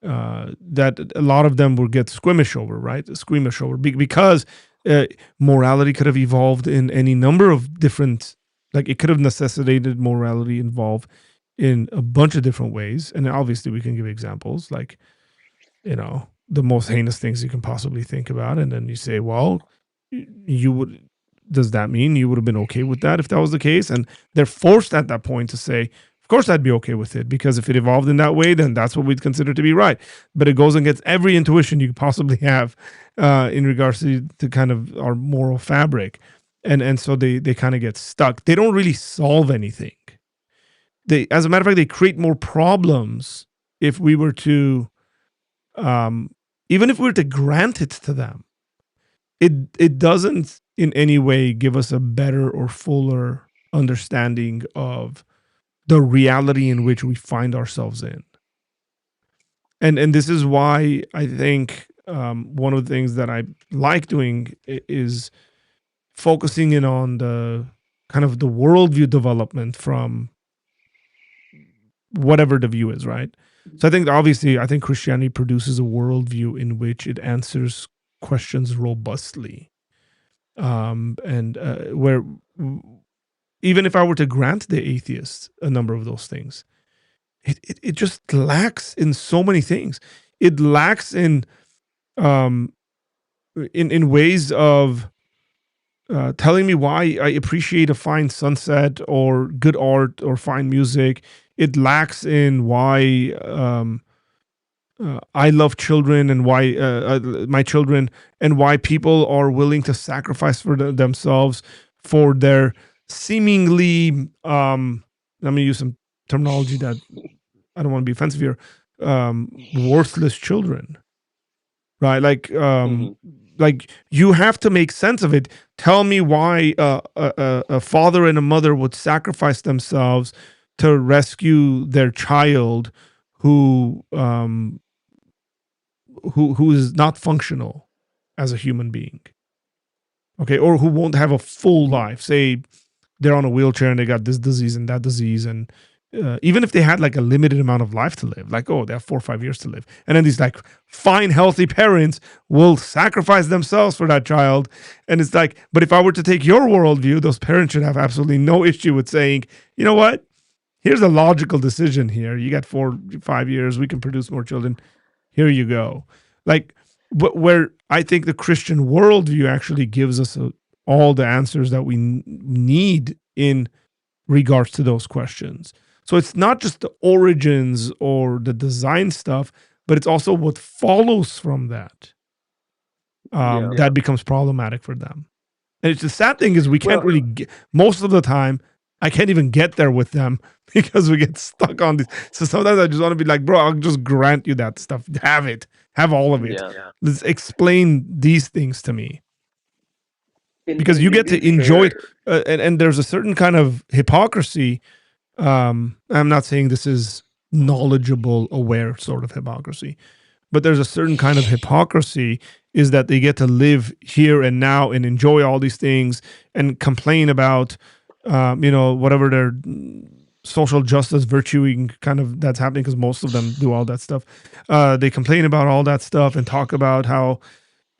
That a lot of them will get squeamish over, because morality could have evolved in any number of different, it could have necessitated morality involved in a bunch of different ways. And obviously we can give examples the most heinous things you can possibly think about. And then you say, well, does that mean you would have been okay with that if that was the case? And they're forced at that point to say, of course I'd be okay with it, because if it evolved in that way, then that's what we'd consider to be right. But it goes against every intuition you could possibly have in regards to kind of our moral fabric. And so they kind of get stuck. They don't really solve anything. As a matter of fact, they create more problems if we were to, even if we were to grant it to them. It doesn't in any way give us a better or fuller understanding of the reality in which we find ourselves in. And this is why I think one of the things that I like doing is focusing in on the kind of the worldview development from whatever the view is, right? So I think Christianity produces a worldview in which it answers questions robustly. Where even if I were to grant the atheists a number of those things, it just lacks in so many things. It lacks in ways of telling me why I appreciate a fine sunset or good art or fine music. It lacks in why I love children and why my children, and why people are willing to sacrifice for themselves for their seemingly, let me use some terminology that I don't want to be offensive here, worthless children, right? Like you have to make sense of it. Tell me why a father and a mother would sacrifice themselves to rescue their child who is not functional as a human being, okay, or who won't have a full life. Say they're on a wheelchair and they got this disease and that disease, and even if they had a limited amount of life to live, they have 4 or 5 years to live, and then these fine healthy parents will sacrifice themselves for that child. And it's but if I were to take your worldview, those parents should have absolutely no issue with saying, you know what, here's a logical decision here. You got 4 or 5 years, we can produce more children. Here you go. Where I think the Christian worldview actually gives us all the answers that we need in regards to those questions. So it's not just the origins or the design stuff, but it's also what follows from that. That becomes problematic for them. And it's the sad thing is we can't really get, most of the time, I can't even get there with them because we get stuck on this. So sometimes I just want to be bro, I'll just grant you that stuff. Have all of it. Yeah. Let's explain these things to me. Because you get to enjoy it. And there's a certain kind of hypocrisy. I'm not saying this is knowledgeable, aware sort of hypocrisy, but there's a certain kind of hypocrisy is that they get to live here and now and enjoy all these things and complain about whatever their social justice virtuing kind of that's happening, because most of them do all that stuff. They complain about all that stuff and talk about how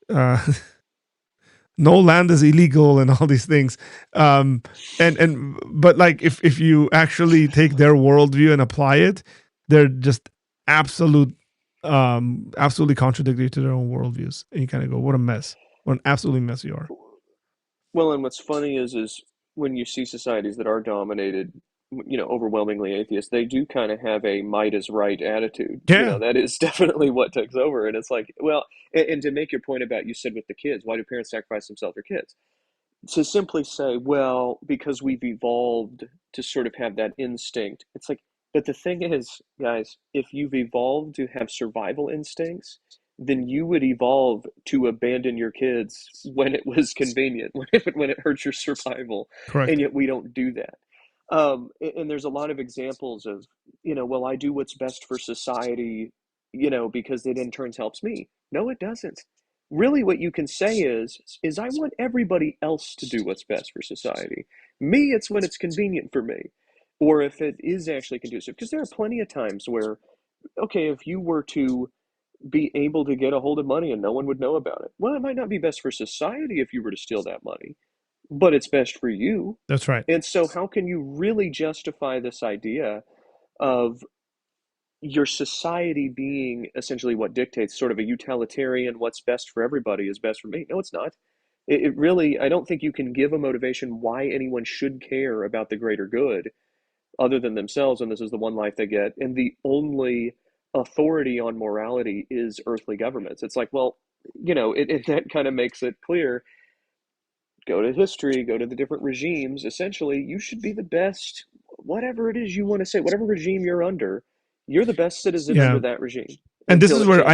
no land is illegal and all these things. But like if you actually take their worldview and apply it, they're just absolutely contradictory to their own worldviews. And you kind of go, what a mess. What an absolutely mess you are. Well, and what's funny is when you see societies that are dominated, overwhelmingly atheist, they do kind of have a might is right attitude. Yeah. That is definitely what takes over. And it's like, well, and to make your point about, you said with the kids, why do parents sacrifice themselves for kids? To simply say, well, because we've evolved to sort of have that instinct. It's like, but the thing is, guys, if you've evolved to have survival instincts, then you would evolve to abandon your kids when it was convenient, when it hurts your survival. Correct. And yet we don't do that. And there's a lot of examples of, well, I do what's best for society, because it in turn helps me. No, it doesn't. Really what you can say is I want everybody else to do what's best for society. Me, it's when it's convenient for me, or if it is actually conducive. Because there are plenty of times where, okay, if you were to be able to get a hold of money and no one would know about it, well, it might not be best for society if you were to steal that money, but it's best for you. That's right. And so how can you really justify this idea of your society being essentially what dictates, sort of a utilitarian, what's best for everybody is best for me? No, it's not. It really, I don't think you can give a motivation why anyone should care about the greater good other than themselves, and this is the one life they get, and the only authority on morality is earthly governments. It's like, well, that kind of makes it clear. Go to history, go to the different regimes. Essentially, you should be the best, whatever it is you want to say, whatever regime you're under, you're the best citizen under that regime. And this is where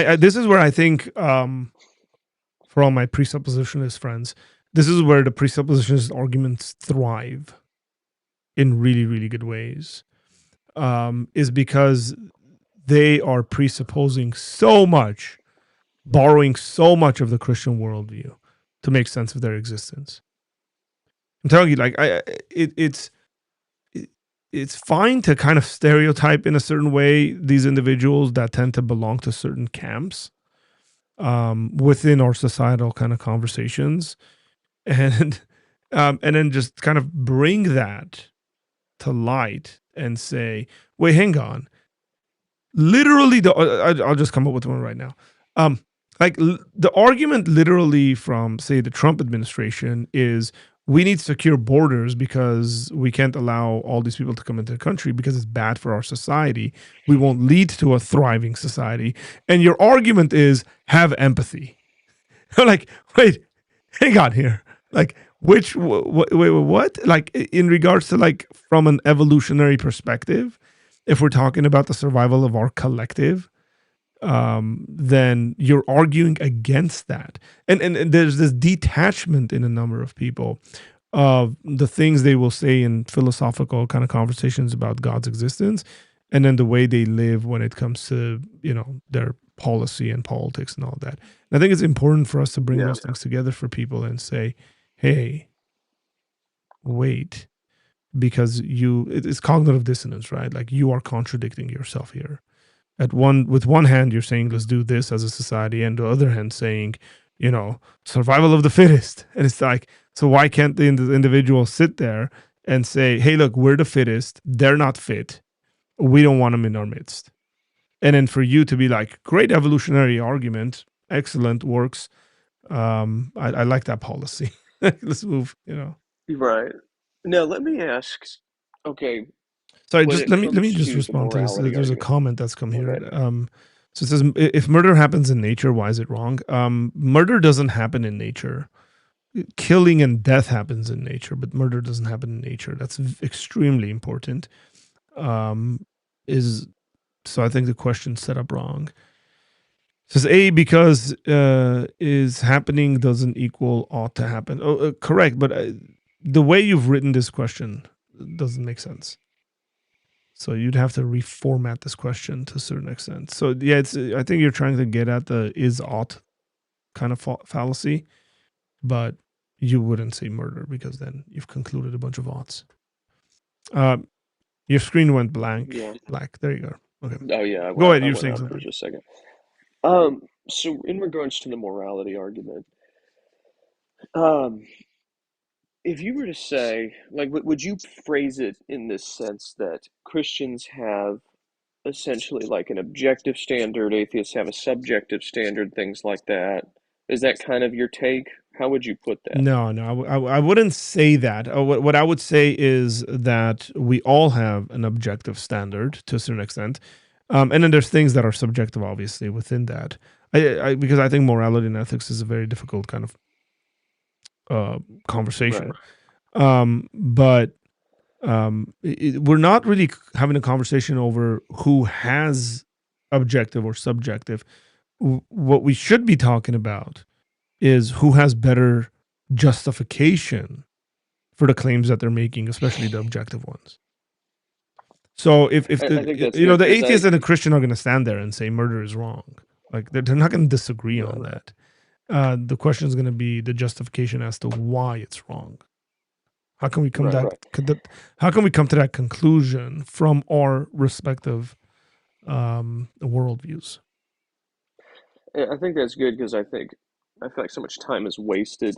I think, for all my presuppositionist friends, this is where the presuppositionist arguments thrive in really, really good ways, is because they are presupposing so much, borrowing so much of the Christian worldview to make sense of their existence. I'm telling you, like, it's fine to kind of stereotype in a certain way these individuals that tend to belong to certain camps within our societal kind of conversations, and then just kind of bring that to light and say, wait, hang on. Literally, I'll just come up with one right now. The argument literally from, say, the Trump administration is we need secure borders because we can't allow all these people to come into the country because it's bad for our society. We won't lead to a thriving society. And your argument is have empathy. Like, wait, hang on here. Like, wait, what? Like, in regards to, like, from an evolutionary perspective, if we're talking about the survival of our collective, then you're arguing against that. And there's this detachment in a number of people of the things they will say in philosophical kind of conversations about God's existence, and then the way they live when it comes to, their policy and politics and all that. And I think it's important for us to bring those things together for people and say, hey, wait, because it's cognitive dissonance, right? Like, you are contradicting yourself here. With one hand, you're saying, let's do this as a society, and the other hand saying, survival of the fittest. And it's like, so why can't the individual sit there and say, hey, look, we're the fittest. They're not fit. We don't want them in our midst. And then for you to be like, great evolutionary argument. Excellent, works. I like that policy. Let's move, Right. Now, let me ask, okay. Sorry, just let me just respond to this. There's a comment that's come here. So it says, if murder happens in nature, why is it wrong? Murder doesn't happen in nature. Killing and death happens in nature, but murder doesn't happen in nature. That's extremely important. So I think the question's set up wrong. It says A, because is happening doesn't equal ought to happen. Oh, correct, but the way you've written this question doesn't make sense. So you'd have to reformat this question to a certain extent. So yeah, I think you're trying to get at the is ought kind of fallacy, but you wouldn't say murder because then you've concluded a bunch of oughts. Your screen went blank. Yeah. Black. There you go. Okay. Oh yeah. Go ahead. You're saying something. For just a second. So in regards to the morality argument, if you were to say, like, would you phrase it in this sense that Christians have essentially like an objective standard, atheists have a subjective standard, things like that? Is that kind of your take? How would you put that? No, I wouldn't say that. What I would say is that we all have an objective standard to a certain extent. And then there's things that are subjective, obviously, within that. Because I think morality and ethics is a very difficult kind of conversation. Right. We're not really having a conversation over who has objective or subjective. What we should be talking about is who has better justification for the claims that they're making, especially the objective ones. So if the atheist and the Christian are going to stand there and say murder is wrong, like they're not going to disagree on that. The question is going to be the justification as to why it's wrong. How can we come How can we come to that conclusion from our respective worldviews? I think that's good because I feel like so much time is wasted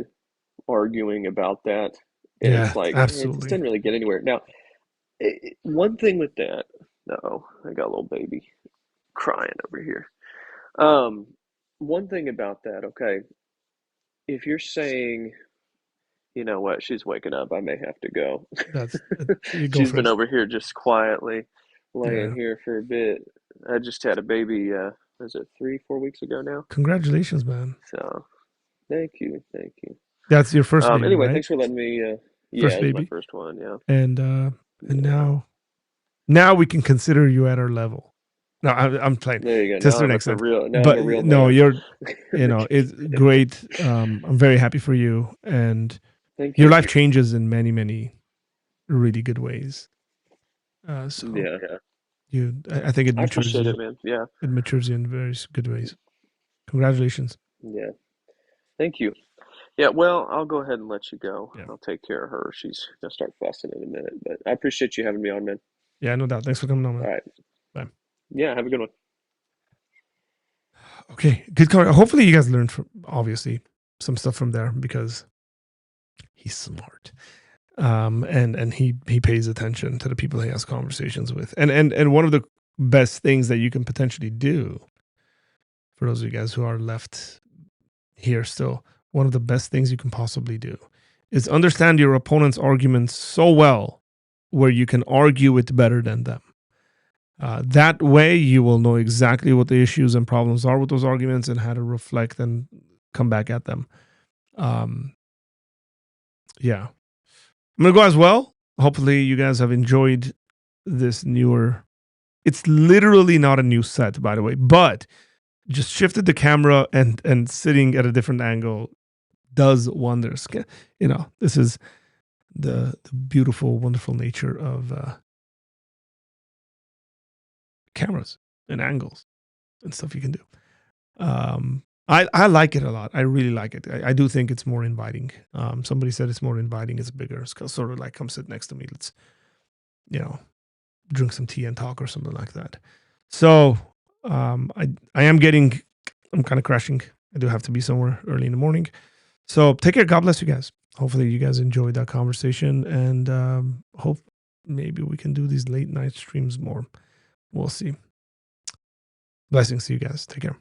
arguing about that, and it's like it didn't really get anywhere. Now, one thing with that, I got a little baby crying over here. One thing about that, okay, if you're saying, you know what, she's waking up, I may have to go. She's been over here just quietly laying here for a bit. I just had a baby, was it 3-4 weeks ago now? Congratulations, man. So, thank you. That's your first baby, anyway, right? thanks for letting me, First it was baby? my first one, yeah. And now we can consider you at our level. No, I'm playing. There you go. To a certain extent. But I'm a real man. you're, it's great. I'm very happy for you, and Thank your you. life changes in many, many really good ways. Yeah. I think it I matures appreciate you. it, man. Yeah. It matures you in very good ways. Congratulations. Yeah. Thank you. Yeah, well, I'll go ahead and let you go. Yeah. I'll take care of her. She's going to start fussing in a minute, but I appreciate you having me on, man. Yeah, no doubt. Thanks for coming on, man. All right. Bye. Yeah, have a good one. Okay, good call. Hopefully you guys learned obviously some stuff from there because he's smart. And he pays attention to the people he has conversations with. And one of the best things that you can potentially do, for those of you guys who are left here still, one of the best things you can possibly do is understand your opponent's arguments so well where you can argue it better than them. That way you will know exactly what the issues and problems are with those arguments and how to reflect and come back at them. Yeah. I'm going to go as well. Hopefully you guys have enjoyed this newer. It's literally not a new set, by the way, but just shifted the camera and sitting at a different angle does wonders. This is the beautiful, wonderful nature of cameras and angles and stuff you can do. I like it a lot. I really like it. I do think it's more inviting. Somebody said it's more inviting. It's bigger. It's sort of like, come sit next to me. Let's, drink some tea and talk or something like that. So I'm kind of crashing. I do have to be somewhere early in the morning. So take care. God bless you guys. Hopefully you guys enjoyed that conversation, and hope maybe we can do these late night streams more. We'll see. Blessings to you guys. Take care.